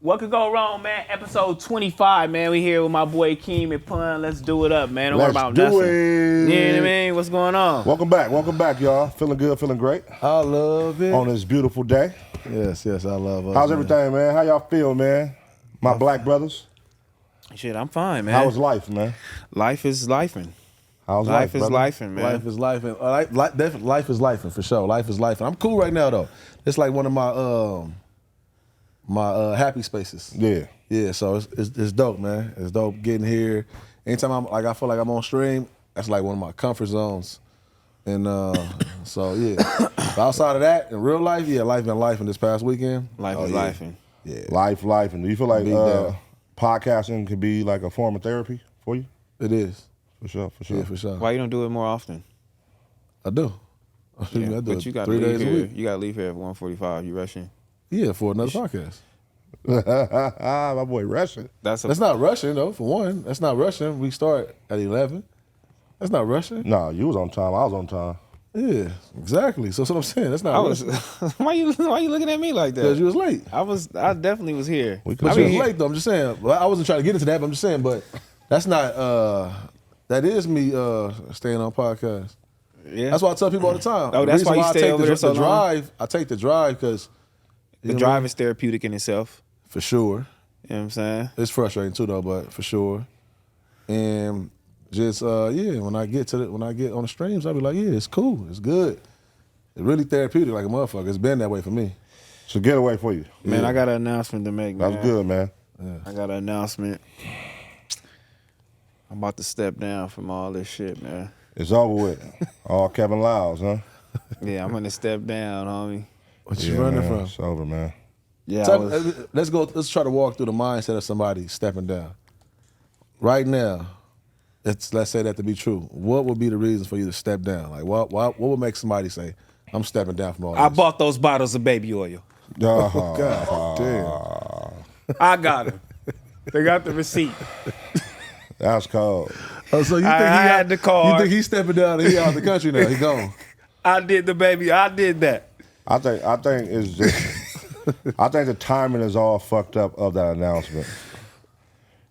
What could go wrong, man? Episode 25, man. We here with my boy Keem and Pun. Let's do it up, man. Don't worry about nothing. It. You know what I mean? What's going on? Welcome back, y'all. Feeling good, feeling great. I love it. On this beautiful day. Yes, I love it. How's everything, man? How y'all feel, man? My black brothers. Shit, I'm fine, man. How was life, man? Life is lifing. How's life life, is lifing, man. Life is lifing. Definitely, life is lifing for sure. Life is lifing. I'm cool right now though. It's like one of my happy spaces. Yeah. So it's dope, man. It's dope getting here. Anytime I feel like I'm on stream, that's like one of my comfort zones. And so yeah. But outside of that, in real life, yeah, life been life in this past weekend. Life is lifing. Yeah. Life. And do you feel like podcasting could be like a form of therapy for you? It is. For sure. Yeah, for sure. Why you don't do it more often? I do. Yeah, I do but it you got 3 days here. a week. You got to leave here at 1:45. You rushing? Yeah, for another podcast. My boy rushing. That's not rushing though. For one, that's not rushing. We start at 11. That's not rushing. No, you was on time. I was on time. Yeah, exactly. So that's what I'm saying. That's not rushing. Why you looking at me like that? Because you was late. I definitely was here. But you was late though. I'm just saying. Well, I wasn't trying to get into that. But I'm just saying. But that's not. That is me staying on podcast. Yeah. That's why I tell people all the time. Oh, that's why you stay over there so long? Drive. I take the drive because the drive is therapeutic in itself. For sure. You know what I'm saying? It's frustrating too though, but for sure. And just when I get on the streams, I'll be like, yeah, it's cool, it's good. It's really therapeutic like a motherfucker. It's been that way for me. It's a getaway for you. Man, I got an announcement to make, man. That's good, man. Yeah. I got an announcement. I'm about to step down from all this shit, man. It's over with. All Kevin Lyles, huh? Yeah, I'm gonna step down, homie. What you running man, from? It's over, man. Yeah, Let's try to walk through the mindset of somebody stepping down. Right now, let's say that to be true. What would be the reasons for you to step down? Like what would make somebody say, I'm stepping down from all this? I bought those bottles of baby oil. Oh, God damn. I got them. They got the receipt. That's cold. Oh, so you think I had the card. You think he's stepping down and he out the country now? He gone. I did the baby. I did that. I think it's just. I think the timing is all fucked up of that announcement.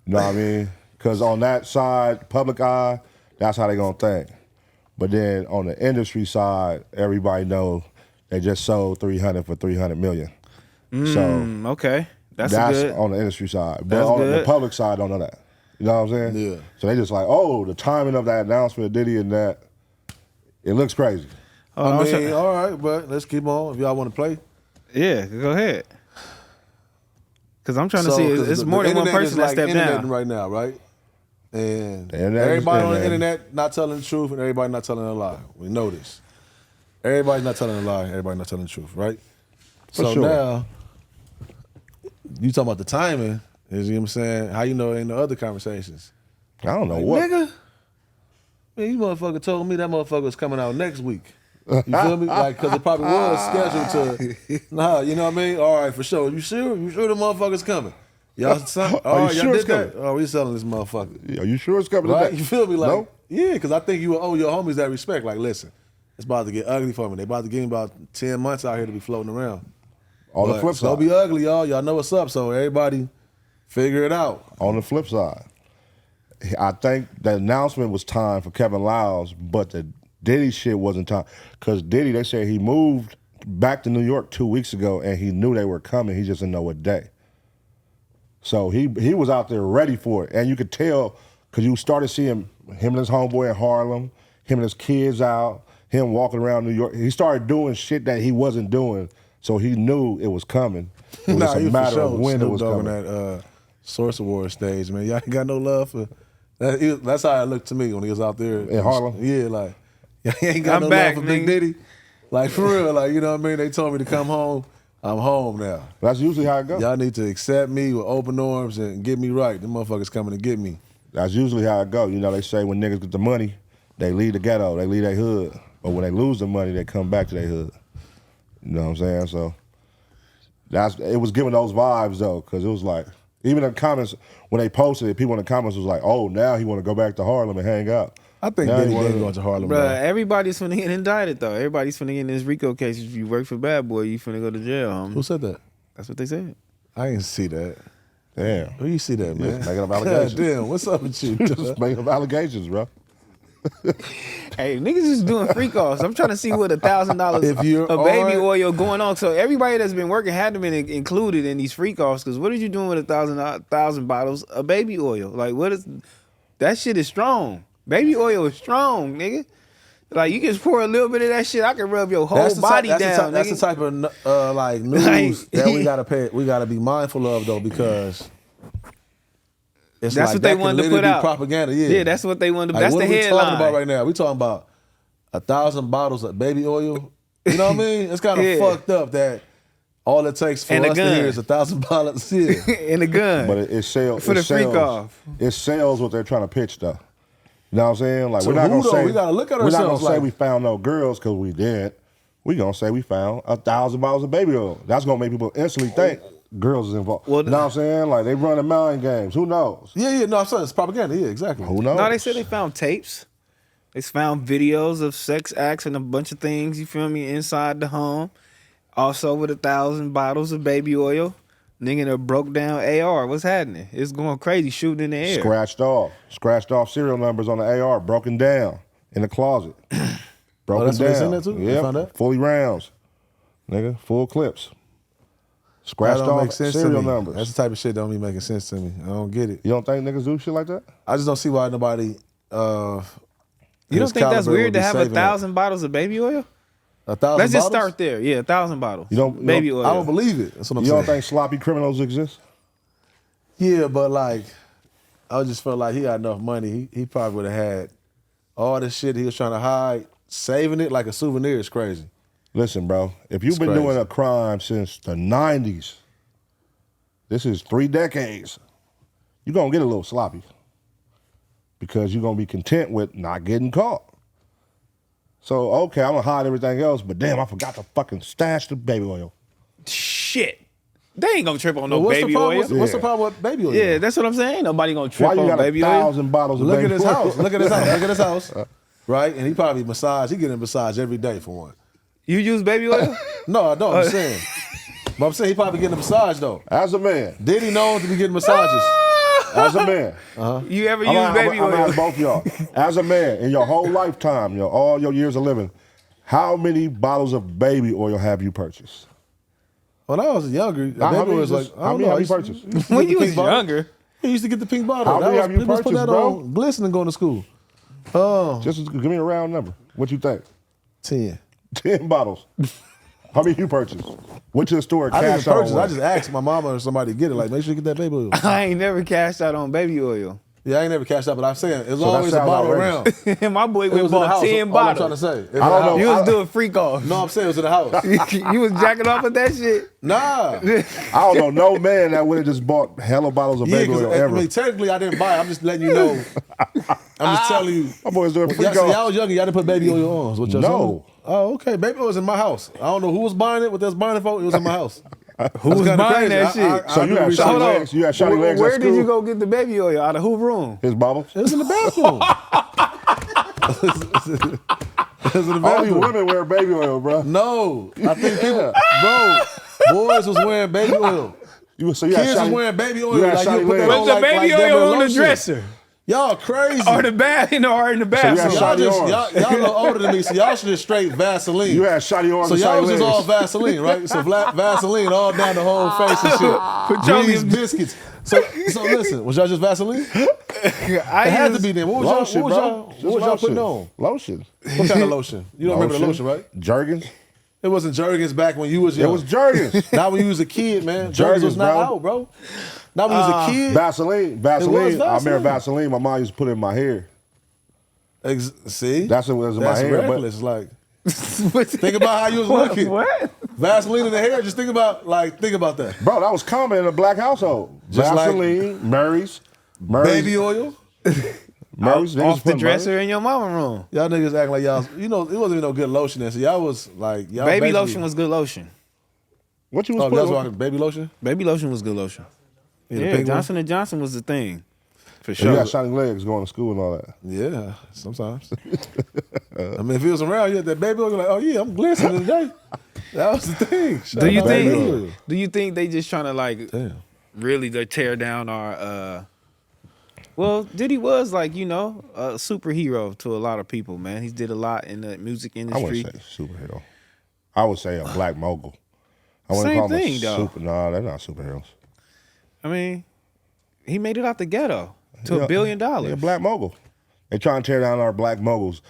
You know what I mean? Because on that side, public eye, that's how they gonna think. But then on the industry side, everybody know they just sold 300 for 300 million. So Okay, that's good. on the industry side. But That's on good. the public side, don't know that. You know what I'm saying? Yeah. So they just like, oh, the timing of that announcement, Diddy and that, it looks crazy. I mean, all right, but let's keep on. If y'all want to play. Yeah, go ahead. Because I'm trying to see, it's more than one person that stepped down. Right now, right? And The internet is everybody on the internet. internet not telling the truth and everybody not telling a lie. We know this. Everybody's not telling a lie, everybody not telling the truth, right? So sure. now, you talking about the timing, is, you know what I'm saying? How you know ain't no other conversations? I don't know Like, what. nigga, man, you motherfucker told me that motherfucker was coming out next week. You feel me? Like, because it probably was scheduled to, nah, you know what I mean? All right, for sure. You sure? You sure the motherfucker's coming? Y'all, Are you sure it's that? coming? Oh, we selling this motherfucker. Are you sure it's coming Right? today? You feel me? Like, No? yeah, because I think you will owe your homies that respect. Like, listen, it's about to get ugly for me. They about to give me about 10 months out here to be floating around. On the But flip it's gonna side. be ugly, y'all. Y'all know what's up, so everybody figure it out. On the flip side, I think the announcement was time for Kevin Lyles, but the Diddy shit wasn't time. Because Diddy, they said he moved back to New York 2 weeks ago and he knew they were coming. He just didn't know what day. So he was out there ready for it. And you could tell, because you started seeing him and his homeboy in Harlem, him and his kids out, him walking around New York. He started doing shit that he wasn't doing, so he knew it was coming. It was just a matter of when it was Snoop Dogg coming. on that Source Award stage, man. Y'all ain't got no love for that. That's how it looked to me when he was out there In Harlem? Yeah, like y'all ain't got I'm no back, love for Big nigga. Diddy. Like for real, like you know what I mean. They told me to come home. I'm home now. That's usually how it goes. Y'all need to accept me with open arms and get me right. Them motherfuckers coming to get me. That's usually how it goes. You know, they say when niggas get the money, they leave the ghetto, they leave their hood. But when they lose the money, they come back to their hood. You know what I'm saying? So it was giving those vibes though, because it was like, even in the comments, when they posted it, people in the comments was like, oh, now he want to go back to Harlem and hang out. I think Now Diddy he wanna- did go to Harlem. Bruh, though. everybody's finna get indicted, though. Everybody's finna get in this RICO case. If you work for Bad Boy, you finna go to jail, homie. Who said that? That's what they said. I didn't see that. Damn. Where you see that, man? Making up allegations. God damn, what's up with you? Just making up allegations, bro. Hey, niggas just doing freak offs. I'm trying to see what $1,000 If you're of baby on- oil going on. So everybody that's been working had to been included in these freak offs. Because what are you doing with 1,000 bottles of baby oil? Like, what is that? Shit is strong. Baby oil is strong, nigga. Like, you just pour a little bit of that shit, I can rub your whole body down. That's the type of like news that we gotta pay. We gotta be mindful of though, because it's That's like what they that wanted can to put literally be out. propaganda. Yeah, Yeah, that's what they wanted to. Like, That's what the are we headline. talking about right now? We talking about 1,000 bottles of baby oil. You know what I mean? It's kind of Yeah. fucked up that all it takes for And a us to gun. hear is 1,000 bottles. Yeah. In the gun. But it sells. For the it sells, freak off. It sells what they're trying to pitch, though. You know what I'm saying? Like, So we're not who gonna though? say We gotta look at we're not gonna ourselves say like- we found no girls because we didn't. We gonna say we found 1,000 bottles of baby oil. That's gonna make people instantly think girls is involved. Well, you know what I'm saying? Like, they running mind games. Who knows? Yeah. No, I'm saying it's propaganda. Yeah, exactly. Who knows? No, they said they found tapes. They found videos of sex acts and a bunch of things, you feel me, inside the home. Also with 1,000 bottles of baby oil. Nigga that broke down AR. What's happening? It's going crazy, shooting in the air. Scratched off serial numbers on the AR, broken down in the closet. Broken that's what they down. sent that to? They found Yeah, that? fully rounds, nigga, full clips. That Scratched don't make off sense to serial me. numbers. That's the type of shit that don't be making sense to me. I don't get it. You don't think niggas do shit like that? I just don't see why nobody. You don't think that's weird to have 1,000 bottles of baby oil? 1,000? Let's just start there. Yeah, 1,000 bottles. Baby oil. I don't believe it. That's what I'm You saying. don't think sloppy criminals exist? Yeah, but like, I just felt like he had enough money. He probably would have had all this shit he was trying to hide, saving it like a souvenir is crazy. Listen, bro, if you've It's been crazy. doing a crime since the 90s, this is 3 decades, you're going to get a little sloppy because you're going to be content with not getting caught. So, okay, I'm going to hide everything else, but damn, I forgot to fucking stash the baby oil. Shit. They ain't gonna trip on no What's baby the problem oil. What's the problem with baby oil? Yeah, that's what I'm saying. Nobody gonna trip Why you on got baby oil. 1,000 bottles of Look baby at his oil? house. Look at his house. Look at his house. Right? And he probably massage. He getting massage every day for one. You use baby oil? No, I don't. I'm saying. But I'm saying he probably getting a massage though. As a man. Diddy known to be getting massages. As a man. You ever I'm use baby gonna oil? ask both y'all. As a man, in your whole lifetime, all your years of living, how many bottles of baby oil have you purchased? When I was younger, How baby many was like, I how don't many know. have I you used to- purchased? used to When get you the was pink bottle. younger. He used to get the pink bottle. How many have you They just put purchased, that bro? on glistening going to school. Just give me a round number. What you think? 10. 10 bottles. How many you purchased? Went to the store, I didn't cashed out on purchase. I one. just asked my mama or somebody to get it. Like, make sure you get that baby oil. I ain't never cashed out on baby oil. Yeah, I ain't never cashed out, but I'm saying there's So that always a sounds bottle outrageous. around. My boy It went was in the bought house. 10 All I'm trying to bottles. say. It's in I don't the house. You was I- doing freak off. No, I'm saying it was in the house. You was jacking off with that shit. Nah. I don't know no man that would have just bought hella bottles of Yeah, baby because oil I ever. mean, technically I didn't buy it. I'm just letting you know. I'm just telling you. My boy's doing Y'all, freak so y'all off. was younger. Y'all didn't put baby oil on. Is what y'all No. saying? Oh, okay. Baby oil was in my house. I don't know who was buying it, what they was buying it for. It was in my house. Who was kinda buying crazy. that shit? So you had research. shotty Hold on. legs. You had shotty legs Where at did you school? go get the baby oil? Out of who room? His bubbles. It was in the bathroom. It was in the Only bathroom. women wear baby oil, bro. No, I think people, bro, boys was wearing baby oil. So you had Kids was shotty- wearing baby oil. You had Like you shotty put that legs. on Was the like baby damn near oil on the lotion. dresser? Y'all crazy. Or the bath, or in the you bathroom? had Y'all shotty just arms. y'all a little older than me, so y'all should have straight Vaseline. You had shotty arms so and y'all shotty was just legs. all Vaseline, right? So Vaseline all down the whole face and shit. Petroleum- These biscuits. So listen, was y'all just Vaseline? It had to be then. What was Lotion, y'all? bro. What was y'all putting on? Lotion. What kind of lotion? You don't remember the lotion, right? Jergens. It wasn't Jergens back when you was It young. was Jergens. Not when you was a kid, man. Jergens was Jergens, not bro. out, bro. Not when you was a kid. Vaseline. Vaseline. I remember Vaseline. Vaseline. My mom used to put it in my hair. See? That's what was in my That's hair. But reckless. Like, think about how you was looking. What? Vaseline in the hair. Just think about that. bro, that was common in a black household. Just like- Vaseline, Murray's, Baby oil. Murray's. Off the dresser in your mama room. Y'all niggas acting like y'all. You know, it wasn't even no good lotion. Then, so y'all was like, y'all Baby basically- lotion was good lotion. What you was Oh, y'all was putting? rocking baby lotion. Baby lotion was good lotion. the Yeah, pink one? Johnson & Johnson was the thing. For You sure. got shiny legs going to school and all that. Yeah, sometimes. I mean, if it was around, you had that baby oil, you're like, oh yeah, I'm glistening today. That was the thing. Do you Baby think? oil. Do you think they just trying to like Damn. really tear down our? Well, Diddy was like, you know, a superhero to a lot of people, man. He did a lot in the music I industry. wouldn't say superhero. I would say a black mogul. I wouldn't Same call him thing, a though. No, they're not superheroes. I mean, he made it out the ghetto to Yeah, $1 billion. Yeah, a black mogul. They trying to tear down our black moguls.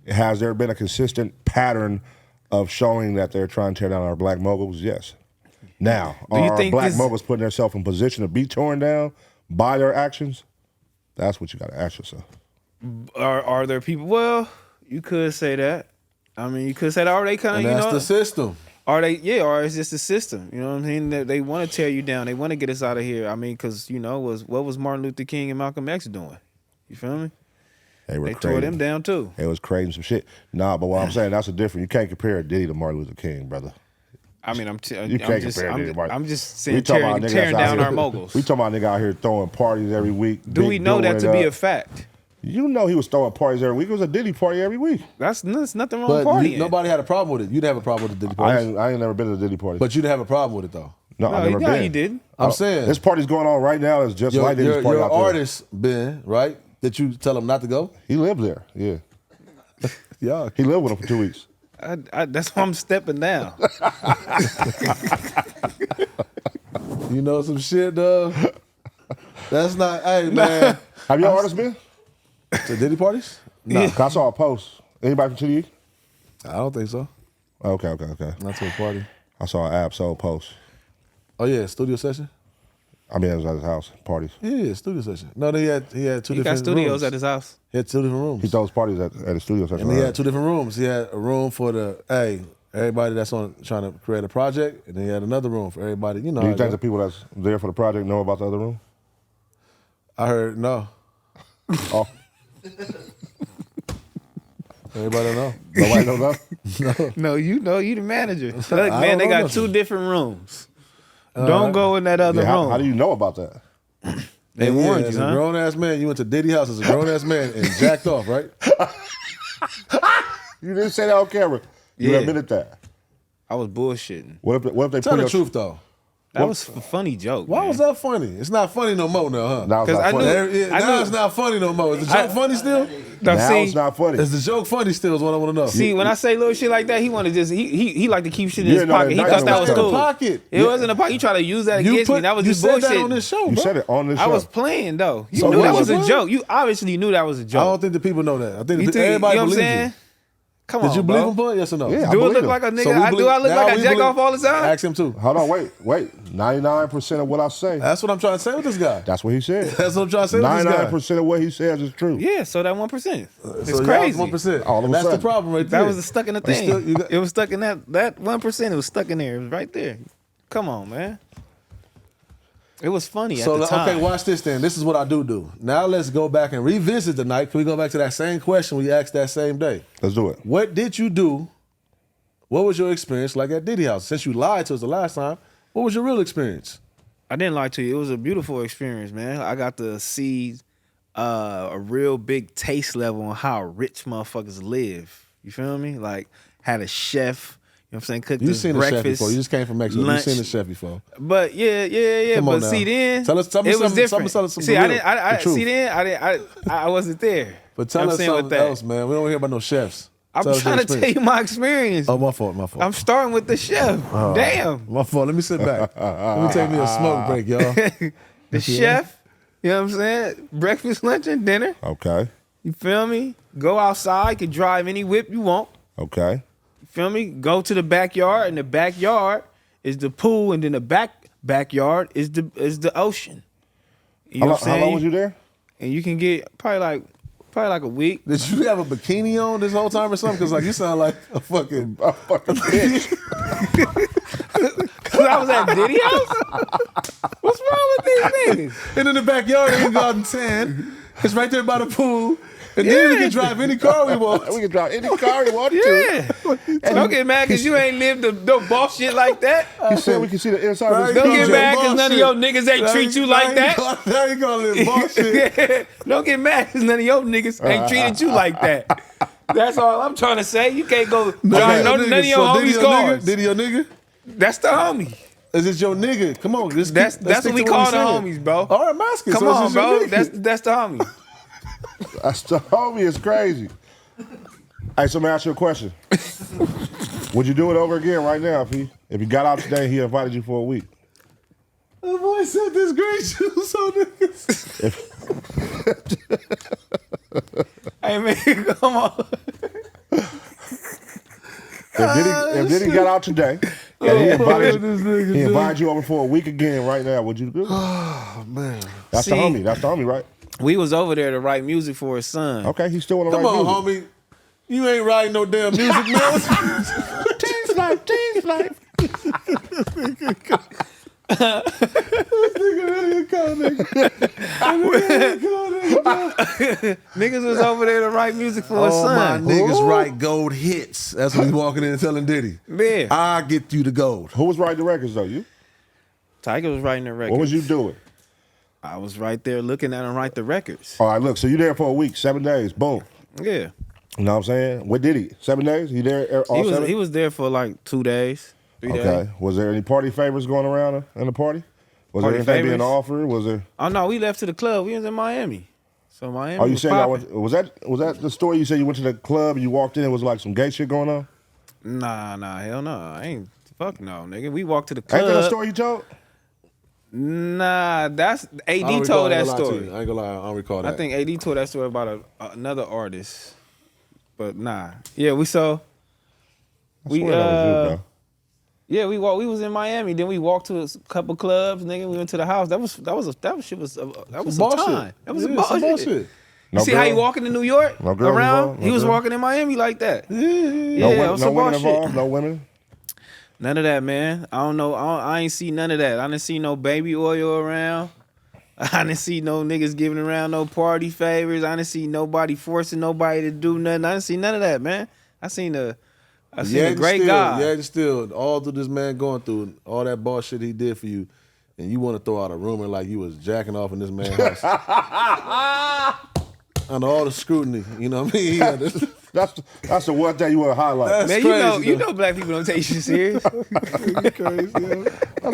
Has there been a consistent pattern of showing that they're trying to tear down our black moguls? Yes. Now, Do you are think black this- moguls putting themselves in position to be torn down by their actions? That's what you got to ask yourself. Are there people? Well, you could say that. I mean, you could say that. Are they kind of, And you that's know? the system. Are they? Yeah, or is this the system? You know what I mean? They want to tear you down. They want to get us out of here. I mean, because you know, what was Martin Luther King and Malcolm X doing? You feel me? They were They tore them down too. They was creating some shit. Nah, but what I'm saying, that's a different. You can't compare Diddy to Martin Luther King, brother. I mean, I'm You can't compare Diddy to Martin. I'm just We saying talking about niggas tearing out down here- our moguls. We talking about nigga out here throwing parties every week. Do big we know that to doing be it a up. fact? You know he was throwing parties every week. It was a Diddy party every week. That's nothing wrong with But partying. nobody had a problem with it. You didn't have a problem with the Diddy I parties. ain't never been to a Diddy party. But you didn't have a problem with it, though. no, I never no, been. you didn't. I'm saying. This party's going on right now. It's just like Diddy's party your out there. artist, Ben, right? That you tell him not to go? He lived there. Yeah, Yeah. he lived with him for 2 weeks. That's why I'm stepping down. You know some shit, dog? That's not, hey, man. Have your artists been? To Diddy parties? No. 'Cause I saw a post. Anybody from TDE? I don't think so. Okay. Not to a party. I saw an Absol post. Oh, yeah, studio session? I mean, it was at his house. Parties. Yeah, studio session. No, he had two He different got studios rooms. at his house. He had two different rooms. He throws parties at the studio session. And he right? had two different rooms. He had a room for everybody that's on trying to create a project, and then he had another room for everybody. You know, Do you how it think go. the people that's there for the project know about the other room? I heard no. Oh, Everybody don't know. nobody knows that? No, you know, you the manager. Look, I man, don't they know got nothing. two different rooms. Don't go in that other Yeah, room. how do you know about that? They warned as you, a huh? grown ass man, you went to Diddy house as a grown ass man and jacked off, right? You didn't say that on camera. You Yeah. admitted that. I was bullshitting. What if they Tell put the your truth though. That was a funny joke. Why man. was that funny? It's not funny no more now, huh? Now it's 'Cause not I funny. knew- Now it's not funny no more. Is the joke funny still? Now, Now see, it's not funny. Is the joke funny still? Is what I want to know. see, when I say little shit like that, he want to just he like to keep shit in Yeah, his no, pocket. He that- thought that that's was in the cool. pocket. It wasn't a pocket. You try to use that against me. That was you just said bullshit. that on this show, You bro. said it on this show. I was playing though. You So knew what that was was a it? joke. You obviously knew that was a I joke. don't think the people know that. I think You think, everybody you know what I'm believes saying? you. Come Did on, you believe bro. him, boy? Yes or no? Yeah, I Do I believe look him. like a nigga? So we Do I believe- look now like I we jack believe- off all the time? Ask him too. Hold on, wait. 99% of what I say. That's what I'm trying to say with this guy. That's what he said. That's what I'm trying to say with this guy. 99% of what he says is true. Yeah, so that 1%. It's So y'all crazy. 1%. All of a And that's the sudden. problem right there. That was stuck in the You thing. still- you got- It was stuck in that 1%. It was stuck in there. It was right there. Come on, man. It was funny So at the time. okay, watch this then. This is what I do. Now let's go back and revisit the night. Can we go back to that same question we asked that same day? Let's do it. What did you do? What was your experience like at Diddy House? Since you lied to us the last time, what was your real experience? I didn't lie to you. It was a beautiful experience, man. I got to see a real big taste level on how rich motherfuckers live. You feel me? Like, had a chef. You know what I'm saying? Cooked You've this seen breakfast. the chef before. You just came from Mexico. lunch. You've seen the chef before. But yeah. Come on But now. see, then Tell me it was something- different. tell me something See, I real, didn't. I the truth. see, then I wasn't there. But You tell know what us I'm saying with something that. else, man. We don't hear about no chefs. I'm Tell us your trying to tell experience. you my experience. Oh, my fault. I'm starting with the chef. Damn. My fault. Let me sit back. Let me take me a smoke break, y'all. The chef. You know what I'm saying? Breakfast, lunch, and dinner. Okay. You feel me? Go outside. Can drive any whip you want. Okay. You feel me? Go to the backyard, and the backyard is the pool, and then the backyard is the ocean. You know what I'm saying? How long was you there? And you can get probably like a week. Did you have a bikini on this whole time or something? Because like you sound like a fucking bitch. Cause I was at Diddy house. What's wrong with these niggas? And in the backyard in Garden 10, it's right there by the pool. And then we can drive any car we want. We can drive any car we want to. Yeah. Don't get mad because you ain't lived no bullshit like that. He said we can see the inside of his Don't get DJ. mad because none of your niggas ain't treat you like that. Now you gonna live bullshit. Don't get mad because none of your niggas ain't treated you like that. That's all I'm trying to say. You can't go. Okay. None of your homies cars. Diddy your nigga? That's the homie. Is it your nigga? Come on, That's what we call the homies, bro. All right, I'm asking. Come on, bro. That's the homie. That's the homie. It's crazy. Hey, so let me ask you a question. Would you do it over again right now if you got out today and he invited you for a week? The boy said this great shoes on niggas. Hey man, come on. If Diddy got out today and he invited you over for a week again right now, would you do it? Oh man, That's the homie. That's the homie, right? We was over there to write music for his son. Okay, he's still on the come right on, music. homie. You ain't writing no damn music, man. Teens life. This nigga really a cold nigga. Niggas was over there to write music for his All son. my niggas write gold hits. That's what he's walking in and telling Diddy. Yeah. I get you the gold. Who was writing the records though? You? Tiger was writing the records. What was you doing? I was right there looking at him write the records. All right, look. So you there for a week, 7 days, boom. Yeah. You know what I'm saying? What did he? 7 days? He there all 7? He was there for like 2 days, 3 days. Okay. Was there any party favors going around in the party? Was Party there anything being favors? offered? Was there? Oh no, we left to the club. We was in Miami. So Miami. Oh, you was said y'all popping. was that the story? You said you went to the club and you walked in and it was like some gay shit going on? Nah, hell no. I ain't. Fuck no, nigga. We walked to the Ain't that a club. story you told? Nah, that's I don't AD recall- told I that ain't gonna lie to story. you. I ain't gonna lie, I don't recall that. I think AD told that story about another artist. But nah. Yeah, we saw. I swear that was you, bro. Yeah, we was in Miami. Then we walked to a couple clubs. Nigga, we went to the house. That was some bullshit. time. That was Yeah, some some bullshit. bullshit. You No see how he girl? walking in New York No girl around? involved? No He was girl? walking in Miami like that. No, Yeah, it was no some women bullshit. involved? No women? None of that, man. I don't know. I ain't see none of that. I didn't see no baby oil around. I didn't see no niggas giving around no party favors. I didn't see nobody forcing nobody to do nothing. I didn't see none of that, man. I seen a great guy. Yeah, still, all through this man going through all that bullshit he did for you, and you want to throw out a rumor like you was jacking off in this man's house. Under all the scrutiny, you know what I mean? Yeah, That's the one thing you want to highlight. That's Man, crazy, you though. know black people don't take shit serious. That's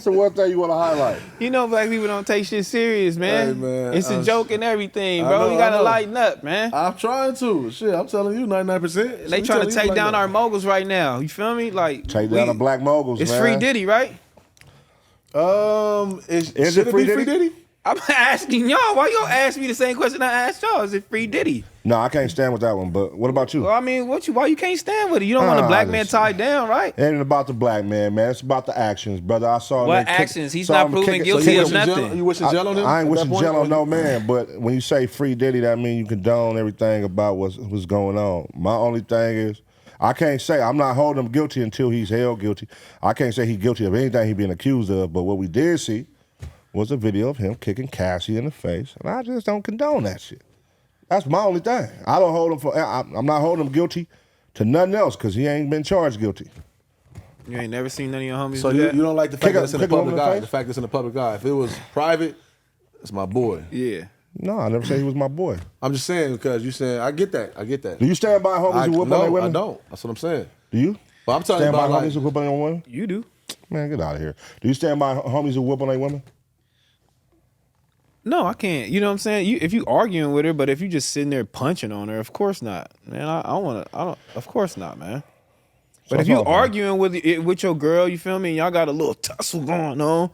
the one thing you want to highlight. You know black people don't take shit serious, man. Hey, man, It's a joke and everything, I bro. know, You gotta I know. lighten up, man. I'm trying to. Shit, I'm telling you, 99%. They trying to take down our moguls right now. You feel me? Like Take down the black moguls, It's man. free Diddy, right? Is it should free be free Diddy? Diddy? I'm asking y'all. Why y'all ask me the same question I asked y'all? Is it free Diddy? No, I can't stand with that one. But what about you? Well, I mean, why you can't stand with it? You don't want a black man tied down, right? It ain't about the black man, man. It's about the actions, brother. I saw What him kick- actions? He's saw not him proven kick it- guilty you of wishing nothing. You wishing jail on him? I ain't at that wishing point? jail on no man, but when you say free Diddy, that means you condone everything about what's going on. My only thing is, I can't say, I'm not holding him guilty until he's held guilty. I can't say he's guilty of anything he's being accused of, but what we did see was a video of him kicking Cassie in the face, and I just don't condone that shit. That's my only thing. I don't hold him for, I'm not holding him guilty to nothing else because he ain't been charged guilty. You ain't never seen none of your homies So do you that? don't like the fact that it's in the kick a public woman in the eye. face? The fact that it's in the public eye. If it was private, it's my boy. Yeah. No, I never said he was my boy. I'm just saying because you saying I get that. I get that. Do you stand by homies who whip on their No, women? I don't. That's what I'm saying. Do you? But I'm telling you Stand by about homies like, who whip on their women? You do. Man, get out of here. Do you stand by homies who whip on their women? No, I can't. You know what I'm saying? If you arguing with her, but if you just sitting there punching on her, of course not, man. I don't. Of course not, man. But if you all, man. arguing with your girl, you feel me? And y'all got a little tussle going on.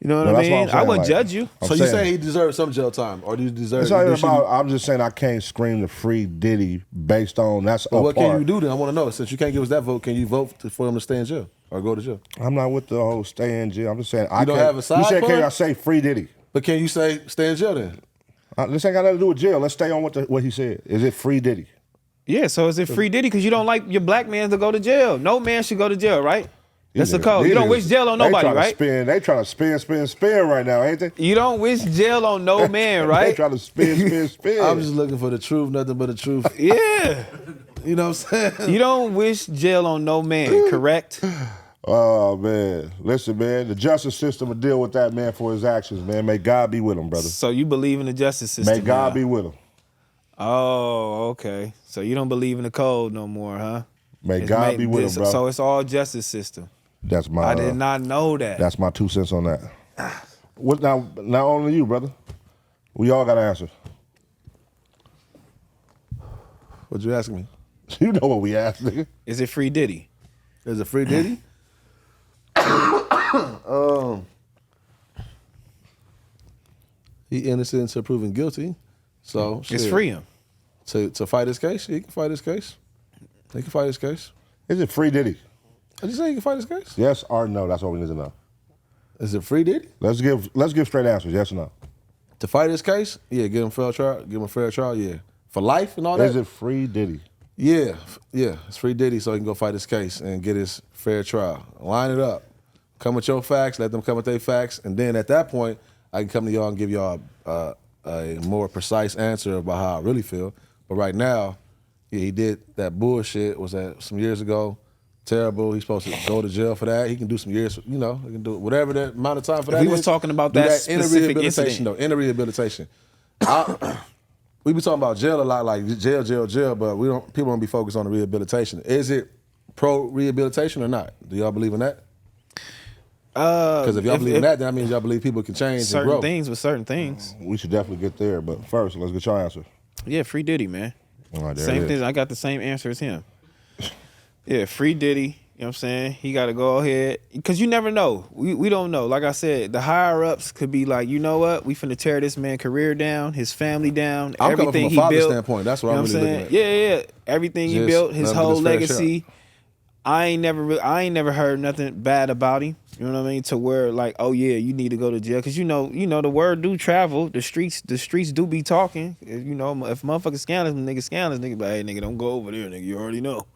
You know what I that's mean? what I'm saying, I wouldn't like- judge you. I'm so you saying- saying he deserves some jail time, or do you deserve? It's not even should he- about, I'm just saying I can't scream the free Diddy based on that's But a what part. can you do then? I want to know. Since you can't give us that vote, can you vote for him to stay in jail or go to jail? I'm not with the whole stay in jail. I'm just saying I You don't can't. have a side You said can part? I say free Diddy? But can you say stay in jail then? This ain't got nothing to do with jail. Let's stay on what he said. Is it free Diddy? Yeah. So is it free Diddy? Because you don't like your black man to go to jail. No man should go to jail, right? That's the code. You don't wish jail on nobody, right? They trying to spin right now, ain't they? You don't wish jail on no man, They right? trying to spin. I'm just looking for the truth, nothing but the truth. Yeah. You know what I'm saying? You don't wish jail on no man, correct? Oh, man. Listen, man. The justice system will deal with that man for his actions, man. May God be with him, brother. So you believe in the justice system? May God now. be with him. Oh, okay. So you don't believe in the code no more, huh? May It's God be with him, bro. So it's all justice system. That's my. I did not know that. That's my 2 cents on that. What now? Not only you, brother. We all got to answer. What you asking me? You know what we asked, nigga. Is it free Diddy? Is it free Diddy? He innocent until proven guilty. So It's shit. free him. To fight his case, he can fight his case. He can fight his case. Is it free Diddy? I just say he can fight his case. Yes or no? That's all we need to know. Is it free Diddy? Let's give straight answers. Yes or no? To fight his case? Yeah, give him fair trial. Give him a fair trial. Yeah, for life and all that. Is it free Diddy? Yeah, it's free Diddy, so he can go fight his case and get his fair trial. Line it up. Come with your facts. Let them come with their facts, and then at that point, I can come to y'all and give y'all a more precise answer about how I really feel. But right now, yeah, he did that bullshit. Was that some years ago? Terrible. He's supposed to go to jail for that. He can do some years. You know, he can do whatever that amount of time for that. He was talking about that specific rehabilitation, though. In a rehabilitation. We be talking about jail a lot, like jail, but people don't be focused on the rehabilitation. Is it pro-rehabilitation or not? Do y'all believe in that? Because if y'all believe in that, then that means y'all believe people can change and certain grow. things with certain things. We should definitely get there, but first, let's get your answer. Yeah, free Diddy, man. All right, there Same it is. thing. I got the same answer as him. Yeah, free Diddy. You know what I'm saying? He got to go ahead. Because you never know. We don't know. Like I said, the higher-ups could be like, you know what? We finna tear this man's career down, his family down, I'm everything coming from a he father's built. standpoint. That's what You know I'm really saying? looking at. Yeah. Everything he Just built, his let him get whole his fair legacy. I ain't never heard nothing bad about him. You know what I mean? To where like, oh yeah, you need to go to jail because you know the word do travel. The streets do be talking. You know, if motherfuckers scandalous, nigga, but hey nigga, don't go over there, nigga. You already know.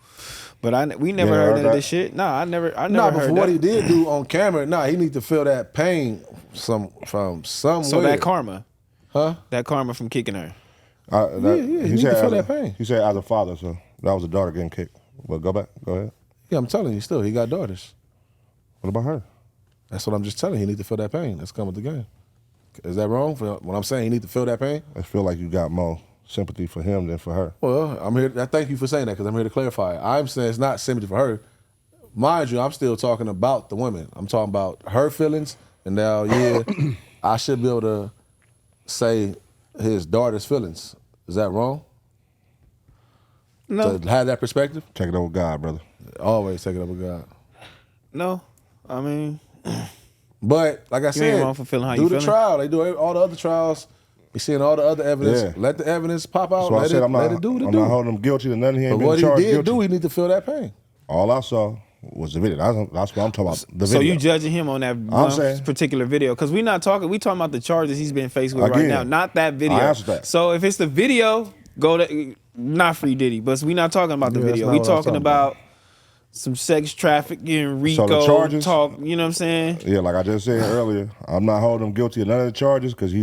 But we never heard none of this shit. Nah, I never But heard for that. what he did do on camera, he need to feel that pain from somewhere. So that karma, huh? that karma from kicking her. He need to feel that pain. He said as a father, so that was a daughter getting kicked. But go ahead. Yeah, I'm telling you, still, he got daughters. What about her? That's what I'm just telling you. He need to feel that pain. That's come with the game. Is that wrong? For what I'm saying, he need to feel that pain? I feel like you got more sympathy for him than for her. Well, I'm here. I thank you for saying that because I'm here to clarify. I'm saying it's not sympathy for her. Mind you, I'm still talking about the women. I'm talking about her feelings. And now, yeah, I should be able to say his daughter's feelings. Is that wrong? No, To have that perspective? Take it over God, brother. Always take it up with God. no. I mean, But like I ain't said, wrong for feeling how do you the feeling. trial. They do all the other trials. You seeing all the other evidence. Yeah. Let the evidence pop out. So I said let it do what it I'm do. not holding him guilty to nothing. He ain't But been what he charged did guilty. do, he need to feel that pain. All I saw was the video. That's what I'm talking about. The so video. you judging him on that saying- particular video because we talking about the charges he's been faced with right Again, now, not that video. I answered that. So if it's the video, go to not free Diddy, but we not talking about the Yeah, that's video. not We what I was talking talking about some sex trafficking, So the RICO charges- talk. You know what I'm saying? Yeah, like I just said earlier, I'm not holding him guilty of none of the charges because he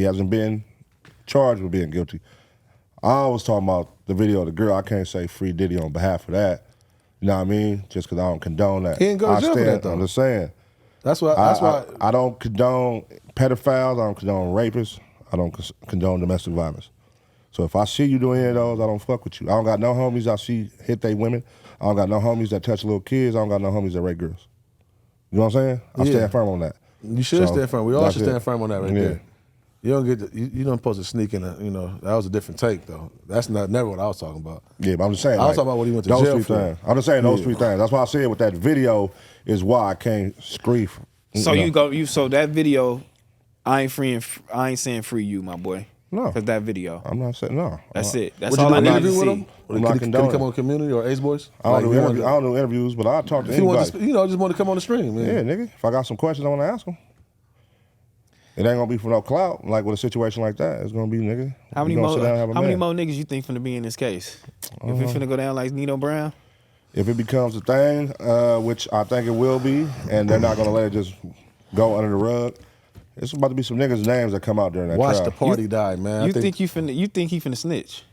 hasn't been charged with being guilty. I was talking about the video of the girl. I can't say free Diddy on behalf of that. You know what I mean? Just because I don't condone that. He ain't go to jail for that, though. I'm just saying. That's why. I don't condone pedophiles. I don't condone rapists. I don't condone domestic violence. So if I see you doing any of those, I don't fuck with you. I don't got no homies I see hit they women. I don't got no homies that touch little kids. I don't got no homies that rape girls. You know what I'm saying? I Yeah. stand firm on that. You should So, stand firm. We all that's should it. stand firm on that right Yeah. there. You don't get you don't supposed to sneak in that was a different take though. That's never what I was talking about. Yeah, but I'm just saying. I was like, talking about what he went to those jail three for. things. I'm just saying those Yeah. three things. That's why I said with that video is why I can't screef. So so that video, I ain't saying free you, my boy. No. Because that video. I'm not saying no. That's it. That's Would you all do I an need to interview with see. him? I'm not Could he condoning come it. on Community or Ace Boys? I don't, Like, do I don't do interviews, but I'll talk to if he anybody. wanted just want to come on the stream. Yeah, nigga. If I got some questions, I want to ask them. It ain't gonna be for no clout. Like with a situation like that, it's gonna be nigga. How we many gonna more? sit down and have a How many man. more niggas you think finna be in this case? If it finna go down like Nino Brown? If it becomes a thing, which I think it will be, and they're not gonna let it just go under the rug, it's about to be some niggas' names that come out during that Watch trial. the party die, man. You think he finna snitch?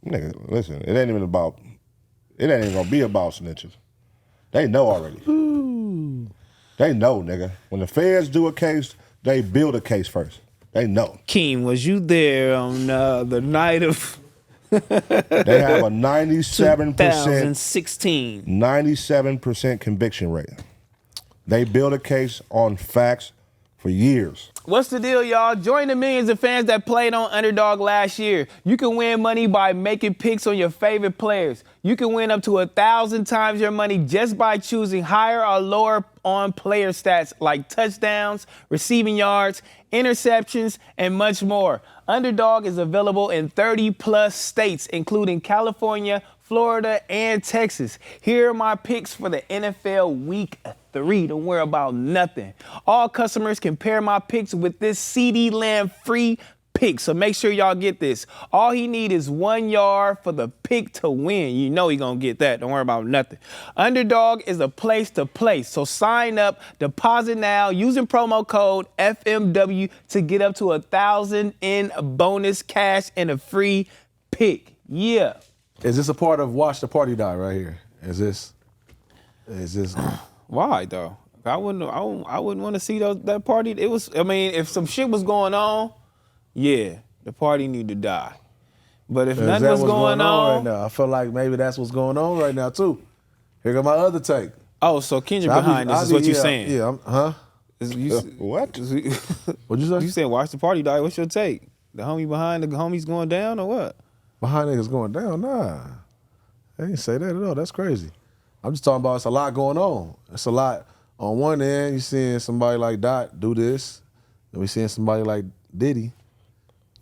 Nigga, listen, it ain't even gonna be about snitches. They know already. They know, nigga. When the feds do a case, they build a case first. They know. Keem, was you there on the night of They have a 97%, 2016? 97% conviction rate. They build a case on facts for years. What's the deal, y'all? Join the millions of fans that played on Underdog last year. You can win money by making picks on your favorite players. You can win up to 1,000 times your money just by choosing higher or lower on player stats like touchdowns, receiving yards, interceptions, and much more. Underdog is available in 30+ states, including California, Florida, and Texas. Here are my picks for the NFL Week 3. Don't worry about nothing. All customers can pair my picks with this CD Lamb free pick, so make sure y'all get this. All he need is 1 yard for the pick to win. You know he gonna get that. Don't worry about nothing. Underdog is a place to play, so sign up, deposit now, using promo code FMW to get up to 1,000 in bonus cash and a free pick. Yeah. Is this a part of Watch the Party Die right here? Is this? Why though? I wouldn't want to see that party. It was. I mean, if some shit was going on, yeah, the party need to die. But if nothing was going on right now, I feel like maybe that's what's going on right now too. Here go my other take. Oh, so Kendrick behind this is what you're saying? Yeah, huh? What? What'd you say? You saying watch the party die? What's your take? The homie behind the homies going down or what? Behind niggas going down? Nah, I didn't say that at all. That's crazy. I'm just talking about it's a lot going on. It's a lot. On one end, you seeing somebody like Dot do this, and we seeing somebody like Diddy.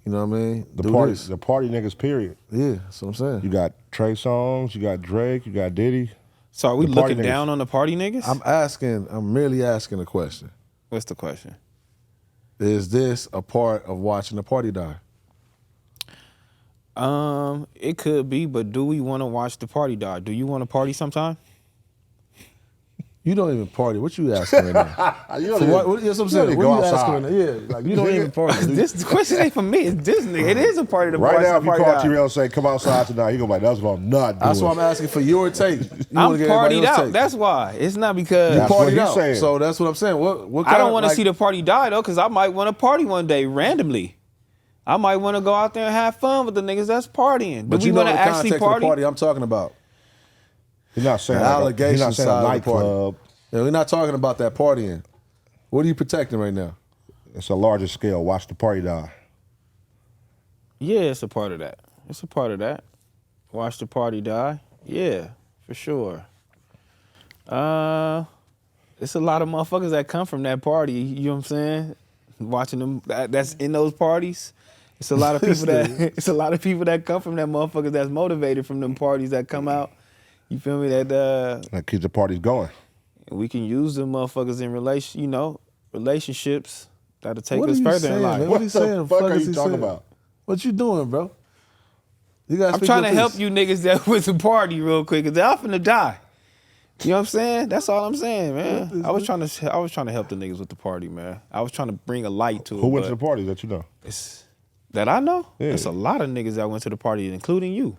You know what I mean? The party niggas, period. Yeah, that's what I'm saying. You got Trey Songz, you got Drake, you got Diddy. So are we The party looking down on the party niggas? I'm merely asking a question. What's the question? Is this a part of watching the party die? It could be, but do we want to watch the party die? Do you want to party sometime? You don't even party. What you asking right now? You That's what I'm saying. What you asking right now? Yeah, like you don't even party. This question ain't for me. It's this nigga. It is a part of the Right party. now, if you call T-Rell and say, come outside tonight, he gonna be like, that's what I'm not doing. That's why I'm asking for your take. I'm partied out. That's why. It's not because That's what he's out. saying. So that's what I'm saying. What I don't want to see the party die though, because I might want to party one day randomly. I might want to go out there and have fun with the niggas that's partying. But Do you we know want the to actually context of the party? party I'm talking about. He's not saying The like allegation he's not saying side a of the party. nightclub. Yeah, we're not talking about that partying. What are you protecting right now? It's a larger scale. Watch the party die. Yeah, it's a part of that. It's a part of that. Watch the party die. Yeah, for sure. It's a lot of motherfuckers that come from that party. You know what I'm saying? Watching them that's in those parties. It's a lot of people that come from that motherfuckers that's motivated from them parties that come out. You feel me? That keeps the parties going. We can use them motherfuckers in relationships that'll take What us are you further saying, in life. man? What he the saying? fuck Fuck are is you he talking saying? about? What you doing, bro? You gotta I'm speak trying your to help piece. you niggas that with the party real quick, cause they're finna die. You know what I'm saying? That's all I'm saying, man. I was trying to help the niggas with the party, man. I was trying to bring a light to it. Who went to but the party that you know? it's, that I know? Yeah. There's a lot of niggas that went to the party, including you.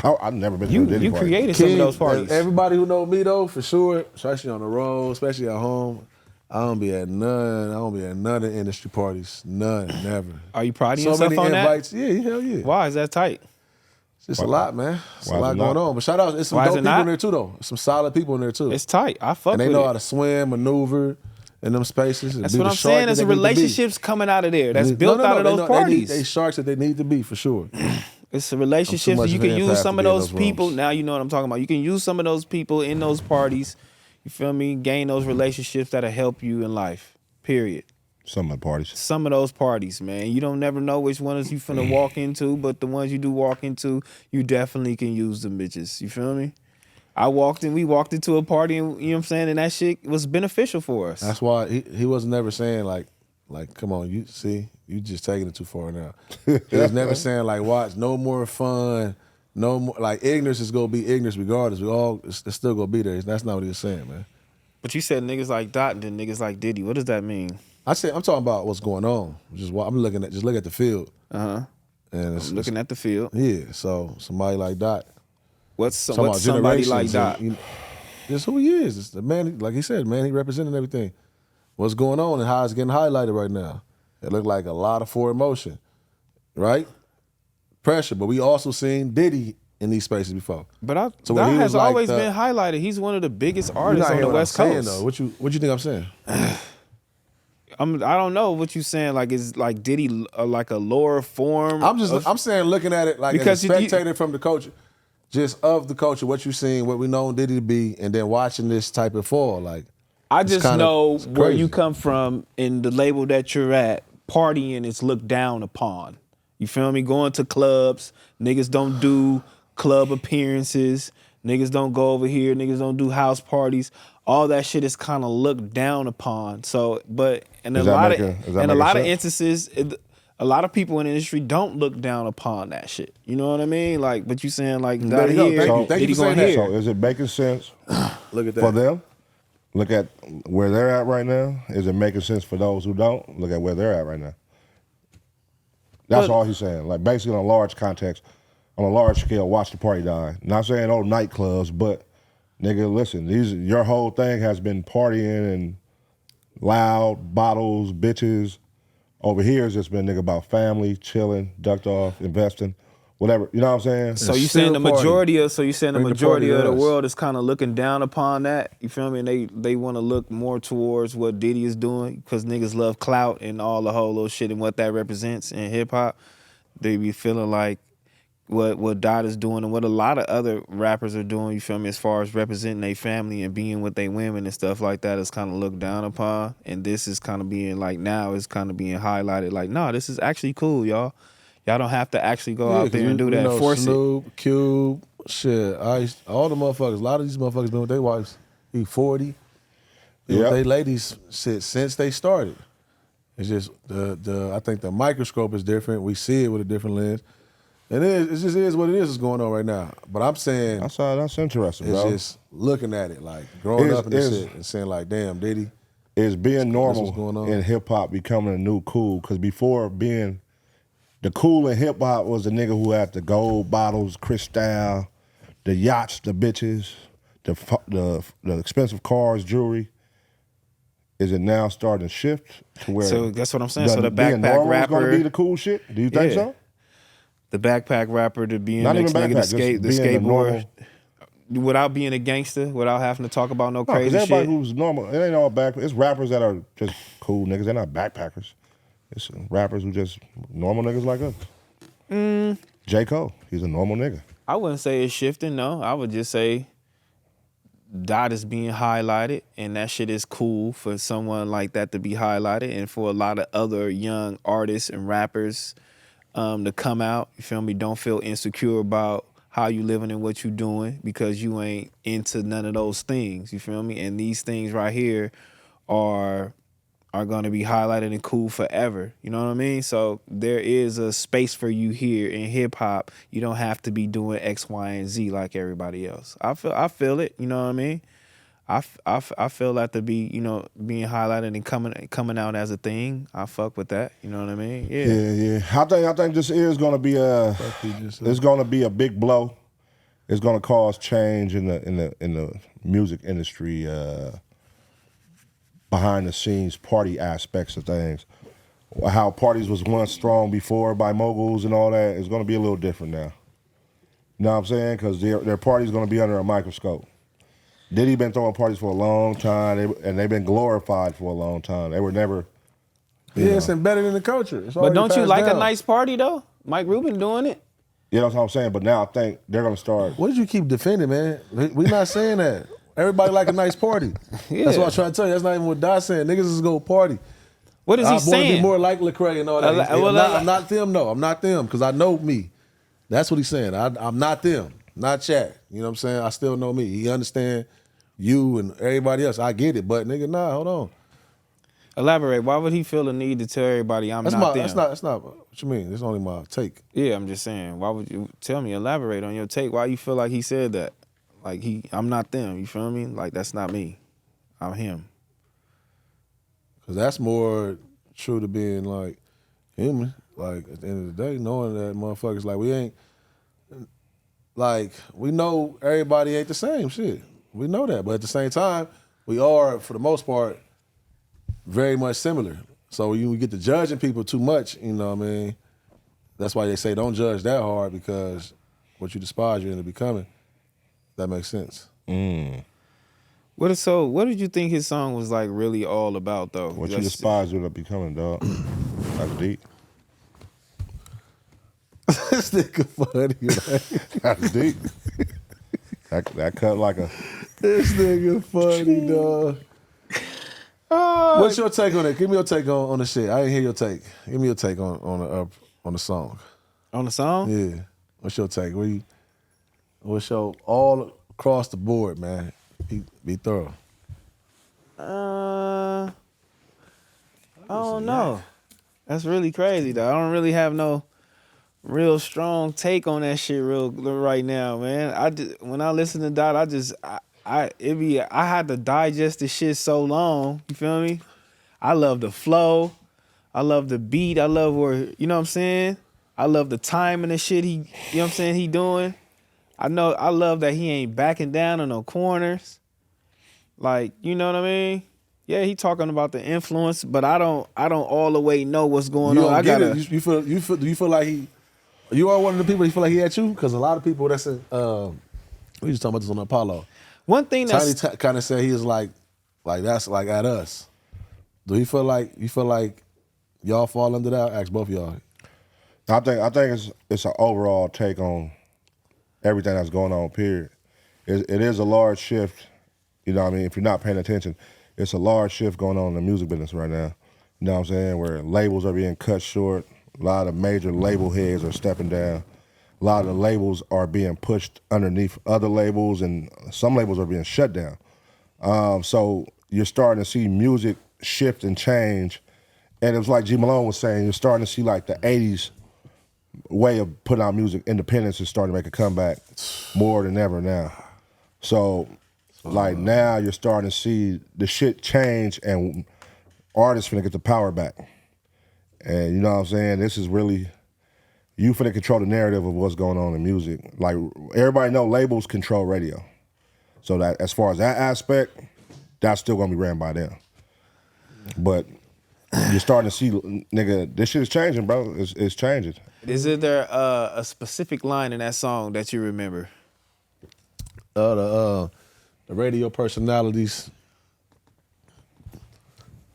I've never been to a Diddy You party. created some of those parties. Everybody who know me though, for sure, especially on the road, especially at home, I don't be at none. I don't be at none of the industry parties. None, never. Are you proud of So yourself many on invites. Yeah, hell yeah. Why is that tight? It's a lot, man. It's Why a is lot it going not? on. But shout out, it's some Why is dope it people not? in there too, though. Some solid people in there too. It's tight. I fuck and they with know it. how to swim, maneuver in them spaces. And That's be what the I'm shark saying. that There's they need to be. relationships coming out of there. That's built out of they those know- parties. They sharks that they need to be for sure. It's a I'm relationship. too much You of an can use empath some to of be in those those people. rooms. Now you know what I'm talking about. You can use some of those people in those parties. You feel me? Gain those relationships that'll help you in life. Period. Some of the parties. Some of those parties, man. You don't never know which ones you finna walk into, but the ones you do walk into, you definitely can use them bitches. You feel me? We walked into a party, and you know what I'm saying, and that shit was beneficial for us. That's why he was never saying like, come on, you see, you just taking it too far now. He was never saying like, watch, no more fun, no more, like ignorance is gonna be ignorance regardless. It's still gonna be there. That's not what he was saying, man. But you said niggas like Dot and then niggas like Diddy. What does that mean? I'm talking about what's going on. I'm looking at the field. Uh-huh. And it's Looking at the field. yeah. So somebody like Dot. What's Talking about somebody like generations Dot? and, just who he is. It's the man, like he said, man, he represented everything. What's going on and how it's getting highlighted right now. It looked like a lot of forward motion, right? Pressure, but we also seen Diddy in these spaces before. But So when that he has was like always been highlighted. He's one of the biggest artists on the West Coast. Though. What you think I'm saying? I don't know what you saying. Like, is like Diddy like a lower form? I'm saying looking at it like Because as a spectator from the culture, just of the culture, what you seen, what we know Diddy to be, and then watching this type of fall. Like, I just know where crazy. you come from in the label that you're at. Partying is looked down upon. You feel me? Going to clubs, niggas don't do club appearances. Niggas don't go over here. Niggas don't do house parties. All that shit is kind of looked down upon. So, but in a lot of instances, a lot of people in the industry don't look down upon that shit. You know what I mean? Like, but you saying like There you go. here, Thank you for saying that. So is it making sense Look at that. for them? Look at where they're at right now. Is it making sense for those who don't? Look at where they're at right now. That's all he's saying. Like basically on a large context, on a large scale, watch the party die. Not saying old nightclubs, but nigga, listen, your whole thing has been partying and loud, bottles, bitches. Over here it's just been nigga about family, chilling, ducked off, investing, whatever. You know what I'm saying? So you saying the majority of the us. world is kind of looking down upon that? You feel me? And they want to look more towards what Diddy is doing because niggas love clout and all the whole little shit and what that represents in hip hop. They be feeling like what Dot is doing and what a lot of other rappers are doing, you feel me, as far as representing their family and being with their women and stuff like that is kind of looked down upon. And this is kind of being like, now it's kind of being highlighted like, no, this is actually cool, y'all. Y'all don't have to actually go out there and do that. Force Snoop, Cube, shit, Ice, all the motherfuckers. A lot of these motherfuckers been with their wives. He 40. Been with their ladies shit since they started. It's just I think the microscope is different. We see it with a different lens. And it just is what it is going on right now. But I'm saying that's interesting, it's bro. just looking at it, like growing up in this shit and saying like, damn, Diddy. Is being normal going on. in hip hop becoming a new cool? Because before being the cool in hip hop was the nigga who had the gold bottles, Cristal, the yachts, the bitches, the expensive cars, jewelry. Is it now starting to shift to where? So that's what I'm saying. So the backpack rapper is going to be the cool shit. Do you think so? The backpack rapper to being Not next even nigga backpack, the skateboard, without being a gangster, without having to talk about no crazy shit. Everybody who's normal, it ain't all backpackers. It's rappers that are just cool niggas. They're not backpackers. It's rappers who just normal niggas like us. J. Cole, he's a normal nigga. I wouldn't say it's shifting, no. I would just say Dot is being highlighted, and that shit is cool for someone like that to be highlighted, and for a lot of other young artists and rappers to come out, you feel me, don't feel insecure about how you living and what you doing because you ain't into none of those things, you feel me? And these things right here are gonna be highlighted and cool forever, you know what I mean? So there is a space for you here in hip hop. You don't have to be doing X, Y, and Z like everybody else. I feel it, you know what I mean? I feel that to be, you know, being highlighted and coming out as a thing. I fuck with that. You know what I mean? Yeah. I think this is gonna be it's gonna be a big blow. It's gonna cause change in the music industry, behind the scenes party aspects of things. How parties was once strong before by moguls and all that is gonna be a little different now. You know what I'm saying? Because their party's gonna be under a microscope. Diddy been throwing parties for a long time, and they've been glorified for a long time. They were never. It's embedded in the culture. But don't you like a nice party though? Mike Rubin doing it. Yeah, that's what I'm saying. But now I think they're gonna start. What did you keep defending, man? We're not saying that. Everybody like a nice party. Yeah. That's what I'm trying to tell you. That's not even what Dot's saying. Niggas is go party. What is he I saying? want to be more like Lecrae and all that. I'm not them. No, I'm not them because I know me. That's what he's saying. I'm not them. Not Shaq. You know what I'm saying? I still know me. He understand you and everybody else. I get it, but nigga, nah, hold on. Elaborate. Why would he feel the need to tell everybody I'm not them? That's not what you mean. It's only my take. Yeah, I'm just saying. Why would you tell me? Elaborate on your take. Why you feel like he said that? Like I'm not them. You feel me? Like that's not me. I'm him. Because that's more true to being like human. Like at the end of the day, knowing that motherfuckers like we ain't like we know everybody ain't the same shit. We know that, but at the same time, we are for the most part very much similar. So when you get to judging people too much, you know what I mean? That's why they say don't judge that hard, because what you despise, you end up becoming. That makes sense. What did you think his song was like really all about though? What you despise, you end up becoming, dog. That's deep. This nigga funny, man. That's deep. That cut like a. This nigga funny, dog. What's your take on it? Give me your take on the shit. I didn't hear your take. Give me your take on the song. On the song? Yeah. What's your take? What's your all across the board, man? Be thorough. I don't know. That's really crazy though. I don't really have no real strong take on that shit right now, man. When I listen to Dot, I had to digest the shit so long. You feel me? I love the flow. I love the beat. I love where, you know what I'm saying? I love the time and the shit you know what I'm saying, he doing. I love that he ain't backing down on no corners. Like, you know what I mean? Yeah, he talking about the influence, but I don't all the way know what's going on. You feel like you are one of the people that feel like he at you? Because a lot of people that's in we just talking about this on Apollo. One thing Tiny kind of said he is like that's like at us. Do you feel like y'all fall under that? Ask both of y'all. I think it's an overall take on everything that's going on, period. It is a large shift, you know what I mean? If you're not paying attention, it's a large shift going on in the music business right now. You know what I'm saying? Where labels are being cut short. A lot of major label heads are stepping down. A lot of the labels are being pushed underneath other labels, and some labels are being shut down. So you're starting to see music shift and change. And it was like G Malone was saying, you're starting to see like the 80s way of putting out music. Independence is starting to make a comeback more than ever now. So like now you're starting to see the shit change, and artists finna get the power back. And you know what I'm saying? This is really, you finna control the narrative of what's going on in music. Like everybody know labels control radio. So that as far as that aspect, that's still gonna be ran by them. But you're starting to see, nigga, this shit is changing, bro. It's changing. Is there a specific line in that song that you remember? The radio personalities,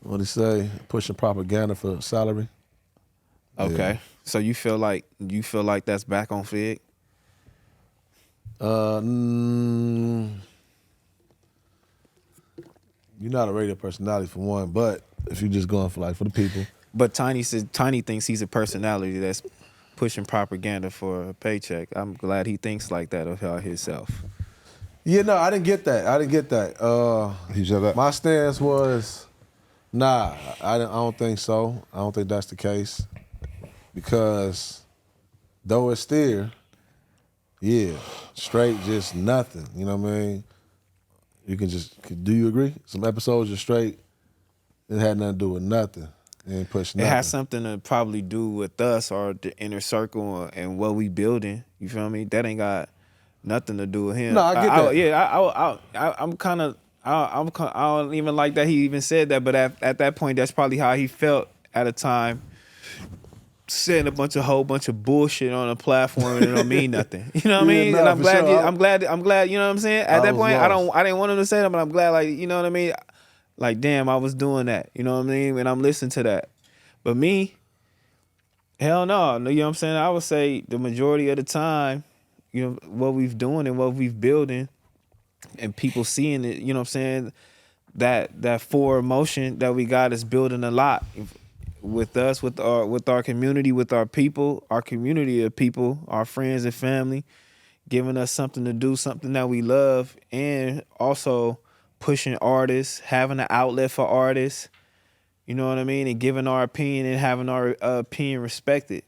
what he say? Pushing propaganda for salary. Okay. Yeah. So you feel like that's back on Fig? You're not a radio personality for one, but if you're just going for the people. But Tiny thinks he's a personality that's pushing propaganda for a paycheck. I'm glad he thinks like that of himself. Yeah, no, I didn't get that. He said that? My stance was, nah, I don't think so. I don't think that's the case. Because though it's there, yeah, straight just nothing. You know what I mean? You can just, do you agree? Some episodes are straight, it had nothing to do with nothing. It ain't push nothing. It has something to probably do with us or the inner circle and what we building. You feel me? That ain't got nothing to do with him. No, I get that. I don't even like that he even said that, but at that point, that's probably how he felt at a time. Saying a whole bunch of bullshit on a platform and it don't mean nothing. You know what I mean? No, and I'm glad, sure. I'm glad, you know what I'm saying? At that point, I didn't want him to say that, but I'm glad, like, you know what I mean? Like, damn, I was doing that. You know what I mean? And I'm listening to that. But me, hell no. You know what I'm saying? I would say the majority of the time, you know, what we've doing and what we've building and people seeing it, you know what I'm saying? That forward motion that we got is building a lot with us, with our community, with our people, our community of people, our friends and family, giving us something to do, something that we love, and also pushing artists, having an outlet for artists, you know what I mean, and giving our opinion and having our opinion respected.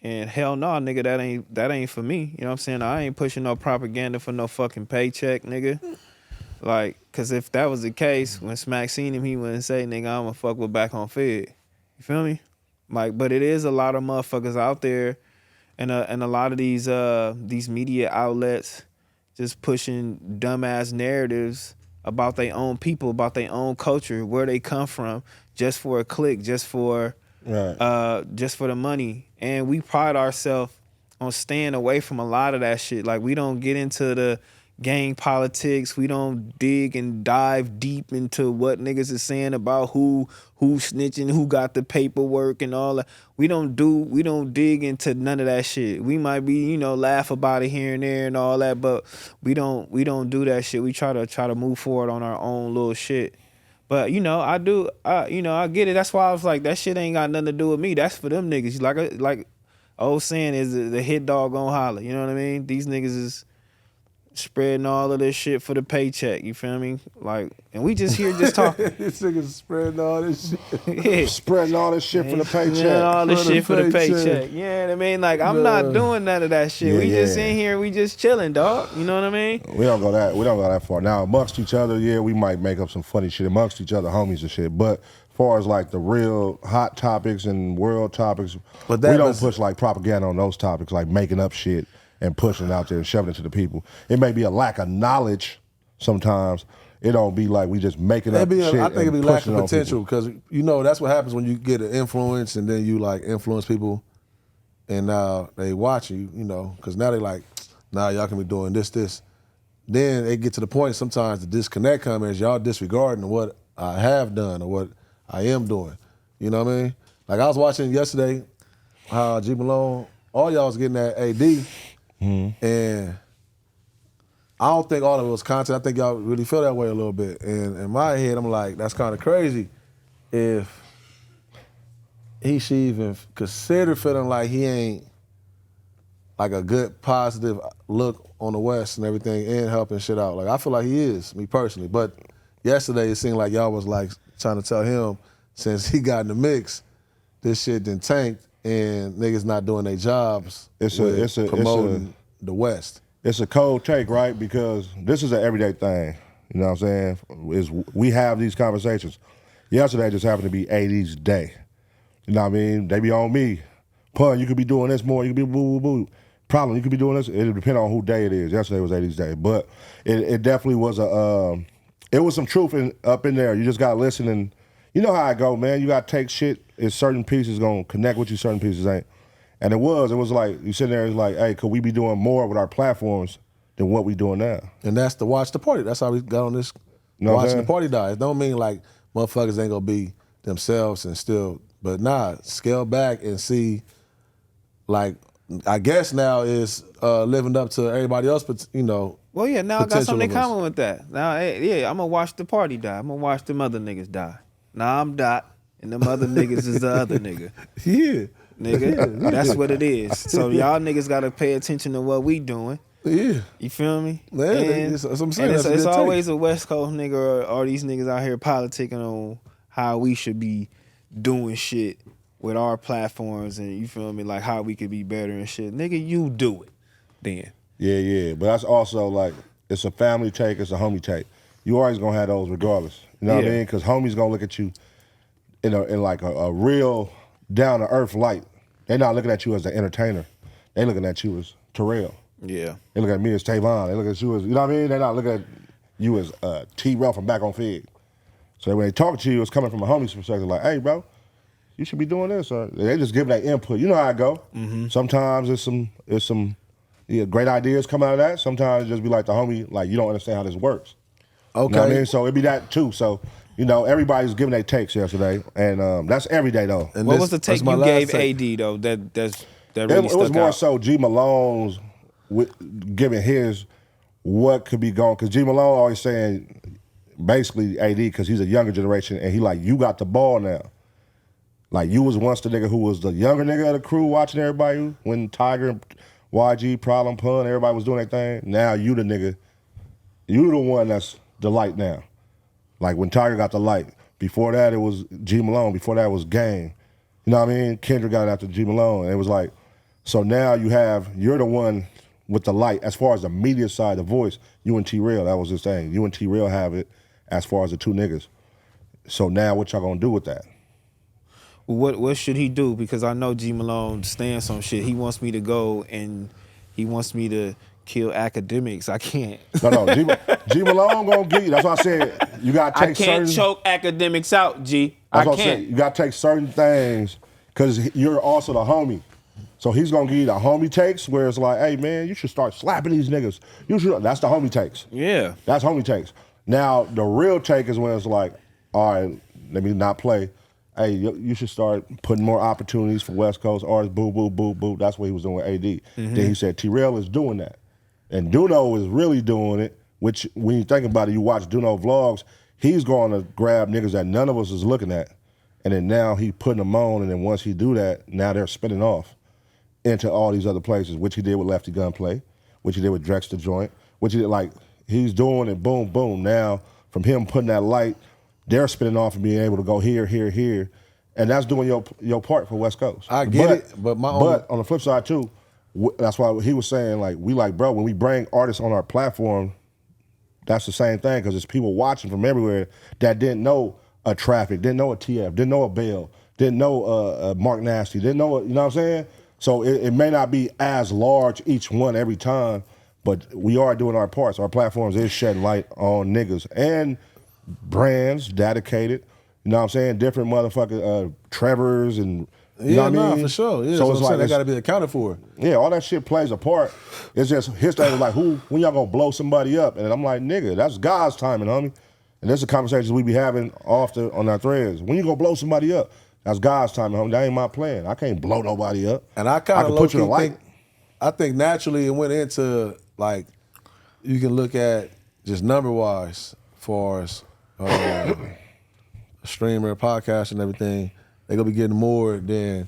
And hell no, nigga, that ain't for me. You know what I'm saying? I ain't pushing no propaganda for no fucking paycheck, nigga. Like, cause if that was the case, when Smack seen him, he wouldn't say, nigga, I'ma fuck with back on Fig. You feel me? Like, but it is a lot of motherfuckers out there, and a lot of these media outlets just pushing dumbass narratives about their own people, about their own culture, where they come from, just for a click, just for the money. And we pride ourselves on staying away from a lot of that shit. Like, we don't get into the gang politics. We don't dig and dive deep into what niggas is saying about who snitching, who got the paperwork and all that. We don't dig into none of that shit. We might be, laugh about it here and there and all that, but we don't do that shit. We try to move forward on our own little shit. But I get it. That's why I was like, that shit ain't got nothing to do with me. That's for them niggas. Like old saying is, the hit dog gon' holler. You know what I mean? These niggas is spreading all of this shit for the paycheck. You feel me? Like, and we just here just talking. This nigga's spreading all this shit. Yeah. Spreading all this shit for the paycheck. Spreading all this shit for the paycheck. You know what I mean? Like, I'm not doing none of that shit. We just in here, we just chilling, dog. You know what I mean? We don't go that far. Now, amongst each other, we might make up some funny shit amongst each other, homies and shit. But as far as like the real hot topics and world topics, we don't push like propaganda on those topics, like making up shit and pushing it out there and shoving it to the people. It may be a lack of knowledge sometimes. It don't be like we just making up shit. I think it'd be lack of potential because that's what happens when you get an influence and then you like influence people, and now they watch you. Because now they like, nah, y'all can be doing this. Then they get to the point sometimes the disconnect comes as y'all disregarding what I have done or what I am doing. You know what I mean? Like I was watching yesterday how G Malone, all y'all was getting that AD. And I don't think all of it was content. I think y'all really feel that way a little bit. And in my head, I'm like, that's kind of crazy if he should even consider feeling like he ain't like a good, positive look on the West and everything and helping shit out. Like, I feel like he is, me personally. But yesterday, it seemed like y'all was like trying to tell him, since he got in the mix, this shit done tanked and niggas not doing their jobs. It's promoting the West. It's a cold take, right? Because this is an everyday thing. You know what I'm saying? We have these conversations. Yesterday just happened to be 80s day. You know what I mean? They be on me. Pun, you could be doing this more. You could be boo, boo, boo. Problem, you could be doing this. It depends on who day it is. Yesterday was 80s day. But it definitely was it was some truth up in there. You just got to listen and you know how I go, man. You got to take shit. It's certain pieces going to connect with you, certain pieces ain't. And it was like, you sitting there, it's like, hey, could we be doing more with our platforms than what we doing now? And that's the watch the party. That's how we got on this watching the party die. It don't mean like motherfuckers ain't going to be themselves and still, but nah, scale back and see, like, I guess now is living up to everybody else, but Well, yeah, now I got something in common with that. Now, I'm going to watch the party die. I'm going to watch them other niggas die. Now I'm Dot, and them other niggas is the other nigga. Yeah. Nigga, that's what it is. So y'all niggas got to pay attention to what we doing. Yeah. You feel me? Yeah, and that's what I'm saying. It's always a West Coast nigga or these niggas out here politicking on how we should be doing shit with our platforms and you feel me, like how we could be better and shit. Nigga, you do it then. Yeah. But that's also like, it's a family take, it's a homie take. You always gonna have those regardless. You know what I mean? Because homies gonna look at you in like a real down to earth light. They not looking at you as an entertainer. They looking at you as T-Rell. Yeah. They look at me as Tavon. They look at you as, you know what I mean? They not looking at you as T-Rell from back on Fig. So when they talk to you, it's coming from a homie's perspective, like, hey, bro, you should be doing this. Or they just give that input. You know how I go. Mm-hmm. Sometimes it's some great ideas come out of that. Sometimes it just be like the homie, like, you don't understand how this works. Okay. You know what I mean? So it'd be that too. So, everybody's giving their takes yesterday. And that's every day though. And what was the take you gave AD though? That really stuck out? It was more so G Malone's giving his what could be going. Because G Malone always saying basically AD because he's a younger generation and he like, you got the ball now. Like you was once the nigga who was the younger nigga of the crew watching everybody when Tiger, YG, Problem, Pun, everybody was doing their thing. Now you the nigga, you the one that's the light now. Like when Tiger got the light. Before that, it was G Malone. Before that, it was Game. You know what I mean? Kendrick got it after G Malone. And it was like, so now you're the one with the light. As far as the media side, the voice, you and T-Rell, that was his thing. You and T-Rell have it as far as the two niggas. So now what y'all gonna do with that? What should he do? Because I know G Malone stands on shit. He wants me to go and he wants me to kill Akademiks. I can't. No, G Malone gonna give you. That's why I said you gotta take I can't choke Akademiks out, G. I That's what I'm can't. saying. You got to take certain things because you're also the homie. So he's going to give you the homie takes where it's like, hey, man, you should start slapping these niggas. That's the homie takes. Yeah. That's homie takes. Now, the real take is when it's like, all right, let me not play. Hey, you should start putting more opportunities for West Coast artists, boo, boo, boo, boo. That's what he was doing with AD. Then he said T-Rell is doing that. And Duno is really doing it, which when you think about it, you watch Duno vlogs, he's going to grab niggas that none of us is looking at. And then now he putting them on, and then once he do that, now they're spinning off into all these other places, which he did with Lefty Gunplay, which he did with Drex the Joint, which he did, like, he's doing it, boom, boom. Now, from him putting that light, they're spinning off and being able to go here, here, here. And that's doing your part for West Coast. I get it, but on the flip side, too, that's why he was saying, like, we like, bro, when we bring artists on our platform, that's the same thing, because there's people watching from everywhere that didn't know a Traffic, didn't know a TF, didn't know a Bell, didn't know a Mark Nasty, didn't know, you know what I'm saying? So it may not be as large each one every time, but we are doing our parts. Our platforms is shedding light on niggas and brands dedicated. You know what I'm saying? Different motherfucking Trevors and you know what I mean? For sure. Yeah, so it's like they got to be accounted for. Yeah, all that shit plays a part. It's just his thing was like, when y'all gonna blow somebody up? And I'm like, nigga, that's God's timing, homie. And that's the conversations we be having often on our threads. When you gonna blow somebody up? That's God's timing, homie. That ain't my plan. I can't blow nobody up. And I kind of put you in light. I think naturally it went into, like, you can look at just number-wise far as streamer, podcast, and everything. They're going to be getting more than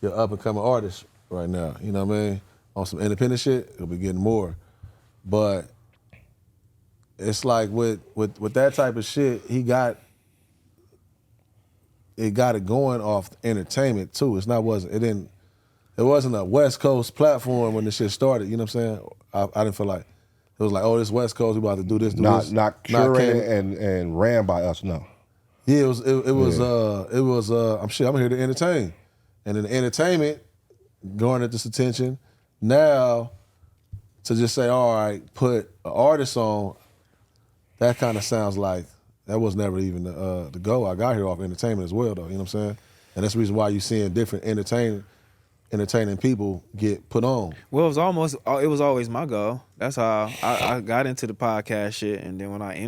your up-and-coming artists right now. You know what I mean? On some independent shit, they'll be getting more. But it's like with that type of shit, it got it going off entertainment too. It wasn't a West Coast platform when the shit started. You know what I'm saying? I didn't feel like it was like, oh, this West Coast, we about to do this, this. Not curated and ran by us. No. Yeah, it was. I'm here to entertain, and in the entertainment, garnered this attention. Now, to just say, all right, put an artist on, that kind of sounds like that was never even the goal. I got here off entertainment as well, though. You know what I'm saying? And that's the reason why you're seeing different entertaining people get put on. Well, it was always my goal. That's how I got into the podcast shit. And then when I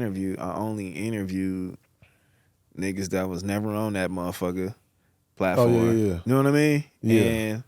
only interviewed niggas that was never on that motherfucker platform. Oh, yeah. You know what I mean? Yeah.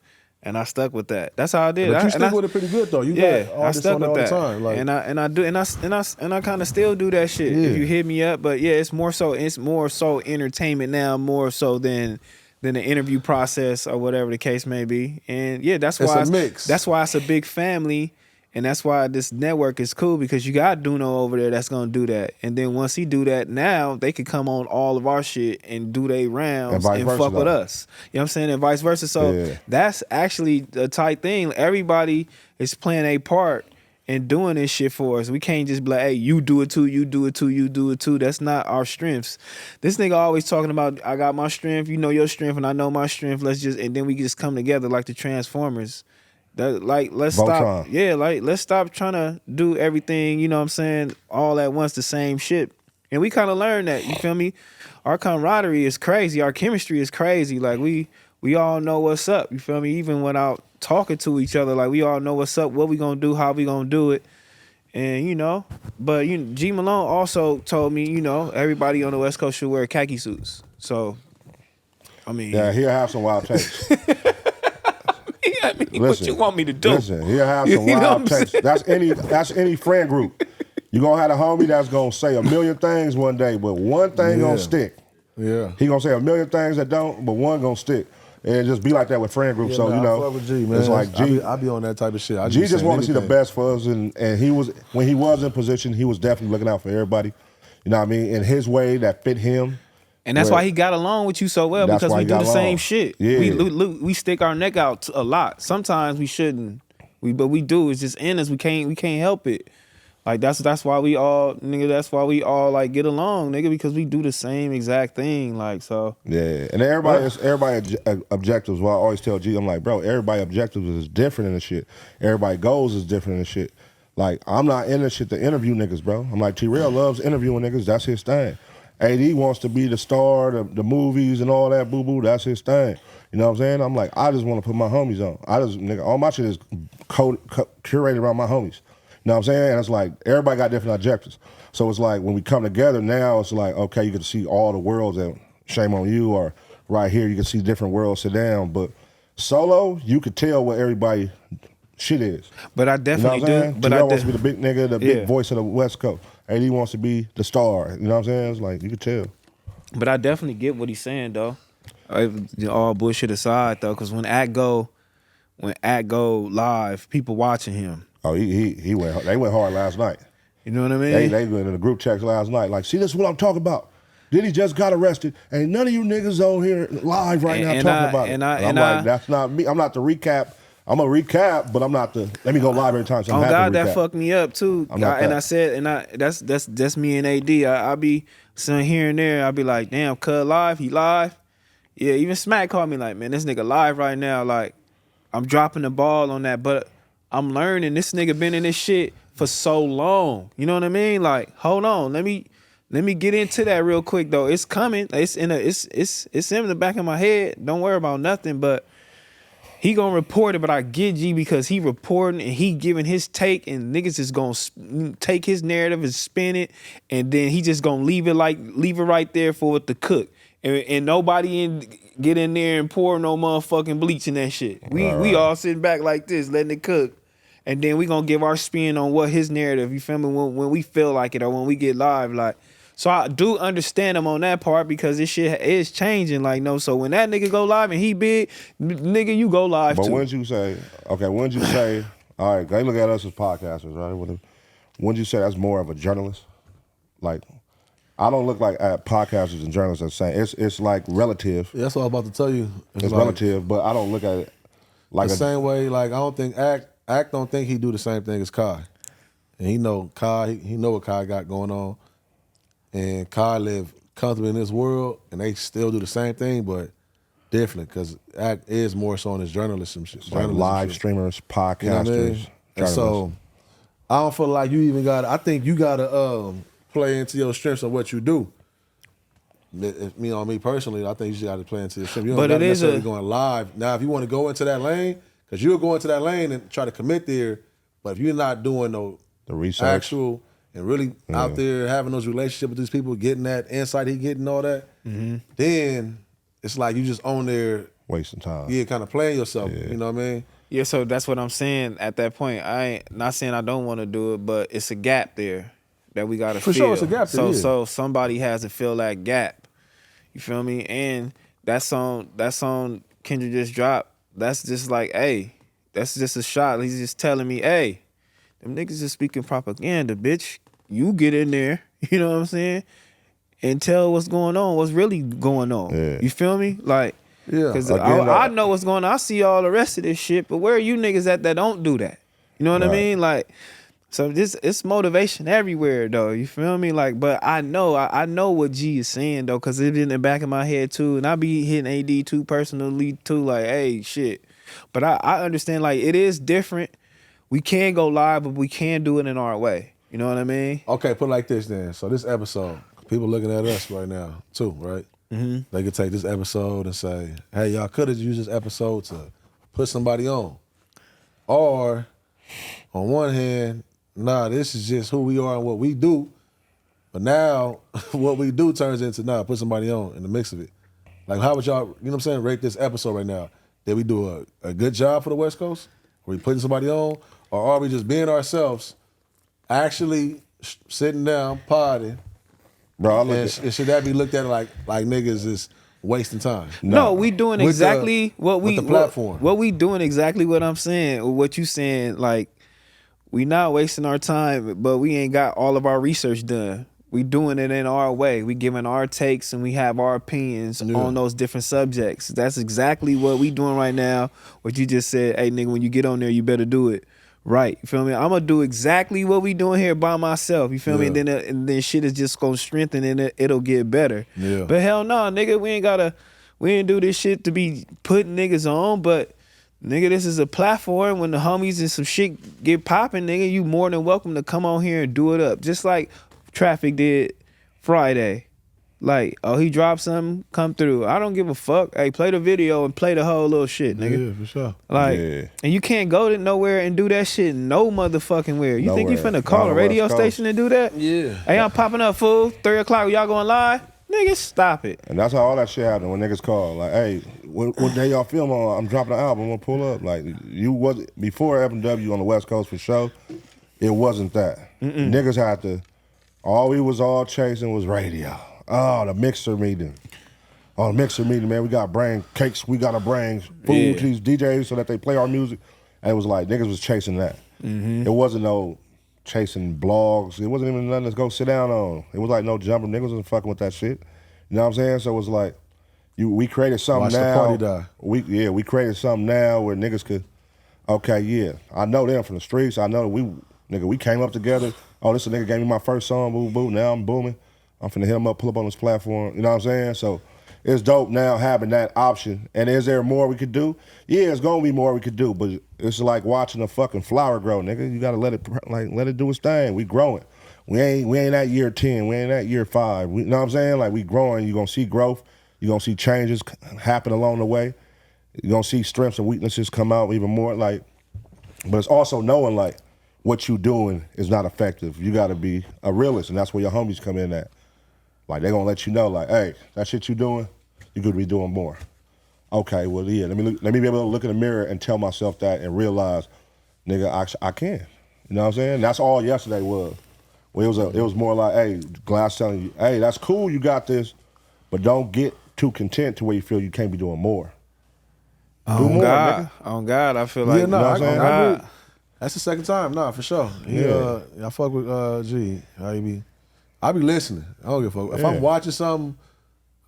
And I stuck with that. That's how I did. But you stuck with it pretty good though. You got artists on there all the time. Like, and I kind of still do that shit. Yeah. If you hit me up, but yeah, it's more so entertainment now, more so than the interview process or whatever the case may be. And yeah, that's why it's a mix. That's why it's a big family. And that's why this network is cool, because you got Duno over there that's gonna do that. And then once he do that, now they could come on all of our shit and do their rounds and fuck with us. You know what I'm saying? And vice versa. So that's actually a tight thing. Everybody is playing a part in doing this shit for us. We can't just be like, hey, you do it too, you do it too, you do it too. That's not our strengths. This nigga always talking about, I got my strength, you know your strength, and I know my strength. And then we just come together like the Transformers. Let's stop trying to do everything, you know what I'm saying, all at once, the same shit. And we kind of learned that, you feel me? Our camaraderie is crazy. Our chemistry is crazy. Like, we all know what's up, you feel me? Even without talking to each other, like, we all know what's up, what we gonna do, how we gonna do it. And, you know, but G Malone also told me, you know, everybody on the West Coast should wear khaki suits. So, I mean. Yeah, he'll have some wild takes. Listen, what you want me to do? Listen, he'll have some wild takes. That's any friend group. You gonna have a homie that's gonna say a million things one day, but one thing gonna stick. Yeah. He gonna say a million things that don't, but one gonna stick. And it just be like that with friend groups. Yeah, so, you know, I fuck with G, man. It's like G. I be on that type of shit. G just want to see the best for us, and when he was in position, he was definitely looking out for everybody. You know what I mean? In his way that fit him. And that's why he got along with you so well, because we do the same shit. Yeah. We stick our neck out a lot. Sometimes we shouldn't, but we do. It's just in us. We can't help it. Like that's why we all, nigga. That's why we all like get along, nigga, because we do the same exact thing. Like, so. Yeah, and everybody objectives. Well, I always tell G, I'm like, bro, everybody objectives is different in the shit. Everybody goals is different in the shit. Like, I'm not in the shit to interview niggas, bro. I'm like, T-Rell loves interviewing niggas. That's his thing. AD wants to be the star, the movies and all that, boo-boo, that's his thing. You know what I'm saying? I'm like, I just want to put my homies on. Nigga, all my shit is curated around my homies. You know what I'm saying? And it's like, everybody got different objectives. So it's like, when we come together now, it's like, okay, you get to see all the worlds and Shame on You, or right here, you can see different worlds sit down. But solo, you could tell what everybody shit is. But I definitely do. But T-Rell wants to be the big nigga, the big voice of the West Coast. AD wants to be the star. You know what I'm saying? It's like, you could tell. But I definitely get what he's saying, though. All bullshit aside, though, because when Act go live, people watching him. Oh, he went. They went hard last night. You know what I mean? They went in the group checks last night. Like, see, this is what I'm talking about. Diddy just got arrested, and none of you niggas on here live right now talking about it. I'm like, that's not me. I'm not the recap. I'm a recap, but I'm not the. Let me go live every time. So I'm God, that fucked me up too. That's me and AD. I be sitting here and there. I be like, damn, cuz live. He live. Yeah, even Smack called me like, man, this nigga live right now. Like, I'm dropping the ball on that, but I'm learning. This nigga been in this shit for so long. You know what I mean? Like, hold on, let me get into that real quick though. It's coming. It's in the back of my head. Don't worry about nothing. But he gonna report it. But I get G because he reporting and he giving his take, and niggas is gonna take his narrative and spin it, and then he just gonna leave it right there for it to cook. And nobody get in there and pour no motherfucking bleach in that shit. We all sitting back like this, letting it cook. And then we gonna give our spin on what his narrative, you feel me, when we feel like it or when we get live. Like, so I do understand him on that part because this shit is changing. Like, no, so when that nigga go live and he big, nigga, you go live too. But when'd you say, all right, they look at us as podcasters, right? When'd you say that's more of a journalist? Like, I don't look like podcasters and journalists are the same. It's like relative. Yeah, that's what I was about to tell you. It's like, relative, but I don't look at it like the same way. Like, I don't think Act don't think he do the same thing as Kai. And he know Kai, he know what Kai got going on. And Kai live comfortably in this world, and they still do the same thing, but different, because Act is more so on his journalism shit. Like live streamers, podcasters. You know what I mean? And so I don't feel like you even I think you gotta play into your strengths of what you do. Me personally, I think you just gotta play into your strengths. You don't necessarily going live. Now, if you want to go into that lane, because you'll go into that lane and try to commit there, but if you're not doing the research, actual, and really out there having those relationships with these people, getting that insight he getting, all that, then it's like you just on there wasting time. Yeah, kind of playing yourself. You know what I mean? Yeah, so that's what I'm saying at that point. I ain't not saying I don't want to do it, but it's a gap there that we got to fill. For sure, it's a gap there. So somebody has to fill that gap. You feel me? And that song Kendrick just dropped, that's just like, hey, that's just a shot. He's just telling me, hey, them niggas is speaking propaganda, bitch. You get in there, you know what I'm saying? And tell what's going on, what's really going on. Yeah. You feel me? Like, yeah. Because I know what's going on. I see all the rest of this shit, but where are you niggas at that don't do that? You know what I mean? Like, so it's motivation everywhere, though. You feel me? Like, but I know what G is saying, though, because it's in the back of my head, too. And I be hitting AD, too, personally, too, like, hey, shit. But I understand, like, it is different. We can go live, but we can do it in our way. You know what I mean? Okay, put it like this, then. So this episode, people looking at us right now, too, right? Mm-hmm. They could take this episode and say, hey, y'all could have used this episode to put somebody on. Or, on one hand, nah, this is just who we are and what we do. But now, what we do turns into, put somebody on in the mix of it. Like, how would y'all, you know what I'm saying, rate this episode right now? Did we do a good job for the West Coast? Are we putting somebody on? Or are we just being ourselves, actually sitting down, podding? Bro, and should that be looked at like niggas is wasting time? No, we doing exactly what we the platform. What we doing exactly what I'm saying, or what you saying. Like, we not wasting our time, but we ain't got all of our research done. We doing it in our way. We giving our takes and we have our opinions on those different subjects. That's exactly what we doing right now. What you just said, hey nigga, when you get on there, you better do it right. You feel me? I'm gonna do exactly what we doing here by myself. You feel me? And then shit is just gonna strengthen and it'll get better. Yeah. But hell no, nigga, we ain't do this shit to be putting niggas on, but nigga, this is a platform. When the homies and some shit get popping, nigga, you more than welcome to come on here and do it up. Just like Traffic did Friday. Like, oh, he dropped something, come through. I don't give a fuck. Hey, play the video and play the whole little shit, nigga. Yeah, for sure. Like, Yeah. and you can't go to nowhere and do that shit no motherfucking where. You think you Nowhere. finna call Not a on the radio West Coast. station and do that? Yeah. Hey, I'm popping up, fool. 3 o'clock, y'all going live? Nigga, stop it. And that's how all that shit happened when niggas call. Like, hey, what day y'all film on? I'm dropping an album. I'm gonna pull up. Like, you was before FW on the West Coast for sure. It wasn't that. Niggas had to. All we was all chasing was radio. Oh, the mixer meeting. Oh, the mixer meeting, man. We got bring cakes. We gotta bring food to these DJs so that they play our music. And it was like niggas was chasing that. It wasn't no chasing blogs. It wasn't even nothing to go sit down on. It was like no jumper. Niggas wasn't fucking with that shit. You know what I'm saying? So it was like, we created something Watch now. the party die. We created something now where niggas could, okay, yeah, I know them from the streets. I know we came up together. Oh, this a nigga gave me my first song, boo boo. Now I'm booming. I'm finna hit him up, pull up on this platform. You know what I'm saying? So it's dope now having that option. And is there more we could do? Yeah, it's gonna be more we could do, but it's like watching a fucking flower grow, nigga. You gotta let it do its thing. We growing. We ain't at year 10. We ain't at year 5. You know what I'm saying? Like we growing. You gonna see growth. You gonna see changes happen along the way. You gonna see strengths and weaknesses come out even more. Like, but it's also knowing like what you doing is not effective. You gotta be a realist, and that's where your homies come in at. Like they gonna let you know, like, hey, that shit you doing, you could be doing more. Okay, well, yeah, let me be able to look in the mirror and tell myself that and realize, nigga, I can. You know what I'm saying? That's all yesterday was. Well, it was more like, hey, Glass telling you, hey, that's cool, you got this, but don't get too content to where you feel you can't be doing more. Do more, nigga. On God, I feel like, Yeah, no, know what I I'm saying? agree. That's the second time, nah, for sure. I fuck with G. I be listening. I don't give a fuck. If I'm watching something,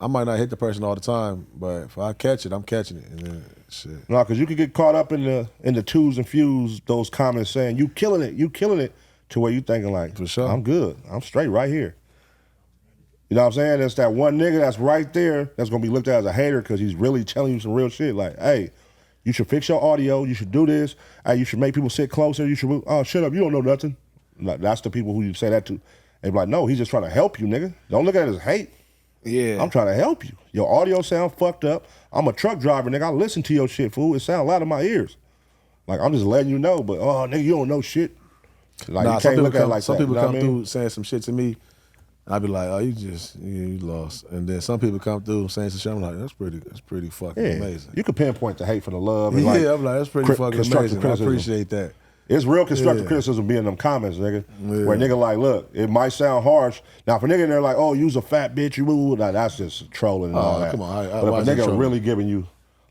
I might not hit the person all the time, but if I catch it, I'm catching it. And then shit. No, because you could get caught up in the twos and fews, those comments saying, you killing it, to where you thinking like, For sure. I'm good. I'm straight right here. You know what I'm saying? It's that one nigga that's right there that's going to be looked at as a hater because he's really telling you some real shit. Like, hey, you should fix your audio. You should do this. Hey, you should make people sit closer. You should, oh, shut up. You don't know nothing. Like, that's the people who you say that to. They be like, no, he's just trying to help you, nigga. Don't look at it as hate. yeah. I'm trying to help you. Your audio sound fucked up. I'm a truck driver, nigga. I listen to your shit, fool. It sound loud in my ears. Like, I'm just letting you know, but, oh, nigga, you don't know shit. Like, Nah, you can't look at it like some that. people You know come what I mean? through saying some shit to me, and I be like, oh, you lost. And then some people come through saying some shit, I'm like, that's pretty fucking Yeah. amazing. You can pinpoint the hate from the love. And Yeah, I'm like, that's pretty fucking constructive amazing. I criticism. appreciate that. It's real constructive Yeah. criticism being in them comments, nigga. Yeah. Where nigga like, look, it might sound harsh. Now, if a nigga in there like, oh, you's a fat bitch, you woo, nah, that's just trolling and Oh, all that. come on, But why if is a it nigga trolling? really giving you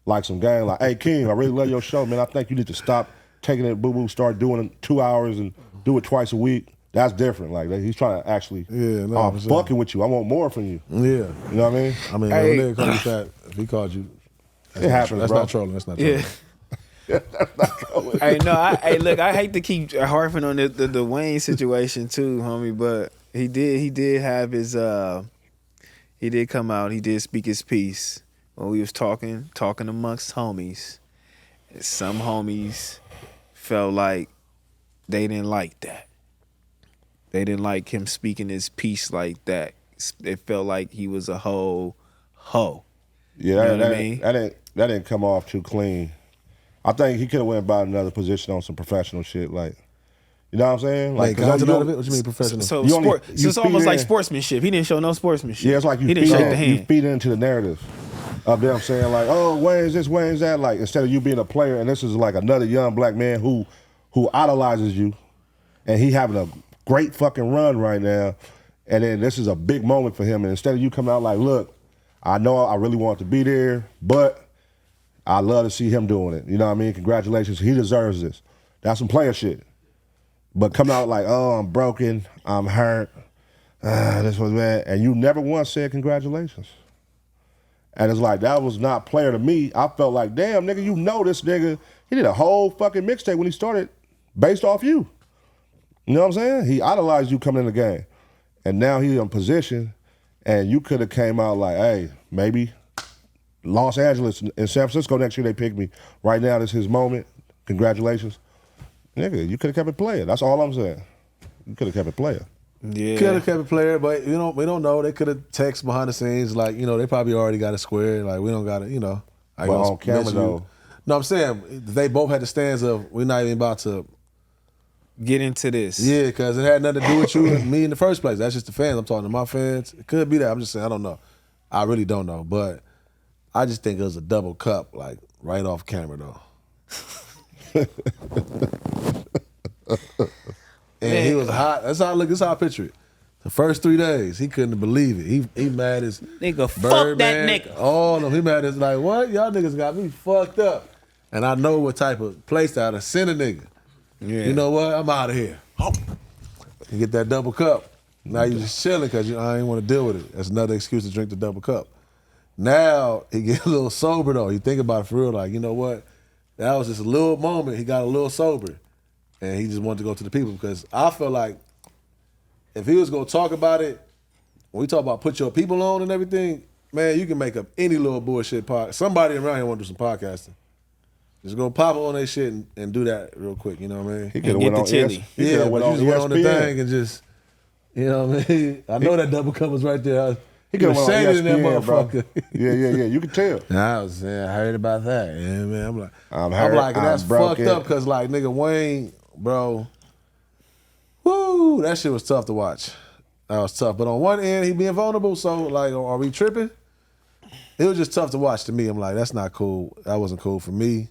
like some game, like, hey, Keem, I really love your show, man. I think you need to stop taking it boo-boo, start doing it 2 hours and do it twice a week. That's different. Like, he's trying to actually, I'm for sure. fucking with you. I want more from you. Yeah. You know what I mean? I mean, Hey. when a nigga call you fat, if he called you, that's It not happens, That's bro. not trolling. That's not trolling. Yeah. Hey, no, look, I hate to keep harping on the Wayne situation too, homie, but he did have his he did come out, he did speak his piece when we was talking amongst homies. And some homies felt like they didn't like that. They didn't like him speaking his piece like that. It felt like he was a whole hoe. Yeah, You know what I mean? that didn't come off too clean. I think he could have went about another position on some professional shit, like, you know what I'm saying? Like, 'cause content you- out of it? What you mean professional? So You only- sport, you so it's feed almost like in. sportsmanship. He didn't show no sportsmanship. Yeah, it's like he you didn't feed, shake the you hand. feed into the narrative of them saying like, oh, Wayne's this, Wayne's that. Like, instead of you being a player, and this is like another young black man who idolizes you, and he having a great fucking run right now, and then this is a big moment for him, and instead of you coming out like, look, I know I really want to be there, but I love to see him doing it. You know what I mean? Congratulations, he deserves this. That's some player shit. But come out like, oh, I'm broken, I'm hurt, this was bad, and you never once said congratulations. And it's like, that was not player to me. I felt like, damn, nigga, you know this nigga, he did a whole fucking mixtape when he started based off you. You know what I'm saying? He idolized you coming in the game. And now he's in position, and you could have came out like, hey, maybe Los Angeles and San Francisco next year they picked me. Right now, this is his moment. Congratulations. Nigga, you could have kept it player. That's all I'm saying. You could have kept it player. Yeah. Could have kept it player, but we don't know. They could have texted behind the scenes, like, they probably already got it squared. Like, we don't got it, I But gonna on camera, mention you. though. No, I'm saying they both had the stance of we're not even about to. Get into this. Yeah, because it had nothing to do with you and me in the first place. That's just the fans. I'm talking to my fans. It could be that. I'm just saying, I don't know. I really don't know. But I just think it was a double cup, like, right off camera, though. And he was hot. That's how I picture it. The first 3 days, he couldn't believe it. He mad as Nigga, fuck that nigga. All of them. He mad as like, what? Y'all niggas got me fucked up. And I know what type of place to send a nigga. Yeah. You know what? I'm out of here. You get that double cup. Now you just chilling because I ain't want to deal with it. That's another excuse to drink the double cup. Now he get a little sober though. You think about it for real, like, you know what? That was just a little moment. He got a little sober. And he just wanted to go to the people because I feel like if he was going to talk about it, when we talk about put your people on and everything, man, you can make up any little bullshit podcast. Somebody around here want to do some podcasting. Just go pop on that shit and do that real quick, you know what I mean? He could have get went the on chili. Yeah, but you just went on the ESPN. thing and just, you know what I mean? I know that double cup was right there. He could have went on shaded in that ESPN, bro. motherfucker. Yeah. You can tell. I was saying, I heard about that. Yeah, man. I'm like, I'm I'm hurt, like, that's I'm fucked broken. up because, like, nigga, Wayne, bro, woo, that shit was tough to watch. That was tough. But on one end, he being vulnerable, so, like, are we tripping? It was just tough to watch to me. I'm like, that's not cool. That wasn't cool for me.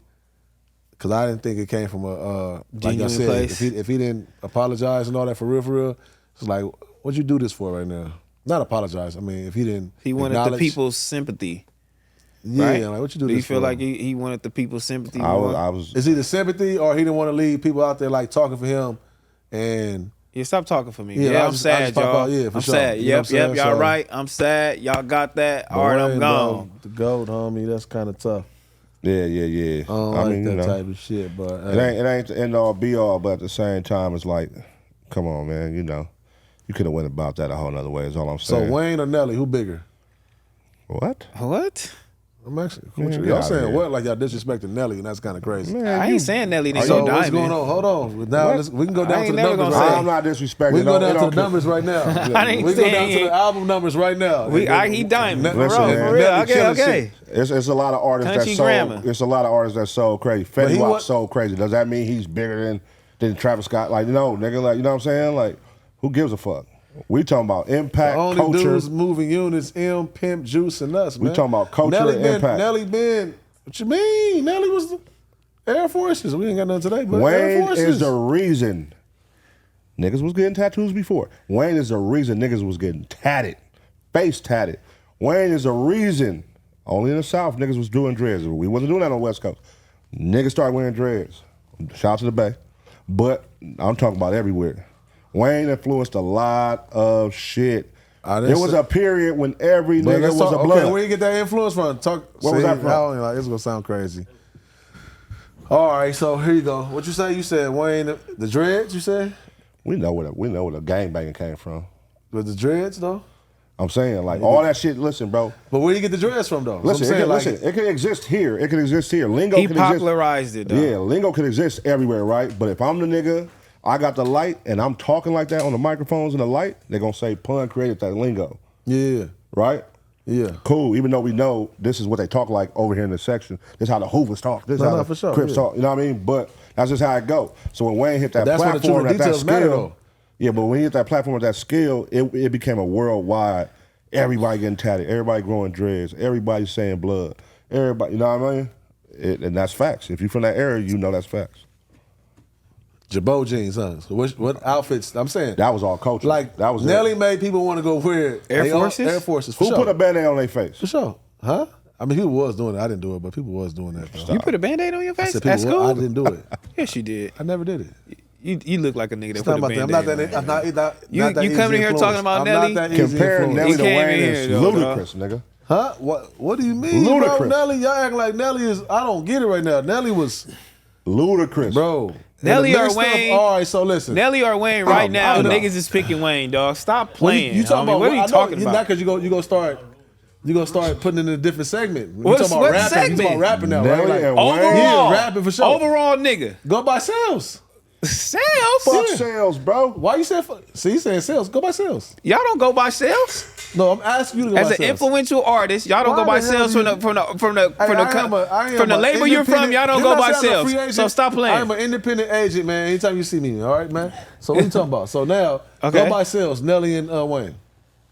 Because I didn't think it came from a, like I Genuine said, place. if he didn't apologize and all that for real, it's like, what'd you do this for right now? Not apologize. I mean, if he didn't He wanted the acknowledge- people's sympathy. Yeah, right? like, what you do Do this you feel for? like he wanted the people's sympathy I more? was. It's either sympathy or he didn't want to leave people out there, like, talking for him and... Yeah, stop talking for me. Yeah, Yeah, I I'm just sad, pop y'all. out, yeah, for I'm sure. sad. You know what I'm Yep, saying? y'all So- right. I'm sad. Y'all got that. All right, I'm Wayne, gone. bro, the GOAT, homie, that's kind of tough. Yeah. I don't I like mean, that you know, type of shit, but... it ain't the end all be all, but at the same time, it's like, come on, man, you could have went about that a whole nother way. Is all I'm So saying. Wayne or Nelly, who bigger? What? What? I'm actually... Man, y'all get saying outta what? Like y'all disrespecting Nelly, and that's kind of crazy. Man, I ain't saying Nelly didn't So go what's diamond. going on? Hold on. Now we can go I down ain't to the never numbers. gonna Right say- I'm not disrespecting. We can go It down to don't the care. numbers right now. I ain't We go down saying- to the album numbers right now. He diamond. Ne- For Listen, real, man. for real. Nelly Okay, killing okay. It's a lot of artists Country that grammar. sold. It's a lot of artists that sold crazy. But Fetty he Wap wa- sold crazy. Does that mean he's bigger than Travis Scott? Like, no, nigga. Like, you know what I'm saying? Like, who gives a fuck? We talking about impact, The only culture. dudes moving units, M, Pimp, Juice, and us, man. We talking about culture Nelly and been, impact. Nelly been, what you mean? Nelly was the Air Forces. We ain't got nothing today, but Air Wayne Forces. is the reason niggas was getting tattoos before. Wayne is the reason niggas was getting tatted, face tatted. Wayne is the reason only in the South niggas was doing dreads. We wasn't doing that on the West Coast. Niggas started wearing dreads. Shout out to the Bay. But I'm talking about everywhere. Wayne influenced a lot of shit. I There didn't was say- a period when every But nigga let's was talk, a okay, blood. where you get that influence from? Where was that from? Like, it's gonna sound crazy. All right, so here you go. What you say? You said Wayne, the dreads. You said We know where the gangbanging came from. with the dreads though. I'm saying, like, all that shit, listen, bro. But where you get the dreads from though? Listen, So I'm saying, it can exist here. It can exist here. Lingo He can exist. popularized it, though. Yeah, lingo can exist everywhere, right? But if I'm the nigga, I got the light, and I'm talking like that on the microphones and the light, they're going to say Pun created that lingo, yeah, right? yeah. Cool, even though we know this is what they talk like over here in this section. This is how the Hoovers talk. This is No, how no, the for sure, Crips yeah. talk. You know what I mean? But that's just how it go. So when Wayne hit that That's when the platform truth at that details matter, scale, though. yeah, but when he hit that platform at that scale, it became a worldwide. Everybody getting tatted. Everybody growing dreads. Everybody saying blood. Everybody, you know what I mean? And that's facts. If you're from that area, you know that's facts. Jabot jeans, huh? So what outfits? I'm saying That was all culture. like that was Nelly it. made people want to go wear Air they all- Forces? Air Forces. For Who sure. put a Band-Aid on their face? For sure, huh? I mean, people was doing it. I didn't do it, but people was doing that. Though. You put a Band-Aid on your I face said at people. school? I didn't do it. Yes, you did. I never did it. You look like a nigga that It's put not a about that. Band-Aid I'm not that. You not that coming easy in here influence. talking about I'm Nelly? Not that easy Comparing influence. Nelly to He came in Wayne here, is though, ludicrous, nigga. Huh? What do you mean, bro? Ludicrous. Nelly, y'all acting like Nelly is. I don't get it right now. Nelly was, Ludicrous. bro. Nelly in the or midst of- Wayne? all right, so listen. Nelly or Wayne right now, I know. niggas is picking Wayne, dog. Stop When playing. you talking homie. about what are you I know, talking Not about? because you gonna start putting it in a different segment. You What's- talking about what rapping? You talking segment? about rapping now, Nelly right? Like, and Wayne? Overall, Yeah, rapping for sure. Overall, nigga. go by sales. Sales? Fuck Yeah. sales, bro. Why you saying fuck? See, you saying sales. Go by sales. Y'all don't go by sales? No, I'm asking you to go As by an sales. influential artist, y'all don't Why go by the hell sales do from you- the label you're from. Y'all don't go by sales. So stop I'm playing. an independent agent, man. Anytime you see me, all right, man. So what you talking about? So now, Okay. go by sales. Nelly and Wayne.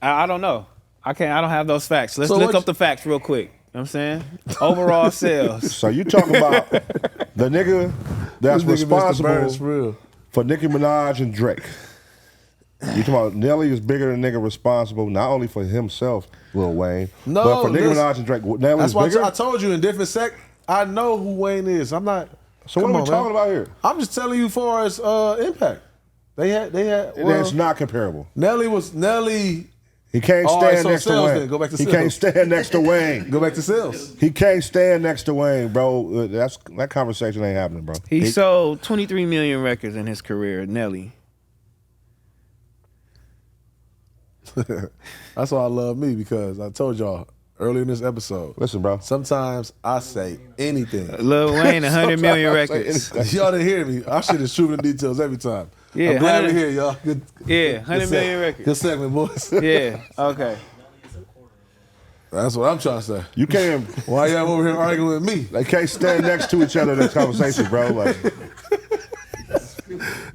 I don't know. I don't have those facts. Let's So look what up the facts real quick. You know what I'm saying? Overall sales. So you talking about the nigga that's This nigga Mr. Burns, responsible for real. for Nicki Minaj and Drake. You talking about Nelly is bigger than nigga responsible not only for himself, Lil Wayne, No, but for Nicki listen. Minaj and Drake. Nelly That's is why bigger. I told you in different I know who Wayne is. I'm not. So what come are we on, talking man. about here? I'm just telling you, far as impact, they had. It's not comparable. Nelly. He can't All right, stand so next to sales Wayne. then. Go back to he sales. can't stand next to Wayne. Go back to sales. He can't stand next to Wayne, bro. That conversation ain't happening, bro. He sold 23 million records in his career, Nelly. That's why I love me, because I told y'all earlier in this episode. Listen, bro. Sometimes I say anything. Lil Wayne, 100 million records. Y'all didn't hear me. I shit is true in the details every time. Yeah, I'm glad 100 to hear y'all. Good, Yeah, 100 million records. Good segment, boys. Yeah, okay. That's what I'm trying to say. You can't. Why y'all over here arguing with me? They can't stand next to each other in this conversation, bro. Like,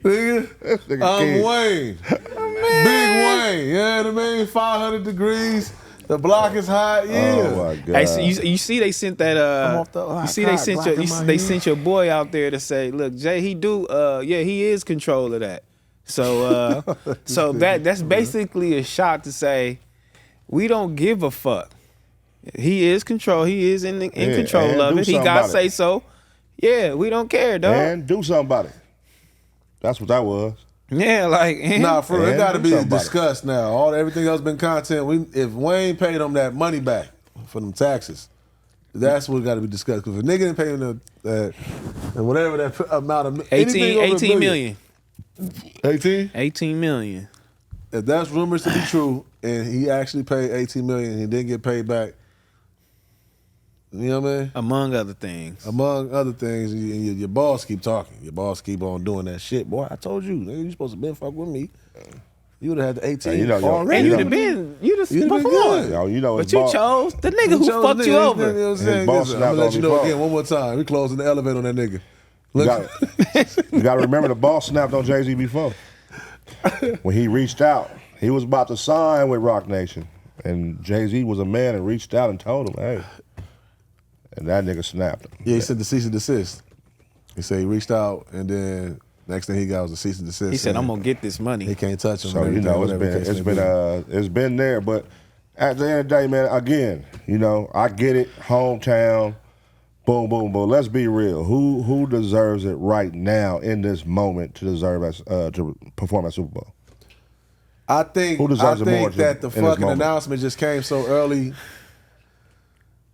Nigga, nigga I'm can't. Wayne. Big Wayne. You know what I mean? 500 degrees. The block is hot. Yeah. Oh my god. Hey, so you see they sent that off the you see they hot sent Glock your in my they hand. sent your boy out there to say, look, Jay, he is control of that. So so that's basically a shot to say we don't give a fuck. He is control. He is in control and of do it. He something got about say it. so. Yeah, we don't care, dog. And do something about it. That's what that was. Yeah, like Nah, for real, it And got to do be something about it. discussed now. Everything else been content. If Wayne paid them that money back for them taxes, that's what got to be discussed. Because if a nigga didn't pay him that and whatever that amount of 18 million. 18. 18 million. If that's rumors to be true, and he actually paid 18 million and he didn't get paid back, you know what I mean? Among other things. Among other things, your boss keep talking. Your boss keep on doing that shit. Boy, I told you, nigga, you supposed to been fuck with me. You would have had the 18 you know, yo, already. And you you'd know- have been You'd have been good. Yo, you know, But his you boss- chose the nigga who chose fucked the you nigga, over. You know what I'm saying? His boss Listen, I'm snapped gonna let on you me know before. again one more time. We closing the elevator on that nigga. You Look, got to remember the boss snapped on Jay-Z before. When he reached out, he was about to sign with Rock Nation. And Jay-Z was a man and reached out and told him, hey. And that nigga snapped him. yeah, he sent the cease and desist. He said he reached out, and then next thing he got was a cease and desist. He said, and I'm gonna get this money. He can't touch him. So, and you know, everything, whatever the case may be. it's been there. But at the end of the day, man, again, you know, I get it. Hometown, boom, boom, boom. Let's be real. Who deserves it right now in this moment to to perform at Super Bowl? I think Who deserves it more that the in this fucking moment? announcement just came so early.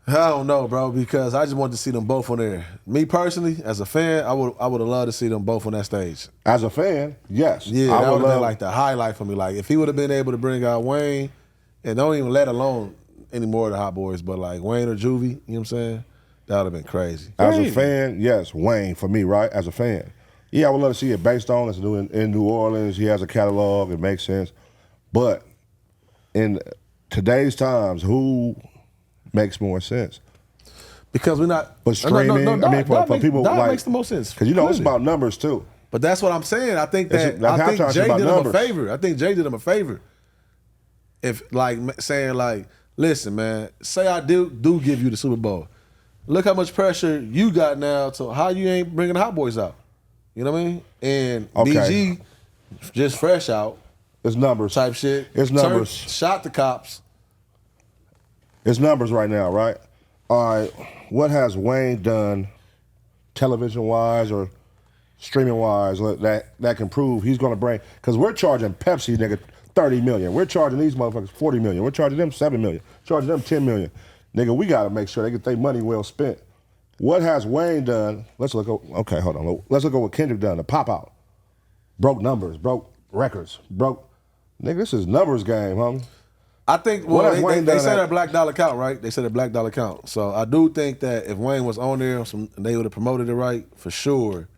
I don't know, bro, because I just wanted to see them both on there. Me personally, as a fan, I would have loved to see them both on that stage. As a fan, yes. Yeah, I that would would have been love like the highlight for me. Like if he would have been able to bring out Wayne, and don't even let alone any more of the Hot Boys, but like Wayne or Juvie, you know what I'm saying? That would have been crazy. As a fan, yes, Wayne for me, right? As a fan, yeah, I would love to see it based on it's in New Orleans. He has a catalog; it makes sense. But in today's times, who makes more sense? Because we're not. But streaming, I mean, for people that like makes the most sense. because you know it's Clearly. about numbers too. But that's what I'm saying. I think That's I think halftime Jay about did him numbers. a favor. I think Jay did him a favor. If like saying like, listen, man, say I do give you the Super Bowl. Look how much pressure you got now to how you ain't bringing the Hot Boys out. You know what I mean? And Okay. BG just fresh out It's numbers. type shit. It's numbers. Shot the cops. It's numbers right now, right? All right, what has Wayne done, television-wise or streaming-wise, that can prove he's going to bring? Because we're charging Pepsi, nigga, $30 million. We're charging these motherfuckers $40 million. We're charging them $7 million. Charging them $10 million. Nigga, we got to make sure they get their money well spent. What has Wayne done? Let's look. Okay, hold on. Let's look at what Kendrick done. The pop out, broke numbers, broke records, broke. Nigga, this is numbers game, homie. I think, What well, has Wayne they done said at- a black dollar count, right? They said a black dollar count. So I do think that if Wayne was on there, they would have promoted it right, for sure,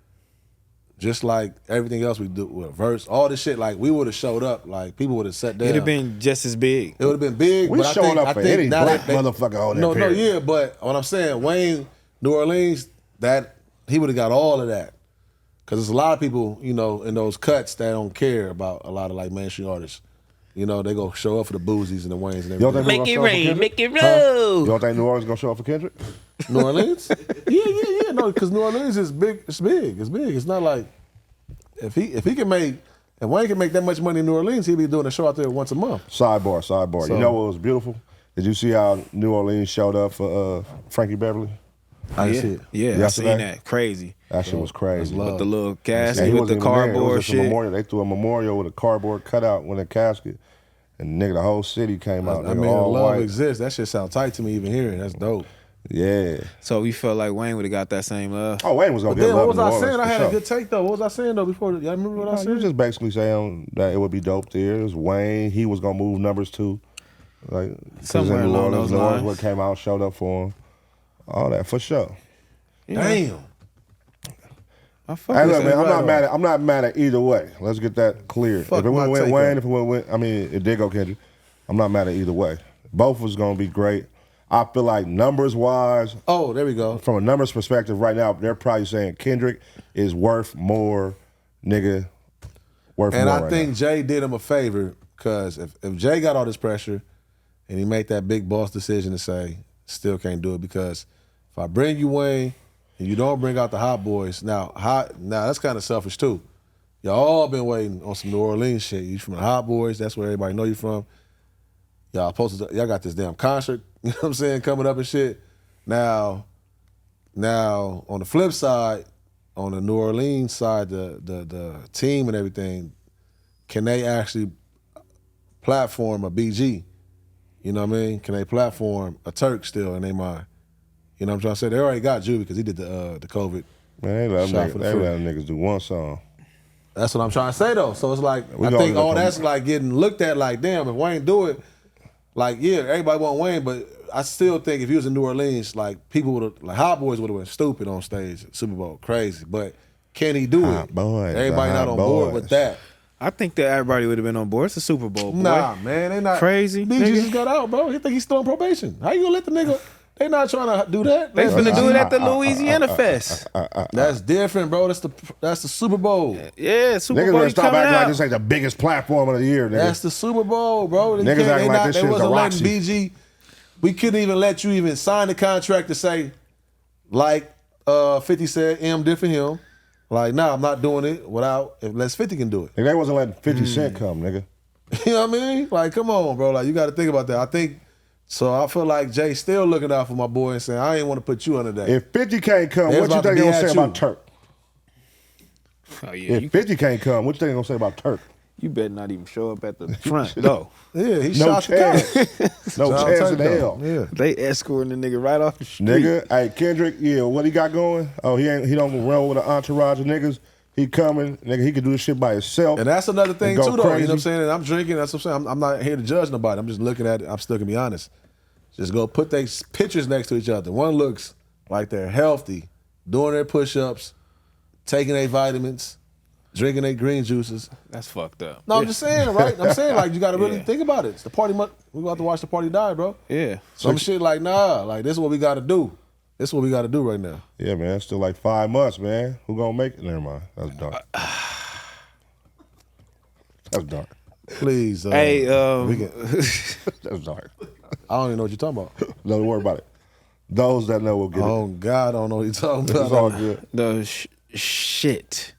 Just like everything else we do with a verse, all this shit, like we would have showed up, like people would have sat down. It'd have been just as big. It would have been big. We but showing up for any now black motherfucker on that No, period. yeah, but what I'm saying, Wayne, New Orleans, that he would have got all of that. Because there's a lot of people, you know, in those cuts that don't care about a lot of like mainstream artists. You know, they go show up for the Boozies and the Waynes and everything. Make it rain, make it roll. You don't think New Orleans gonna show up for Kendrick? New Orleans? yeah. No, because New Orleans is big. It's big. It's not like if Wayne can make that much money in New Orleans, he'd be doing a show out there once a month. Sidebar. So- You know what was beautiful? Did you see how New Orleans showed up for Frankie Beverly? I see it. Yeah, I Yesterday? seen that. Crazy. That shit was crazy. love. With the little Yeah, casket he with wasn't the even there. It was cardboard just a shit. memorial. They threw a memorial with a cardboard cutout with a casket, and nigga, the whole city came out. I Nigga, mean, all love white. exists. That shit sound tight to me even hearing. That's dope. Yeah. So we felt like Wayne would have got that same love. Oh, Wayne was gonna But get then love what was in New I Orleans, saying? I for had sure. a good take though. What was I saying though before? Y'all remember what I No, said? you was just basically saying that it would be dope there. It was Wayne. He was gonna move numbers too. Like 'cause Somewhere in New along Orleans, those New Orleans lines. what came out, showed up for him. All that for sure. Damn. I fuck Hey, with look, man, that. I'm not mad at either way. Let's get that clear. Fuck if it my went with take Wayne, up. if it went with, I mean, it did go Kendrick. I'm not mad at either way. Both was gonna be great. I feel like numbers wise, Oh, there we go. from a numbers perspective, right now they're probably saying Kendrick is worth more, nigga. Worth And more. I right think now. Jay did him a favor because if Jay got all this pressure and he made that big boss decision to say, still can't do it because if I bring you Wayne and you don't bring out the hot boys, now that's kind of selfish too. Y'all all been waiting on some New Orleans shit. You from the hot boys, that's where everybody know you from. Y'all got this damn concert, you know what I'm saying, coming up and shit. Now on the flip side, on the New Orleans side, the team and everything, can they actually platform a BG? You know what I mean? Can they platform a Turk still in their mind? You know what I'm trying to say? They already got Jew because he did the COVID. Man, they let shot for them the niggas, free. they let them niggas do one song. That's what I'm trying to say though. So it's like We I gonna think look all on- that's like getting looked at like, damn, if Wayne do it, like yeah, everybody want Wayne, but I still think if he was in New Orleans, like people would have, like Hot Boys would have went stupid on stage at Super Bowl, crazy. But can he do Hot it? Boys, Everybody the not Hot on board Boys. with that. I think that everybody would have been on board. It's a Super Bowl, boy. Nah, man, they not Crazy, BG nigga. just got out, bro. He think he's still on probation. How you gonna let the nigga? They not trying to do that. They finna do it at the Louisiana Fest. That's different, bro. That's the Super Bowl. Yeah, Super Niggas Bowl better you stop coming acting like out. this ain't the biggest platform of the year, nigga. That's the Super Bowl, bro. Niggas acting like this they shit is wasn't the letting Roxy. BG. We couldn't even let you even sign the contract to say, like 50 said, M did for him. Like, nah, I'm not doing it unless 50 can do it. Nigga, they wasn't letting 50 Cent come, nigga. You know what I mean? Like, come on, bro. Like, you got to think about that. I think so. I feel like Jay still looking out for my boy and saying, I ain't want to put you under that. If 50 can't come, They what was you about to think they be gonna at say you. about Turk? Oh yeah, If 50 can't come, what you think they gonna say about Turk? you better not even show up at the front door. Yeah, he No shot the gun. chance. No Shout out chance in Turk, though. hell. Yeah. They escorting the nigga right off the street. Nigga, hey, Kendrick, yeah, what he got going? Oh, he don't run with an entourage of niggas. He coming, nigga, he can do this shit by himself. And that's another thing and too, go though. You know crazy. what I'm saying? And I'm drinking. That's what I'm saying. I'm not here to judge nobody. I'm just looking at it. I'm still gonna be honest. Just go put their pictures next to each other. One looks like they're healthy, doing their push-ups, taking their vitamins, drinking their green juices. That's fucked up. No, I'm just saying, right? I'm saying, like, you got to really Yeah. think about it. It's the party month. We about to watch the party die, bro. Yeah. Some shit like, nah, like, this is what we got to do. This is what we got to do right now. Yeah, man, it's still like 5 months, man. Who gonna make it? Never mind. That's dark. That's dark. Please. Hey, we can, That's dark. I don't even know what you're talking about. Don't worry about it. Those that know will get Oh, God, I don't know what you're talking it. It's all about. good. The shit.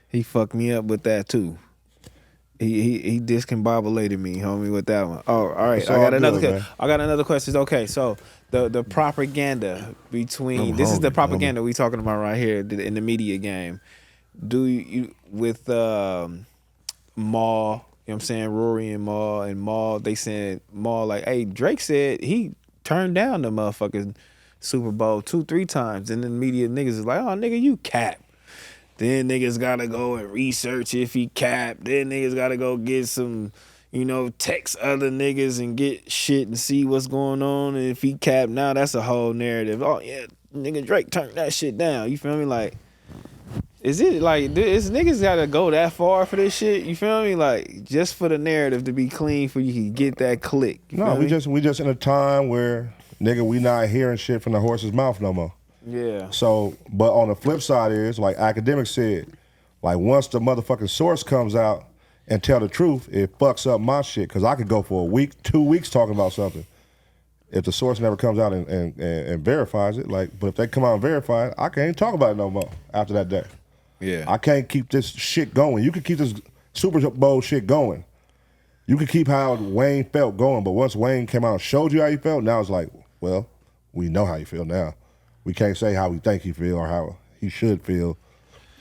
He fucked me up with that too. He discombobulated me, homie, with that one. Oh, all right. It's all good, man. I got another question. Okay, so the propaganda between I'm this is the hungry, propaganda we talking about right here in the media game. Do you with Maul? You know what I'm saying? Rory and Maul, they said Maul like, hey, Drake said he turned down the motherfucking Super Bowl 2-3 times, and then media niggas is like, oh nigga, you cap. Then niggas gotta go and research if he capped. Then niggas gotta go get some, text other niggas and get shit and see what's going on. And if he capped, now that's a whole narrative. Oh yeah, nigga Drake turned that shit down. You feel me? Like, Is it like is niggas gotta go that far for this shit? You feel me? Like just for the narrative to be clean for you can get that click. No, we just in a time where nigga we not hearing shit from the horse's mouth no more. Yeah. So, but on the flip side is like Akademiks said, like once the motherfucking source comes out and tell the truth, it fucks up my shit because I could go for a week, 2 weeks talking about something. If the source never comes out and verifies it, like, but if they come out and verify it, I can't talk about it no more after that day. Yeah. I can't keep this shit going. You can keep this Super Bowl shit going. You can keep how Wayne felt going, but once Wayne came out and showed you how he felt, now it's like, well, we know how you feel now. We can't say how we think he feel or how he should feel.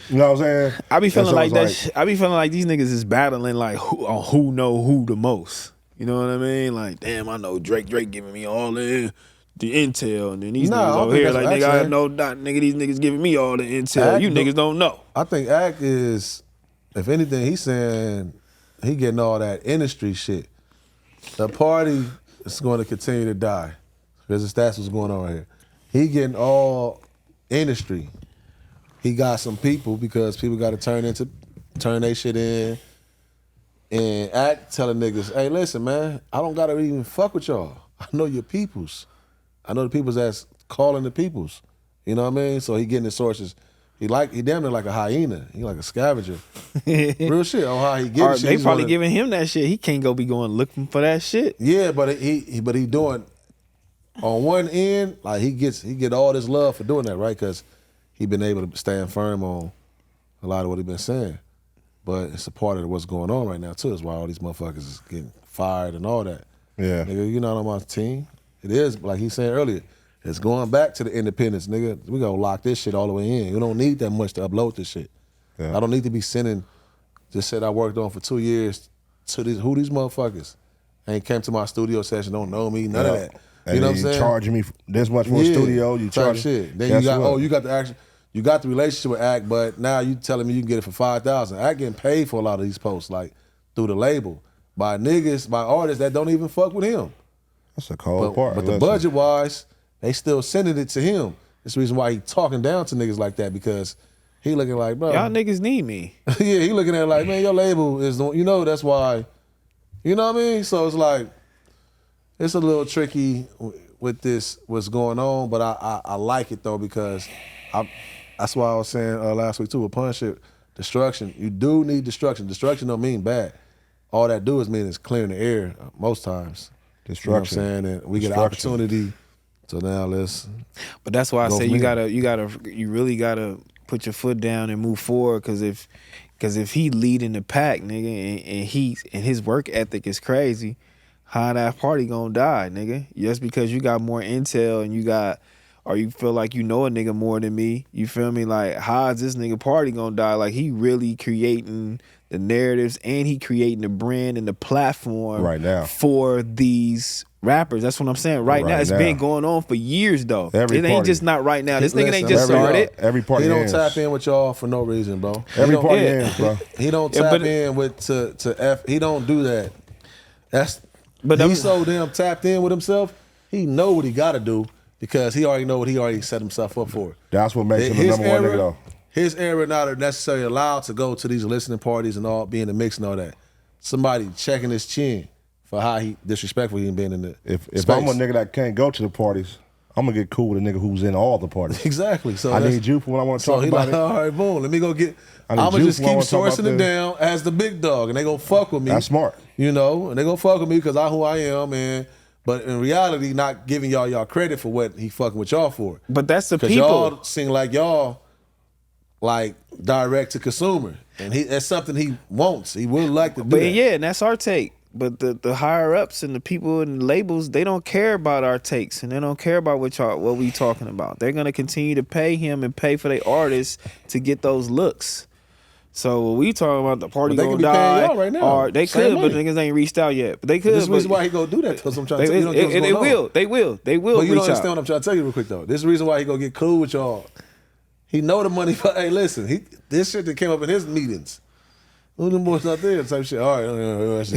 You know what I'm saying? I be feeling like that. Like, I be feeling like these niggas is battling like who know who the most. You know what I mean? Like, damn, I know Drake giving me all the intel, and then these niggas over here like, nigga, I know not, nigga, these niggas giving me all the intel. You niggas don't know. I think Ak is, if anything, he's saying he getting all that industry shit. The party is going to continue to die because that's what's going on right here. He getting all industry. He got some people because people got to turn their shit in. And Ak telling niggas, hey, listen, man, I don't gotta even fuck with y'all. I know your peoples. I know the peoples that's calling the peoples. You know what I mean? So he getting his sources. He damn near like a hyena. He like a scavenger. Real shit on how he getting shit. They probably giving him that shit. He can't go be going looking for that shit. Yeah, but he doing on one end, like he get all this love for doing that, right? Because he been able to stand firm on a lot of what he been saying. But it's a part of what's going on right now too. Is why all these motherfuckers is getting fired and all that. Yeah, nigga, you're not on my team. It is like he said earlier. It's going back to the independence, nigga. We gonna lock this shit all the way in. We don't need that much to upload this shit. Yeah. I don't need to be sending this shit I worked on for 2 years to these motherfuckers ain't came to my studio session, don't know me, none of that. And you know what I'm saying? Charging me this much for a studio, you charge shit. Then you got you got the action. You got the relationship with Ak, but now you telling me you can get it for $5,000. Ak getting paid for a lot of these posts, like through the label, by niggas, by artists that don't even fuck with him. That's a cold part. But the budget wise, they still sending it to him. That's the reason why he talking down to niggas like that, because he looking like, bro, y'all niggas need me. Yeah, he looking at it like, man, your label is, that's why, you know what I mean? So it's like, it's a little tricky with this, what's going on, but I like it though, because that's why I was saying last week too, with Pun shit, destruction. You do need destruction. Destruction don't mean bad. All that do is mean is clearing the air most times. Destruction. You know what I'm saying? And we get an opportunity. So now let's. But that's why I say you really gotta put your foot down and move forward. Because if he leading the pack, nigga, and his work ethic is crazy, how that party gonna die, nigga? Just because you got more intel and or you feel like you know a nigga more than me, you feel me? Like, how is this nigga party gonna die? Like, he really creating the narratives and he creating the brand and the platform right now for these rappers. That's what I'm saying. Right now, it's been going on for years though. It ain't just not right now. This nigga ain't just started. Every party he don't tap in with y'all for no reason, bro. Every party ends, bro. He don't tap in with to F. He don't do that. He's so damn tapped in with himself. He know what he got to do. Because he already know what he already set himself up for. That's what makes him the number one nigga though. His era not necessarily allowed to go to these listening parties and all, be in the mix and all that. Somebody checking his chin for how he disrespectful he been in the If I'm a nigga that can't go to the parties, I'm gonna get cool with a nigga who's in all the parties. Exactly. So I need you for when I want to talk about it. All right, boom. Let me go get. I'm gonna just keep sourcing it down as the big dog, and they gonna fuck with me. That's smart. You know, and they gonna fuck with me because I'm who I am, man. But in reality, not giving y'all credit for what he fucking with y'all for. But that's the people. Y'all seem like y'all like direct to consumer, and that's something he wants. He would like to do. But yeah, and that's our take. But the higher ups and the people in the labels, they don't care about our takes, and they don't care about what we talking about. They're gonna continue to pay him and pay for their artists to get those looks. So we talking about the party gonna die, y'all right now. Or they could, but niggas ain't reached out yet. But they could. This is the reason why he gonna do that. Because I'm trying to tell you, they will. They will. But you don't understand what I'm trying to tell you real quick though. This is the reason why he gonna get cool with y'all. He know the money. Hey, listen, this shit that came up in his meetings. Who them boys not there? Type shit. All right,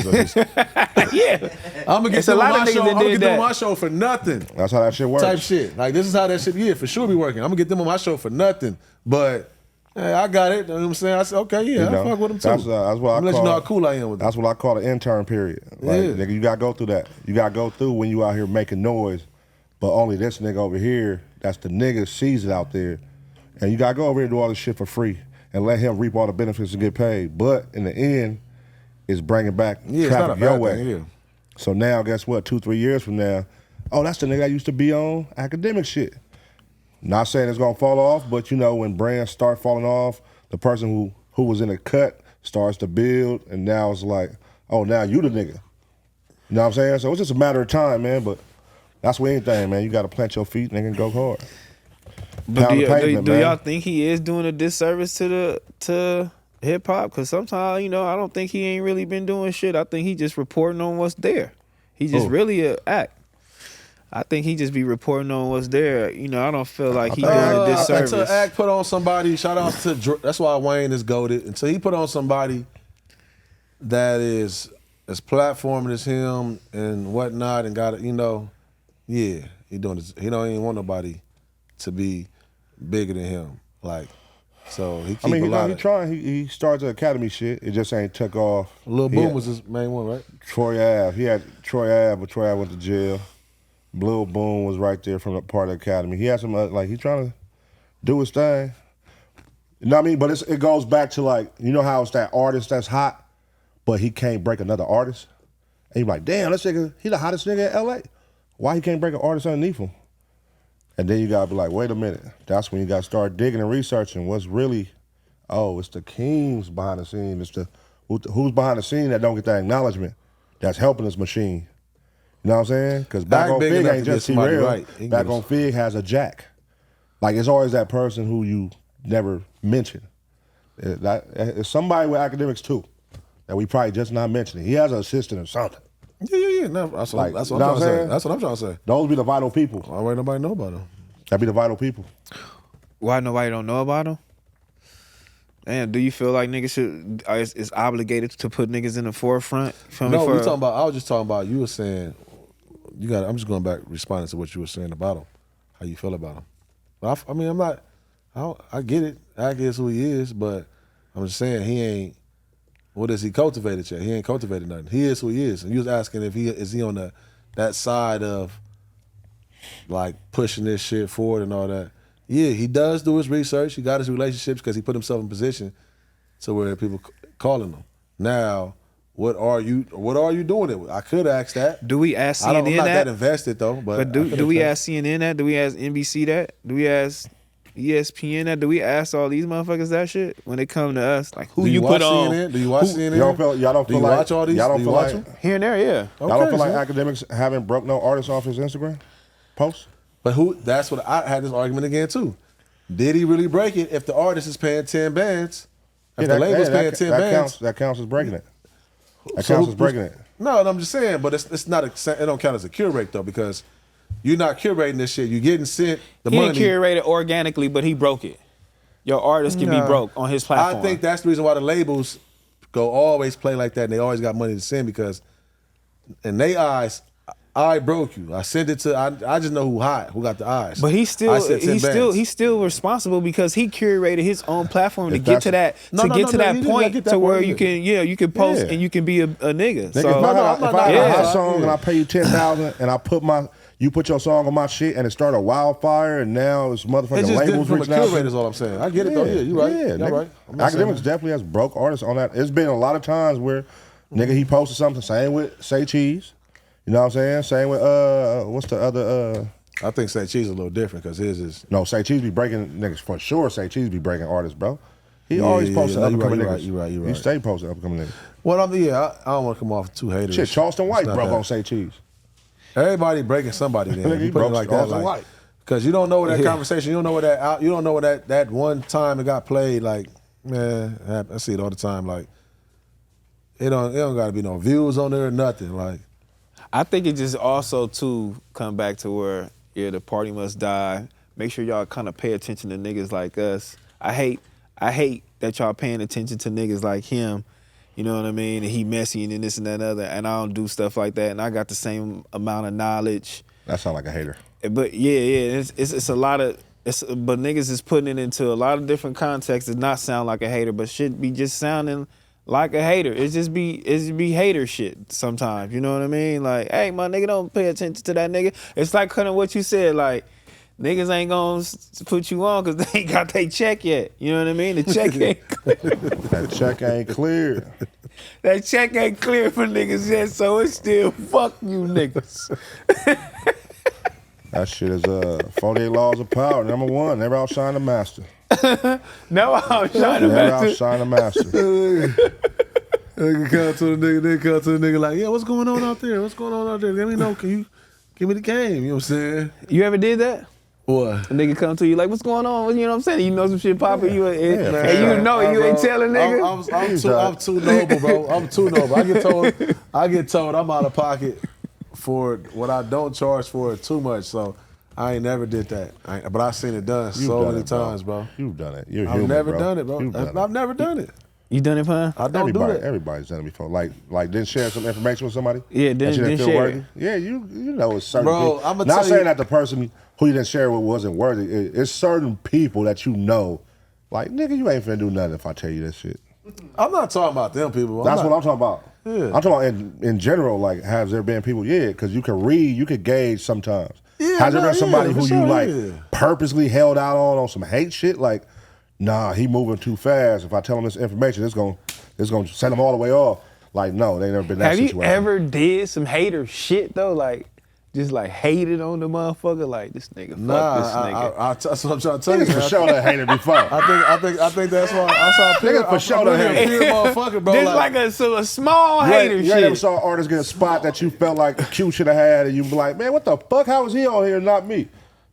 yeah. I'm gonna get them on my show. I'm gonna get them on my show for nothing. That's how that shit works. Type shit. Like this is how that shit. Yeah, for sure be working. I'm gonna get them on my show for nothing. But Hey, I got it. You know what I'm saying? I said, okay, yeah, I fuck with him too. That's what I I'm call. let you know how cool I am with That's what I call the intern period. Like, nigga, you gotta go through that. You gotta go through when you out here making noise, but only this nigga over here, that's the nigga sees it out there, and you gotta go over here and do all this shit for free and let him reap all the benefits and get paid. But in the end, it's bringing back traffic your way. Thing, yeah. So now, guess what? 2-3 years from now, oh, that's the nigga that used to be on academic shit. Not saying it's gonna fall off, but you know when brands start falling off, the person who was in a cut starts to build, and now it's like, oh, now you the nigga. You know what I'm saying? So it's just a matter of time, man. But that's with anything, man. You got to plant your feet, nigga, and go hard. But do y'all think he is doing a disservice to hip hop? Because sometimes, you know, I don't think he ain't really been doing shit. I think he just reporting on what's there. He just really a act. I think he just be reporting on what's there. You know, I don't feel like he doing a disservice. Until Act put on somebody, shout out to that's why Wayne is goated. Until he put on somebody that is as platforming as him and whatnot and got it, you know, yeah, he doing this. He don't even want nobody to be bigger than him. Like, so he keep a lot he trying. He started the Academy shit. It just ain't took off. Lil Boom was his main one, right? Troy Ave. He had Troy Ave, but Troy Ave went to jail. Lil Boom was right there from the part of the Academy. He had some, like, he trying to do his thing. You know what I mean? But it goes back to, like, you know how it's that artist that's hot, but he can't break another artist? And you like, damn, this nigga, he the hottest nigga in L.A. Why he can't break an artist underneath him? And then you got to be like, wait a minute. That's when you got to start digging and researching what's really, oh, it's the Keems behind the scene. It's the, who's behind the scene that don't get that acknowledgement that's helping this machine. You know what I'm saying? Because back on Fig ain't just T-Rell. Right. Back on Fig has a Jack. Like, it's always that person who you never mention. It's somebody with academics too that we probably just not mentioning. He has an assistant or something. Yeah. No, that's what I'm trying to say. That's what I'm trying to say. Those be the vital people. Why ain't nobody know about them? That be the vital people. Why nobody don't know about them? And do you feel like niggas is obligated to put niggas in the forefront? No, we talking about. I was just talking about. You were saying. I'm just going back, responding to what you were saying about him, how you feel about him. But I mean, I'm not. I get it. I guess who he is, but I'm just saying he ain't. What has he cultivated yet? He ain't cultivated nothing. He is who he is. And you was asking if he on that side of like pushing this shit forward and all that. Yeah, he does do his research. He got his relationships because he put himself in position to where people calling him. Now, what are you doing it with? I could ask that. Do we ask CNN I'm not that invested though. But do we ask CNN that? Do we ask NBC that? Do we ask ESPN that? Do we ask all these motherfuckers that shit when they come to us? Like, who you put on? CNN? Do you watch CNN? Y'all don't feel like watch all these? Y'all don't do feel you watch like them? Here and there, yeah. Y'all don't feel like Akademiks haven't broke no artists off his Instagram post? But that's what I had this argument again too. Did he really break it if the artist is paying 10 bands? If the label's paying 10 bands? That counts as breaking it. That counts as breaking it. No, I'm just saying, but it's not. It don't count as a curate though, because you're not curating this shit. You're getting sent the money. He didn't curate it organically, but he broke it. Your artist can be broke on his platform. I think that's the reason why the labels always play like that, and they always got money to send, because in their eyes, I broke you. I sent it to. I just know who got the eyes. But he's still responsible because he curated his own platform to get to that point to where you can post and you can be a nigga. Nigga, so if I have a hot song and I pay you $10,000 and you put your song on my shit and it started a wildfire and now it's motherfucking labels reaching out. Is all I'm saying. I get it though. Yeah, you right. Yeah, you're right. Akademiks definitely has broke artists on that. It's been a lot of times where nigga he posted something. Same with Say Cheese. You know what I'm saying? Same with what's the other? I think Say Cheese is a little different because his is no Say Cheese be breaking niggas for sure. Say Cheese be breaking artists, bro. He always posting up and coming niggas. You right. He stay posting up and coming niggas. Well, I don't want to come off too haters. Shit, Charleston White broke on Say Cheese. Everybody breaking somebody. Then he broke like that, like because you don't know that conversation. You don't know that one time it got played. Like, man, I see it all the time. Like, it don't got to be no views on there or nothing. Like. I think it just also too come back to where the party must die. Make sure y'all kind of pay attention to niggas like us. I hate that y'all paying attention to niggas like him. You know what I mean? And he messy and this and that and other. And I don't do stuff like that. And I got the same amount of knowledge. That sound like a hater. But yeah, it's a lot of but niggas is putting it into a lot of different contexts to not sound like a hater, but should be just sounding like a hater. It's just be hater shit sometimes. You know what I mean? Like, hey, my nigga, don't pay attention to that nigga. It's like kind of what you said, like, niggas ain't gonna put you on because they ain't got their check yet. You know what I mean? The check ain't clear. That check ain't clear. That check ain't clear for niggas yet, so it's still fuck you niggas. That shit is 48 laws of power. Number 1, never outshine the master. Never outshine the Never master. outshine the master. Nigga come to the nigga like, yeah, what's going on out there? What's going on out there? Let me know. Can you give me the game? You know what I'm saying? You ever did that? What? A nigga come to you like, what's going on? You know what I'm saying? You know some shit popping, you and man. you know you ain't telling nigga. I'm too noble, bro. I'm too noble. I get told I'm out of pocket for what I don't charge for too much, so I ain't never did that. But I seen it done so many times, bro. You've done it. You're I've human, never bro. done it, bro. I've never done it. You done it, Pun? I don't do that. Everybody's done it before. Like didn't share some information with somebody? Yeah, didn't share it. Yeah, you know it's certain Bro, people. I'ma Not tell saying you- that the person who you didn't share with wasn't worthy. It's certain people that you know, like, nigga, you ain't finna do nothing if I tell you this shit. I'm not talking about them people. That's what I'm talking about. Yeah. I'm talking about in general, like, has there been people, because you can read, you can gauge sometimes. Yeah, has there no, been somebody yeah, who for you, sure, like, yeah. purposely held out on some hate shit? Like, nah, he moving too fast. If I tell him this information, it's gonna send him all the way off. Like, no, they never been that Have situation. you ever did some hater shit though? Like, just like hated on the motherfucker? Like, this nigga, fuck this nigga. That's what I'm trying to tell you. Niggas for man. sure that hated before. I think that's why I saw Niggas for sure that a hated. pure motherfucker, bro. Just like a small hater You ain't never shit. saw an artist get a spot that you felt like Q should have had, and you be like, man, what the fuck? How was he on here, not me?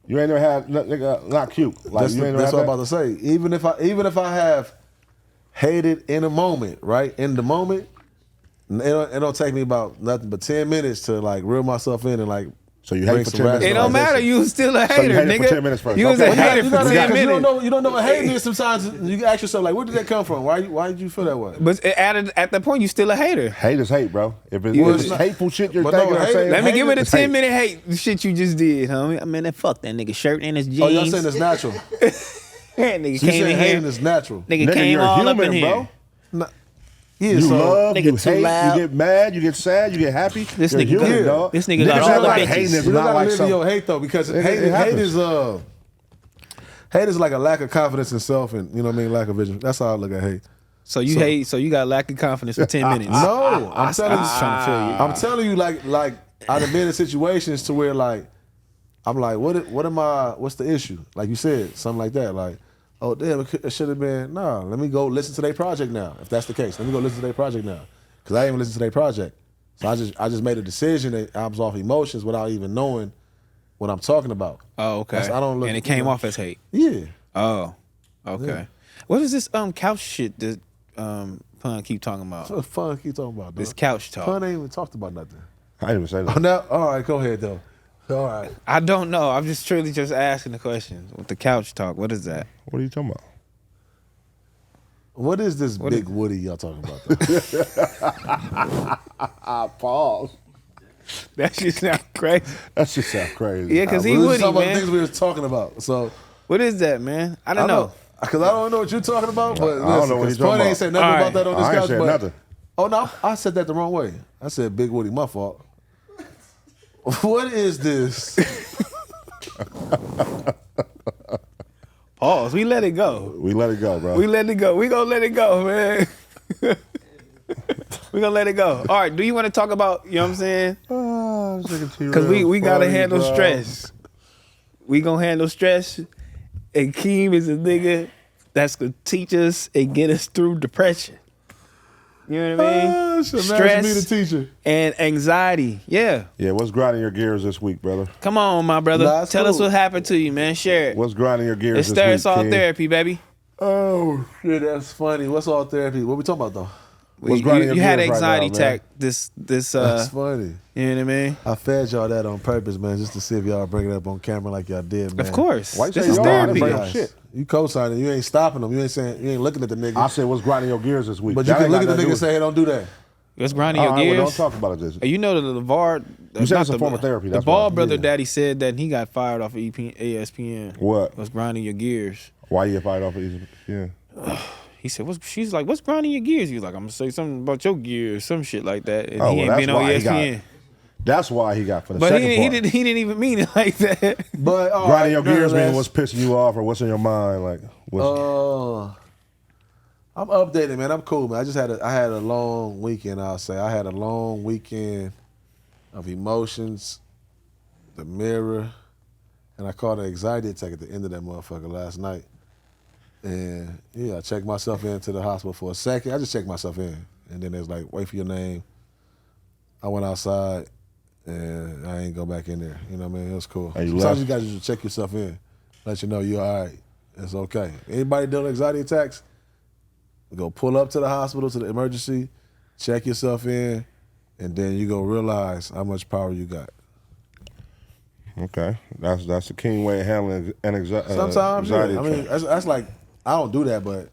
You ain't never had nigga not Q. Like, that's you ain't never that's had what I'm that? about to say. Even if I have hated in a moment, right? In the moment, it don't take me about nothing but 10 minutes to like reel myself in and like. So you bring hate for some 10 minutes. It don't matter. You was still a you hater, hated nigga. for 10 minutes first. You was Okay. a hater You for gotta- 10 'cause minutes. you don't know what hating is. Sometimes you can ask yourself like, where did that come from? Why did you feel that way? But at the point, you still a hater. Hate is hate, bro. If it's, You if was it's not- hateful shit you're but no, thinking or hate- saying, Let me give it a it's hate. 10-minute hate shit you just did, homie. I mean, that fuck that nigga shirt and his jeans. Oh, y'all saying it's natural? That nigga So you came saying in hating here. is natural? Nigga Nigga, came you're all human, up in here. bro. Yeah, You so love, Nigga you too hate, loud. you get mad, you get sad, you get happy. This You're nigga human, good. dog. This nigga Niggas got act all the like bitches. hating is you not gotta like live in something. your hate though, because It hate happens. hate is like a lack of confidence in self, and you know what I mean, lack of vision. That's how I look at hate. So you hate. So you got lack of confidence for 10 minutes. No, I'm telling you, just trying to feel you. I'm telling you, like I've been in situations to where like I'm like, what's the issue? Like you said, something like that. Like, oh damn, it should have been. Nah, let me go listen to their project now. If that's the case, let me go listen to their project now, because I ain't even listened to their project. So I just made a decision that I was off emotions without even knowing what I'm talking about. Oh, okay. I don't look. And it came off as hate. Yeah. Oh, okay. Yeah. What is this couch shit that Pun keep talking about? What the fuck you talking about? This Dog? couch talk. Pun ain't even talked about nothing. I didn't even say Oh, that. now, all right, go ahead though. All right. I don't know. I'm just truly just asking the question. With the couch talk, what is that? What are you talking about? What is this big Woody y'all talking about? Though? Pause. That shit sound crazy. That shit sound crazy. Yeah, because he We was Woody, talking about man. things we was talking about. So What is that, man? I don't know. Because I don't know what you're talking about. But I don't know what listen, you're talking Pun ain't about. said nothing All about right. that on this I ain't couch. said but, nothing. Oh no, I said that the wrong way. I said Big Woody, my fault. What is this? Pause. We let it go. We let it go, bro. We let it go. We gonna let it go, man. We gonna let it go. All right. Do you want to talk about? You know what I'm saying? Because we gotta handle stress. We gonna handle stress. And Keem is a nigga that's gonna teach us and get us through depression. You know what I mean? Imagine me the teacher. and anxiety. Yeah. Yeah, what's grinding your gears this week, brother? Come on, my brother. Nah, it's Tell us cool. what happened to you, man. Share it. What's grinding your gears It's this week, Stir Salt King? Therapy, baby. Oh shit, that's funny. What's all therapy? What we talking about though? What's You, grinding your you had gears right anxiety now, man? attack this That's funny. you know what I mean? I fed y'all that on purpose, man, just to see if y'all bring it up on camera like y'all did, man. Of course. Why you This say is y'all? I didn't therapy. bring up Guys, shit. You co-signing. You ain't stopping them. You ain't saying. You ain't looking at the nigga. I said, what's grinding your gears this week? but you That can ain't look got at the nothing nigga to and say, "Hey, don't do that." What's grinding your All right, gears? well, don't talk about it. Just. Hey, you know the LeVar. You said it's a form of therapy. The That's Ball why. brother Yeah. daddy said that he got fired off of ESPN. What? What's grinding your gears? Why you get fired off of these? Yeah. He said, she's like, what's grinding your gears? He was like, I'm gonna say something about your gears, some shit like that. And Oh, he well, ain't that's been on why he got- ESPN. That's why he got for the But second he part. didn't even mean it like that. But all Grinding your gears meaning nonetheless, what's pissing you off or what's in your mind. Like, what's, I'm updated, man. I'm cool, man. I had a long weekend, I'll say. I had a long weekend of emotions, the mirror, and I caught an anxiety attack at the end of that motherfucker last night. And yeah, I checked myself into the hospital for a second. I just checked myself in. And then it was like, wait for your name. I went outside and I ain't go back in there. You know what I mean? It was cool. And you Sometimes left? you gotta just check yourself in. Let you know you're all right. It's okay. Anybody dealing with anxiety attacks, go pull up to the hospital, to the emergency, check yourself in, and then you gonna realize how much power you got. okay. That's the Keem way of handling an Sometimes, yeah. anxiety I mean, attack. that's like, I don't do that, but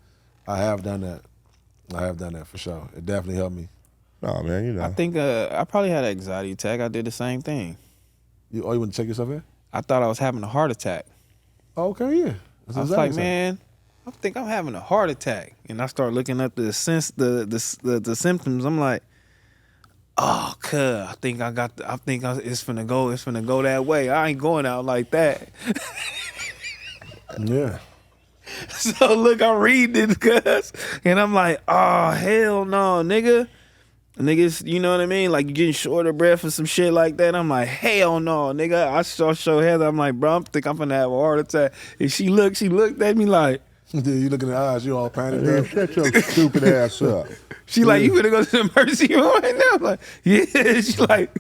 I have done that. I have done that for sure. It definitely helped me. No, man, you know. I think I probably had an anxiety attack. I did the same thing. You wouldn't check yourself in? I thought I was having a heart attack. Oh, okay, yeah. That's I was exactly like, the same. man, I think I'm having a heart attack. And I start looking up the symptoms. I'm like, oh, I think it's finna go that way. I ain't going out like that. Yeah. So look, I'm reading it, cuz, and I'm like, oh, hell no, nigga. Niggas, you know what I mean? Like, you getting short of breath or some shit like that. I'm like, hell no, nigga. I show Heather, I'm like, bro, I think I'm finna have a heart attack. And she looked at me like, Dude, you look in the eyes, you all panicked Man, up. shut your stupid ass up. she like, you finna go to the emergency room right now? I'm like, yeah. She like,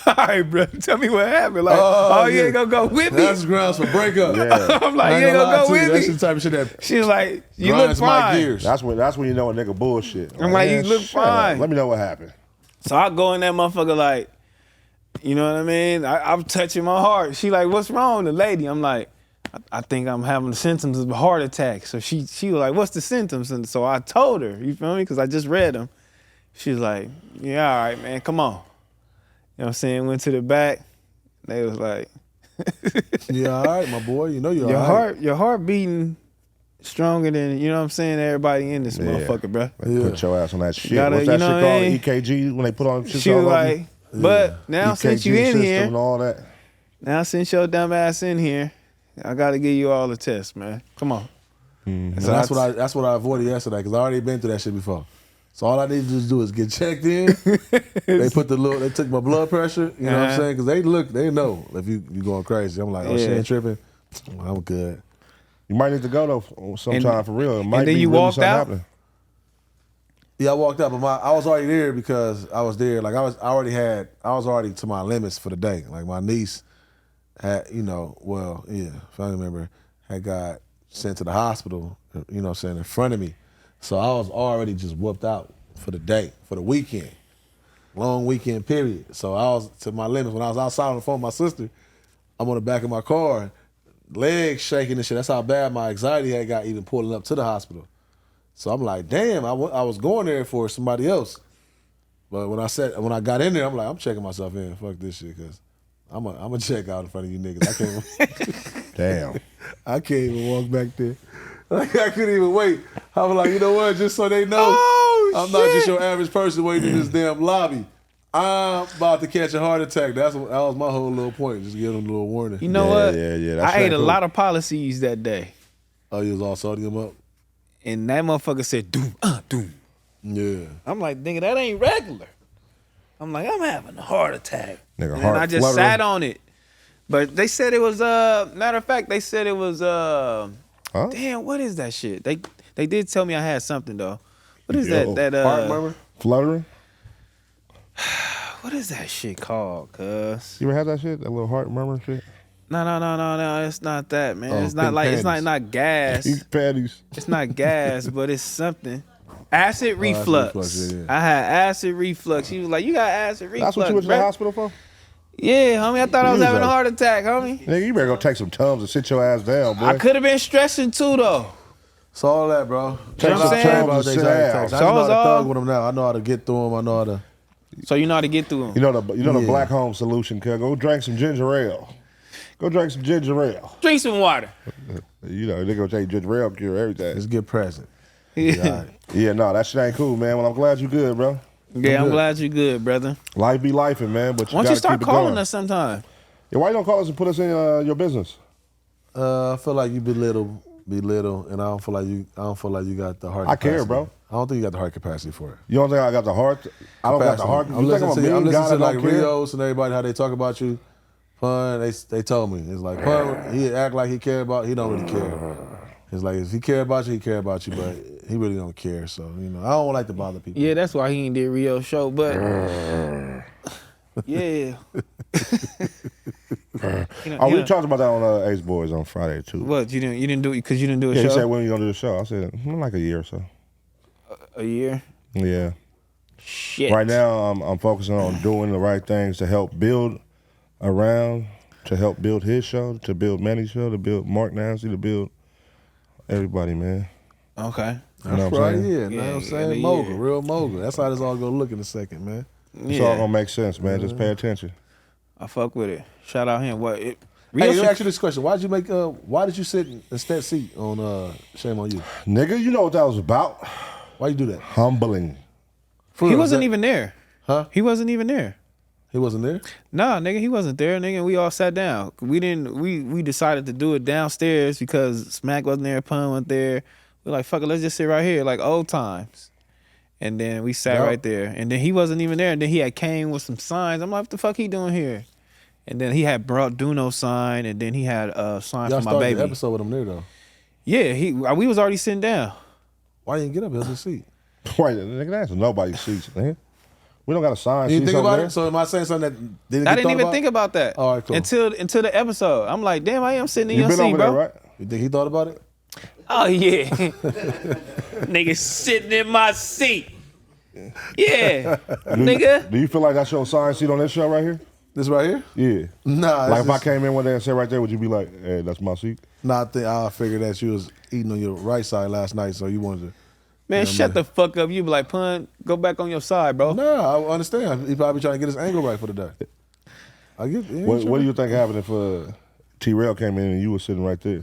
all right, bro, tell me what happened. Like, oh, you yeah. ain't gonna go with me? That's grounds for breakup. Yeah. I'm like, I you ain't gonna gonna lie go to you. with That's me? the type of shit that She was like, you look grinds my fine. gears. That's when you know a nigga bullshit. I'm like, you man, look shut up. fine. Let me know what happened. So I go in that motherfucker like, you know what I mean? I'm touching my heart. She like, what's wrong, the lady? I'm like, I think I'm having the symptoms of a heart attack. So she was like, what's the symptoms? And so I told her, you feel me? Because I just read them. She was like, yeah, all right, man, come on. You know what I'm saying? Went to the back. They was like, Yeah, all right, my boy. You know you're all right. your heart beating stronger than, you know what I'm saying, everybody in this motherfucker, bro. Like, put your ass on that shit. Gotta, What's that you know shit what I called? mean? EKG when they put on shit She all was over like, you? but now since you in system here, and all that. now since your dumb ass in here, I gotta give you all the tests, man. Come on. So that's what I avoided yesterday because I already been through that shit before. So all I need to do is get checked in. They took my blood pressure. You know what I'm saying? Because they know if you going crazy. I'm like, oh, she Yeah. ain't tripping. I'm good. You might need to go though sometime for real. It might and then be you really walked something out? happening. Yeah, I walked up, but I was already there because I was there. Like I was already to my limits for the day. Like my niece had, family member had got sent to the hospital, you know what I'm saying, in front of me. So I was already just whooped out for the day, for the weekend. Long weekend period. So I was to my limits. When I was outside on the phone with my sister, I'm on the back of my car, legs shaking and shit. That's how bad my anxiety had got even pulling up to the hospital. So I'm like, damn, I was going there for somebody else. But when I got in there, I'm like, I'm checking myself in. Fuck this shit, because I'm a check out in front of you niggas. I can't. Damn. I can't even walk back there. Like I couldn't even wait. I was like, you know what? Just so they know, I'm not just your average person waiting in this damn lobby. I'm about to catch a heart attack. That was my whole little point. Just give them a little warning. You know what? Yeah. That's I ate not a cool. lot of policies that day. Oh, you was all salty them up? And that motherfucker said, doom, doom. Yeah. I'm like, nigga, that ain't regular. I'm like, I'm having a heart attack. Nigga, and heart I just fluttering. sat on it. But they said it was, matter of fact, they said it was, damn, what is that shit? They did tell me I had something, though. What is Yo, that? Heart murmur? Fluttering? What is that shit called, cuz? You ever had that shit? That little heart murmur shit? No, it's not that, man. Oh, It's not pink like, panties. it's not gas. Pink patties. It's not gas, but it's something. Acid reflux. reflux, yeah. I had acid reflux. He was like, you got acid reflux, That's what you went to the bruh. hospital for? Yeah, homie, I thought I was You was having a a- heart attack, homie. Nigga, you better go take some Tums and sit your ass down, boy. I could have been stressing too, though. So all that, bro. Take some Shout out Tums to and about sit anxiety down. attacks. I So just know it's how to all- thug with them now. I know how to get through them. I know how to So you know how to get through them. You know the black home solution. Go drink some ginger ale. Go drink some ginger ale. Drink some water. You know they gonna take ginger ale cure everything. Let's get present. Yeah, Yeah, no, that shit ain't cool, man. Well, I'm glad you good, bro. I'm glad you're good, brother. Life be lifing, man. But Why don't you start keep it calling going. us sometime? Yeah, why you don't call us and put us in your business? I feel like you belittle, and I don't feel like you got the heart. I capacity. care, bro. I don't think you got the heart capacity for it. You don't think I got the heart? I don't got the heart. I'm You think I'm a listening mean guy to that like don't care? Rios and everybody how they talk about you. Pun, they told me it's like Pun. He act like he care about. He don't really care. It's like if he care about you, he care about you, but he really don't care. So I don't like to bother people. Yeah, that's why he ain't did Rio show, but yeah. We talked about that on Ace Boys on Friday too. What you didn't do it because you didn't do a Yeah, show? he said when you gonna do the show? I said like a year or so. A year. Yeah. Shit. Right now, I'm focusing on doing the right things to help build around, to help build his show, to build Manny's show, to build Mark Nancy, to build everybody, man. Okay. You know That's what I'm right. saying? Yeah, you know what I'm saying? Mogul, real mogul. That's how this all gonna look in a second, man. It's all gonna make sense, man. Just pay attention. I fuck with it. Shout out him. What? Hey, let me ask you this question: why did you sit in that seat on Shame on You? Nigga, you know what that was about? Why you do that? Humbling. He wasn't even there. Huh? He wasn't even there. He wasn't there? Nah, nigga, he wasn't there, nigga. We all sat down. We decided to do it downstairs because Smack wasn't there, Pun wasn't there. We're like, fuck it, let's just sit right here, like old times. And then we sat right there. And then he wasn't even there. And then he had came with some signs. I'm like, what the fuck he doing here? And then he had brought Duno's sign, and then he had a sign Y'all for my started baby. the episode with him there though. Yeah, we was already sitting down. Why you didn't get up? It was his seat. Wait, nigga, that's nobody's seats, man. We don't got a sign. You didn't think about there? it? So am I saying something that didn't I get didn't thought even about? think about that. All right, cool. Until the episode. I'm like, damn, I am sitting in You your been seat, over bro. there, right? You think he thought about it? Oh yeah. Nigga sitting in my seat. Yeah. Nigga. Do you feel like that's your sign seat on this show right here? This right here? Yeah. Nah. Like if I came in one day and said right there, would you be like, hey, that's my seat? Nah, I figured that you was eating on your right side last night, so you wanted to. Man, shut the fuck up. You be like, Pun, go back on your side, bro. Nah, I understand. He probably trying to get his angle right for the day. I get. What do you think happened if T-Rell came in and you were sitting right there?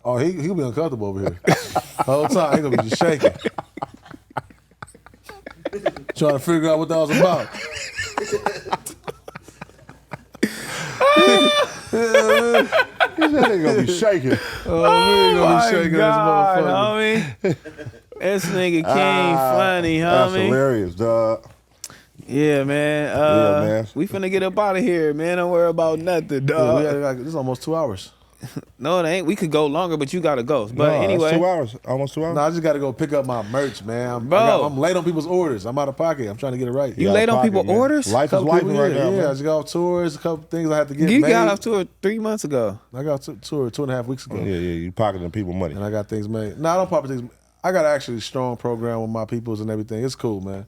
Oh, he'll be uncomfortable over here. The whole time he gonna be just shaking, trying to figure out what that was about. That nigga gonna be shaking. Oh, we gonna be shaking this motherfucker. homie. This nigga Keem funny, That's homie. hilarious, dog. Yeah, man. Yeah, man. We finna get up out of here, man. Don't worry about nothing, Yeah, dog. this is almost 2 hours. No, it ain't. We could go longer, but you gotta go. But Nah, that's anyway. 2 hours. Almost 2 hours. No, I just gotta go pick up my merch, man. Bro. I'm late on people's orders. I'm out of pocket. I'm trying to get it right. You Yeah, late on pocket, people man. orders? Life is Couple life people, right yeah, now, yeah. I man. just got off tours. A couple things I had to get You made. got off tour 3 months ago. I got tour 2.5 weeks ago. Yeah, you pocketing people money. And I got things made. No, I don't pop things. I got actually a strong program with my peoples and everything. It's cool, man.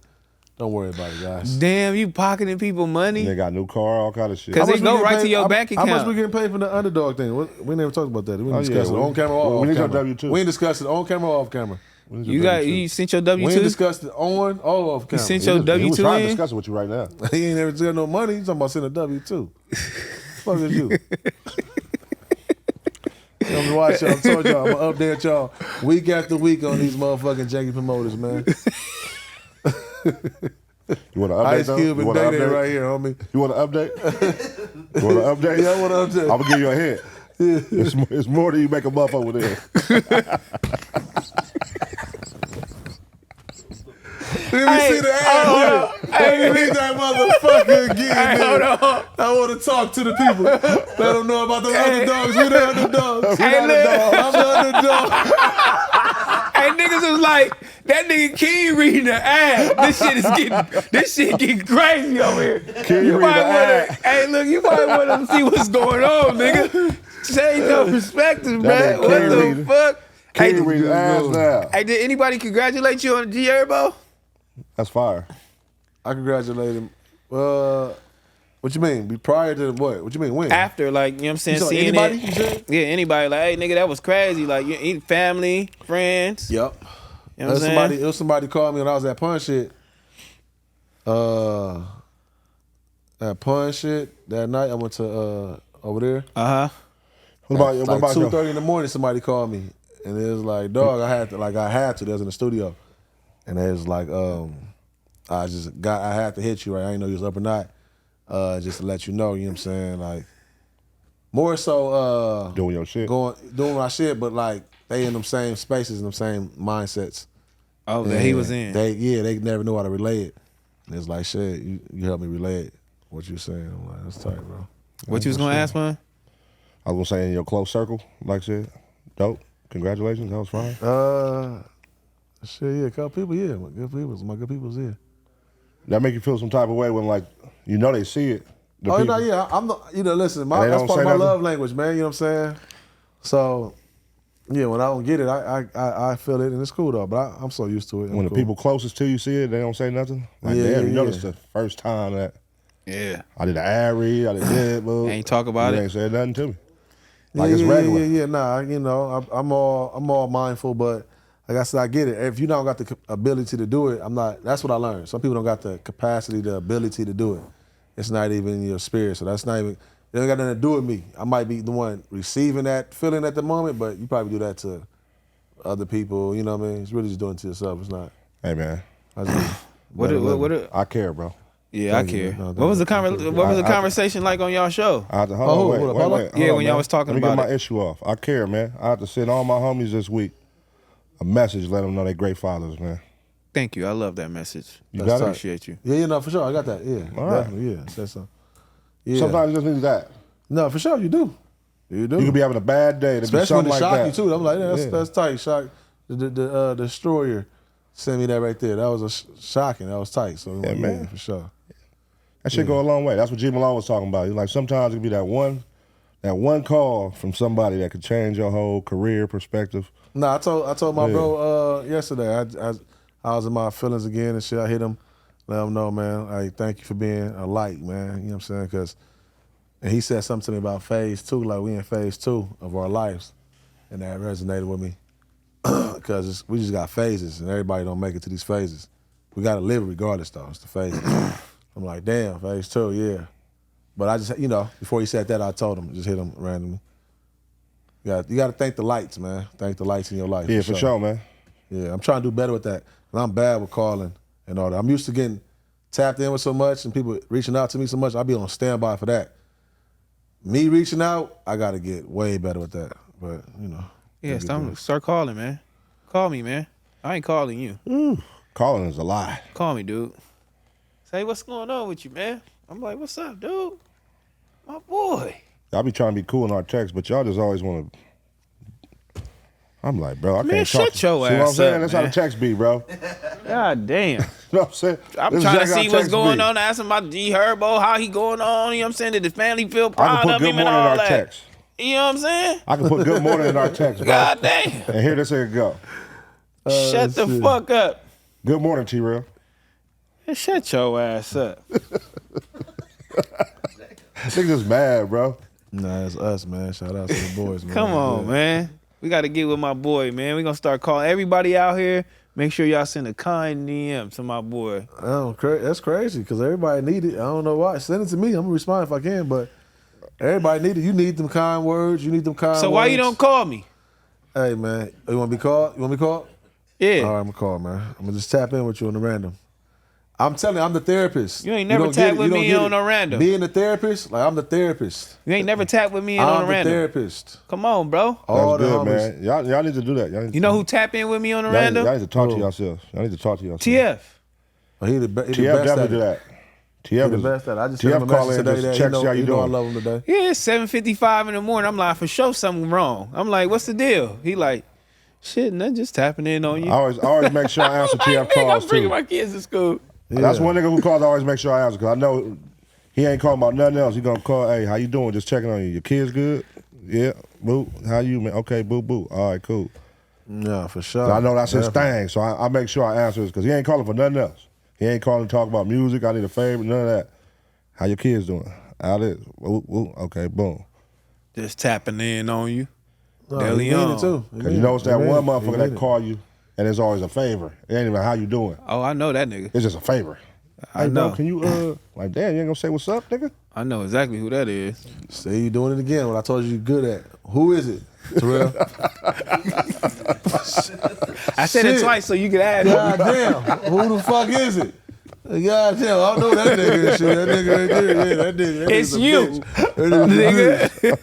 Don't worry about it, guys. Damn, you pocketing people money? They got new car, all kind of shit. Cause How they much we go getting right to paid- your how- bank How much account. we getting paid for the underdog thing? We never talked about that. We didn't discuss yeah, it on camera or off we need your camera. W-2. We didn't discuss it on camera or off camera. You sent your We ain't W-2? discussed it on or off camera. sent your He was W-2 trying to in? discuss it with you right now. He ain't never got no money. He's talking about sending a W-2. Fuck is you? I'm watch y'all. I told y'all I'm gonna update y'all week after week on these motherfucking janky promoters, man. You want to update? Ice though? Cube You and want to Day Day update? right here, homie. You want to update? You want to update? Yeah, I want to update. I'm gonna give you a hint. It's more than you make a buff over there. Let me see the ad. Hey, leave that motherfucker again, nigga. I want to talk to the people. Let them know about the underdogs. We the underdogs. Hey, look. I'm the underdog. Hey, niggas was like, that nigga Keem reading the ad. This shit getting crazy over here. Keem You reading might the ad. hey, look, you might want to see what's going on, nigga. Change your perspective, That man. nigga What Keem the reading- fuck? Hey, Keem reading ass now. hey, did anybody congratulate you on the G-Herbo? That's fire. I congratulate him. What you mean? Be prior to what? What you mean? When? After, like, you know what I'm saying? You saw Seeing anybody, it. you said? Yeah, anybody. Like, hey, nigga, that was crazy. Like, you eat family, friends. Yep. You know what I'm saying? Somebody called me when I was at Pun shit. That pun shit that night. I went to over there. What about Like what about 2:30 in the morning, somebody called me, and it was like, dog, I had to. They was in the studio, and it was like, I had to hit you, right? I didn't know you was up or not. Just to let you know, you know what I'm saying? Like, more so doing your shit? Doing my shit, but like, they in them same spaces, and them same mindsets. Oh, that he was in. They never knew how to relay it. And it's like, shit, you helped me relay it. What you saying? I'm like, that's tight, bro. What you was gonna ask, man? I was gonna say in your close circle, like I said, dope. Congratulations, that was fine. Shit, yeah, a couple people, yeah, my good people's here. That make you feel some type of way when, like, you know they see it. Yeah, I'm the, listen, that's part of my love language, man. You know what I'm saying? So, yeah, when I don't get it, I feel it, and it's cool though. But I'm so used to it. When the people closest to you see it, they don't say nothing. Like, damn, you know this is the first time that. Yeah. I did an ad read, I did that, but ain't talk about it. You ain't said nothing to me. Like it's regular. Yeah. Nah, I'm all mindful, but like I said, I get it. If you don't got the ability to do it, I'm not. That's what I learned. Some people don't got the capacity, the ability to do it. It's not even in your spirit, so that's not even. It ain't got nothing to do with me. I might be the one receiving that feeling at the moment, but you probably do that to other people. You know what I mean? It's really just doing it to yourself. It's not. Hey man, I care, bro. Yeah, I care. What was the conversation like on y'all show? I had to hold on, wait. Yeah, when y'all was talking about it. Let me get my issue off. I care, man. I have to send all my homies this week a message, let them know they great fathers, man. Thank you. I love that message. You got it? Appreciate you. Yeah, no, for sure. I got that. Yeah, definitely. Yeah, said so. Yeah. Sometimes you just need that. No, for sure, you do. You do. You could be having a bad day. Especially when they shock like you too. I'm like, that's tight. Shock. The Destroyer sent me that right there. That was shocking. That was tight. So yeah, man, for sure. That shit go a long way. That's what G Malone was talking about. He's like, sometimes it can be that one call from somebody that could change your whole career perspective. Nah, I told my bro yesterday. I was in my feelings again and shit. I hit him, let him know, man. Like, thank you for being a light, man. You know what I'm saying? And he said something to me about phase 2, like we in phase 2 of our lives, and that resonated with me because we just got phases, and everybody don't make it to these phases. We got to live regardless, though. It's the phases. I'm like, damn, phase 2, yeah. But I just, before he said that, I told him, just hit him randomly. You got to thank the lights, man. Thank the lights in your life. Yeah, for sure, man. Yeah, I'm trying to do better with that. And I'm bad with calling and all that. I'm used to getting tapped in with so much and people reaching out to me so much. I'll be on standby for that. Me reaching out, I got to get way better with that. But, Yeah, start calling, man. Call me, man. I ain't calling you. Calling is a lie. Call me, dude. Say, what's going on with you, man? I'm like, what's up, dude? My boy. Y'all be trying to be cool in our texts, but y'all just always want to. I'm like, bro, I can't talk. Shut your See ass what I'm saying? up, That's man. how the text be, bro. God damn. You know what I'm saying? I'm trying to see what's going on. Asking my G Herbo, how he going on. You know what I'm saying? Did the family feel proud of him and all that? Text. You know what I'm saying? I can put good morning in our text, bro. God damn. And here this nigga go. Shut the fuck up. Good morning, T-Rell. Shut your ass up. Niggas just mad, bro. Nah, it's us, man. Shout out to the boys, man. Come on, man. We got to get with my boy, man. We going to start calling everybody out here. Make sure y'all send a kind DM to my boy. That's crazy because everybody need it. I don't know why. Send it to me. I'm going to respond if I can, but everybody need it. You need them kind words. You need them kind words. So why you don't call me? Hey, man. You want to be called? You want to be called? Yeah. All right, I'm going to call, man. I'm going to just tap in with you on the random. I'm telling you, I'm the therapist. You ain't never tapped with me on a random. Being the therapist, like I'm the therapist. You ain't never tapped with me on a random. I'm the therapist. Come on, bro. All That's the good, homies. man. Y'all need to do that. You know who tap in with me on a random? Y'all need to talk to yourselves. Y'all need to talk to yourselves. TF. Oh, he the best definitely do that. TF the best at it. I just TF sent him a call message in, today just that check how you doing. I love him today. Yeah, it's 7:55 in the morning. I'm like, for sure something wrong. I'm like, what's the deal? He like, shit, nothing, just tapping in on you. I always make sure I answer TF calls I'm bringing too. my kids to school. Yeah. That's one nigga who calls. I always make sure I answer because I know he ain't calling about nothing else. He gonna call, hey, how you doing? Just checking on you. Your kids good? Yeah, boo. How you, man? Okay, boo, boo. All right, cool. Yeah, for sure. I know that's his thing, so I make sure I answer this because he ain't calling for nothing else. He ain't calling to talk about music. I need a favor, none of that. How your kids doing? How this? Woo, woo. Okay, boom. Just tapping in on you. No, he mean it too. Because you know it's that one motherfucker that call you and it's always a favor. It ain't even how you doing. Oh, I know that nigga. It's just a favor. I Hey, bro, know. can you like, damn, you ain't gonna say what's up, nigga? I know exactly who that is. Say you doing it again. What I told you good at. Who is it? T-Rell. I said it Shit. twice so you could ask. God damn. Who the fuck is it? God damn, I don't know that nigga and shit. That nigga right there, yeah, that nigga. That It's nigga's a you, bitch. That nigga's a nigga. bitch.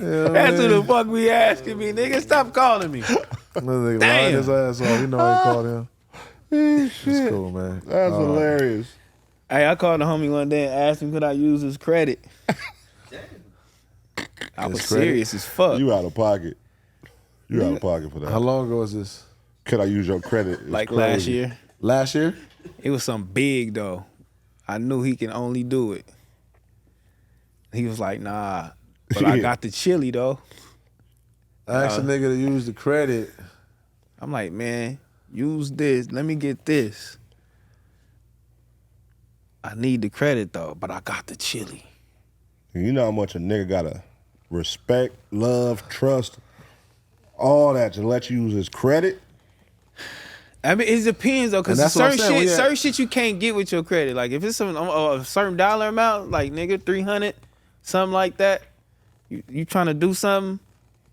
Yeah, That's who man. the fuck we asking me, nigga. Stop calling me. That nigga Damn. lying his ass off. You know I called him. It's cool, man. That's hilarious. Hey, I called the homie one day and asked him could I use his credit. I was His credit? serious as fuck. You out of pocket. You out of pocket for that. How long ago was this? Could I use your credit? It's Like crazy. last year. Last year? It was something big though. I knew he can only do it. He was like, nah. But I Yeah. got the chili though. I asked a nigga to use the credit. I'm like, man, use this. Let me get this. I need the credit though, but I got the chili. You know how much a nigga gotta respect, love, trust, all that to let you use his credit? I mean, it depends though, And because that's what I'm certain saying, shit, yeah. certain shit you can't get with your credit. Like if it's a certain dollar amount, like nigga 300, something like that. You trying to do something?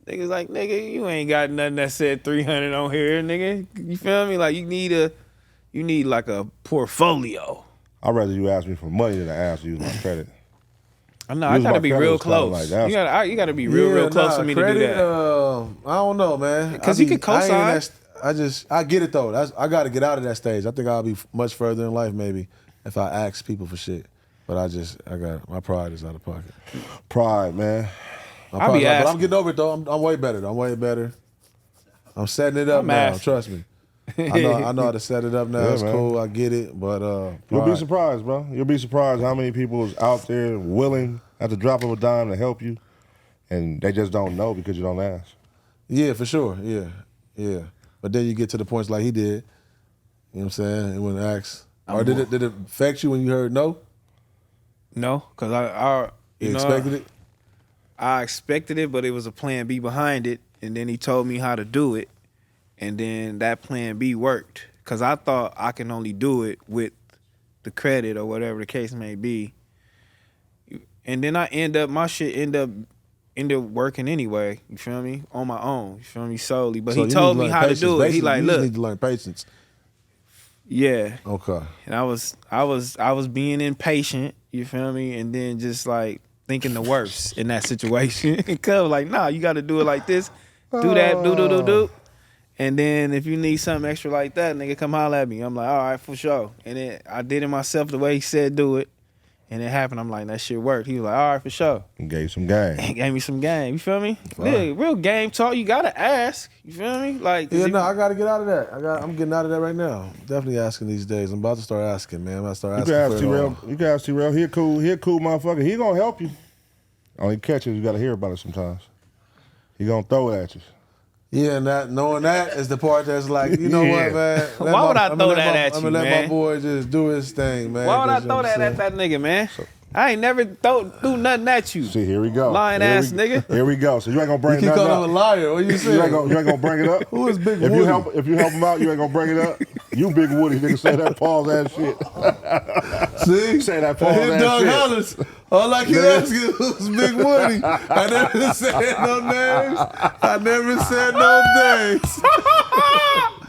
Niggas like nigga, you ain't got nothing that said 300 on here, nigga. You feel me? Like you need like a portfolio. I'd rather you ask me for money than I ask you to use my credit. I know. I Use gotta my be credit real was kinda close. like, that's- You gotta be real close for me credit, to do that. I don't know, man. 'Cause I you be- could co-sign. I ain't in that I get it though. I got to get out of that stage. I think I'll be much further in life maybe if I ask people for shit. But my pride is out of pocket. Pride, man. My I'll be pride, but I'm asking. getting over it though. I'm way better. I'm way better. I'm setting it up I'm now. asking. Trust me. I know how to set it up now. Yeah, It's man. cool. I get it. But You'll be pride. surprised, bro. You'll be surprised how many people is out there willing at the drop of a dime to help you, and they just don't know because you don't ask. Yeah, for sure. Yeah. But then you get to the points like he did. You know what I'm saying? And when asked, or did it affect you when you heard no? No, because I You know, expected it? I expected it, but it was a plan B behind it. And then he told me how to do it. And then that plan B worked. Because I thought I can only do it with the credit or whatever the case may be. And then my shit end up working anyway. You feel me? On my own. You feel me? Solely. But So he you told need me learn how to patience. do it. He Basically, like, you just look. need to learn patience. Yeah. Okay. And I was being impatient, you feel me? And then just like thinking the worst in that situation. Cause like, nah, you gotta do it like this. Do that, do. And then if you need something extra like that, nigga, come holler at me. I'm like, all right, for sure. And then I did it myself the way he said do it. And it happened. I'm like, that shit worked. He was like, all right, for sure. And gave you some game. He gave me some game. You feel me? Right. Real game talk. You gotta ask. You feel me? Like, Yeah, no, I got to get out of that. I'm getting out of that right now. Definitely asking these days. I'm about to start asking, man. I'm about to start You asking can ask for it T-Rell. all. You can ask T-Rell. He a cool motherfucker. He gonna help you. Only catch is you gotta hear about it sometimes. He gonna throw it at you. Yeah, and knowing that is the part that's like, you know Yeah. what, man? Why would I throw that at I'm you, gonna let man? my boy just do his thing, man. why would I 'cause you know throw what I'm that at saying? that nigga, man? I ain't never threw nothing at you. See, here we go. Lying Here ass we- nigga. Here we go. So you ain't gonna You bring keep nothing calling him a up. liar. What you You ain't saying? gonna bring it up. Who is Big If Woody? you help him out, you ain't gonna bring it up. You Big Woody, nigga, say that pause ass shit. See? Say that pause Him ass Doug shit. Hollis. All I keep asking who's Big Woody. I never said no names. I never said no names.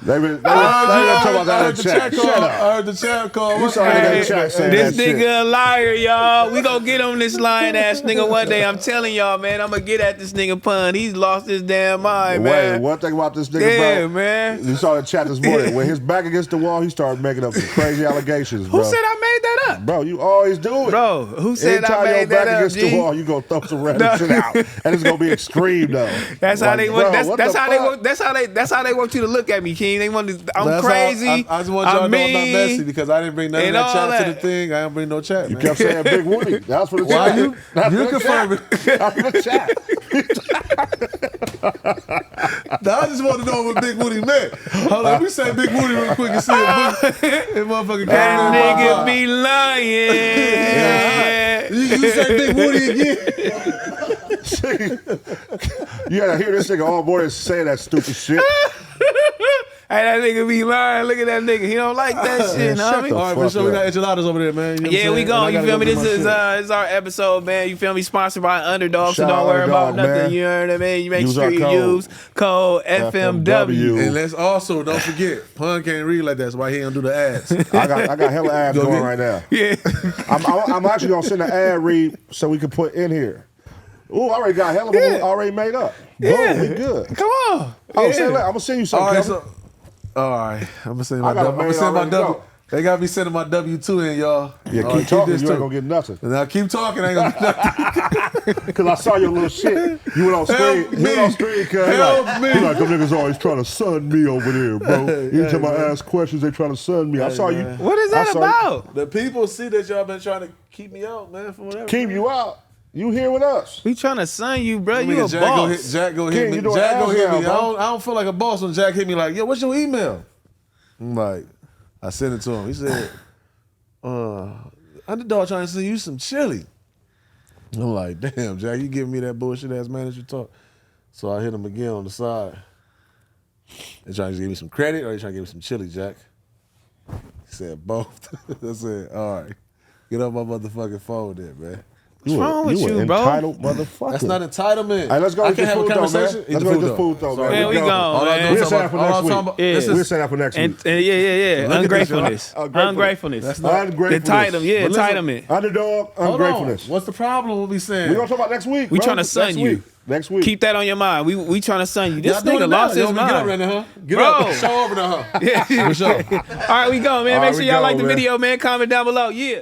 They been talking about that in the chat. call. Shut up. I heard the chat call. What's saw up, nigga in man? the chat saying This that shit. nigga a liar, y'all. We gonna get on this lying ass nigga one day. I'm telling y'all, man. I'm gonna get at this nigga pun. He's lost his damn mind, Wait, man. one thing about this nigga, Yeah, bro. man. You saw the chat this morning. When his back against the wall, he started making up some crazy allegations, bro. Who said I made that up? Bro, you always do it. Bro, who said Anytime I your made back that up, against the G? wall, you gonna throw some random shit out, and it's gonna be extreme though. That's how Like, they bro, want. what That's the how they fuck? want. That's how they want you to look at me, Keem. They want to. I'm That's all- crazy. I just want y'all to I'm know I'm not mean. messy because I didn't bring none of and that all chat to that. the thing. I didn't bring no chat, You man. kept saying Big Woody. That's for the Why chat. you confirming? That's for the chat. Now, I just want to know what Big Woody meant. Hold on, let me say Big Woody real quick and see if motherfucker That came in. nigga be lying. You say Big Woody again? You gotta hear this nigga all morning saying that stupid shit. that nigga be lying. Look at that nigga. He don't like that shit, shut homie. the All right, fuck for sure. We up. got enchiladas over there, man. You know what I'm Yeah, we saying? going. And I You gotta feel go me? get This my is shit. this is our episode, man. You feel me? Sponsored by Underdog, so Shout don't out worry about Underdog, nothing. man. You know what I mean? You make Use sure our you code. use code FMW. And let's also don't forget, Pun can't read like that. That's why he don't do the ads. I got hella ads Go going get- right now. Yeah. I'm actually gonna send an ad read so we can put in here. Ooh, I already got hella Yeah. already made up. Yeah. Boom, we good. Come on. Oh, Yeah. say that. I'm gonna send you something. All right, Kevin. all right. I'm gonna send I my got a I'm gonna mail send my already W. go. They gotta be sending my W-2 in, y'all. Yeah, All keep right, talking. this You ain't too. gonna get nothing. Now keep talking. I ain't gonna get nothing. Because I saw your little shit. You went on screen. Help You me. went on screen, cuz. Help me. He like, them niggas always trying to sun me over there, bro. Anytime I ask questions, they trying to sun me. I saw you. What is that I saw you. about? The people see that y'all been trying to keep me out, man, from whatever. Keem you out. You here with us. We trying to sign you, bro. I mean, You a Jack boss. go hit King, me. you doing Jack go ass hit now, me. bro. I don't feel like a boss when Jack hit me like, yo, what's your email? I'm like, I sent it to him. He said, Underdog trying to send you some chili. I'm like, damn, Jack, you giving me that bullshit ass manager talk. So I hit him again on the side. They trying to give me some credit or they trying to give me some chili, Jack? He said both. I said, all right, get off my motherfucking phone there, man. What's wrong with you, an bro? entitled motherfucker. That's not entitlement. All right, let's go I eat can't this have a food though, man. conversation. Let's go eat this food though, man. Man, we Let's go. gone, All I do man. is We'll talk set about- up for all next I'm week. talking about- Yeah. this We'll is- set up for next And week. yeah. Look at this, Ungratefulness. y'all. Ungratefulness. That's not- Ungratefulness. Entitlement. Yeah, But listen- entitlement. Underdog, Hold on. ungratefulness. What's the problem with me saying? We're gonna talk about next week. We bro. trying to sun Next you. week. Next week. Keep that on your mind. We trying to sun you. This Y'all doing nigga it now. lost his Yo, Get up right mind. now, huh? Get Bro. up. Show over to her. Yeah. For sure. All right, we go, man. All Make right, sure we y'all go, like the man. video, man. Comment down below. Yeah.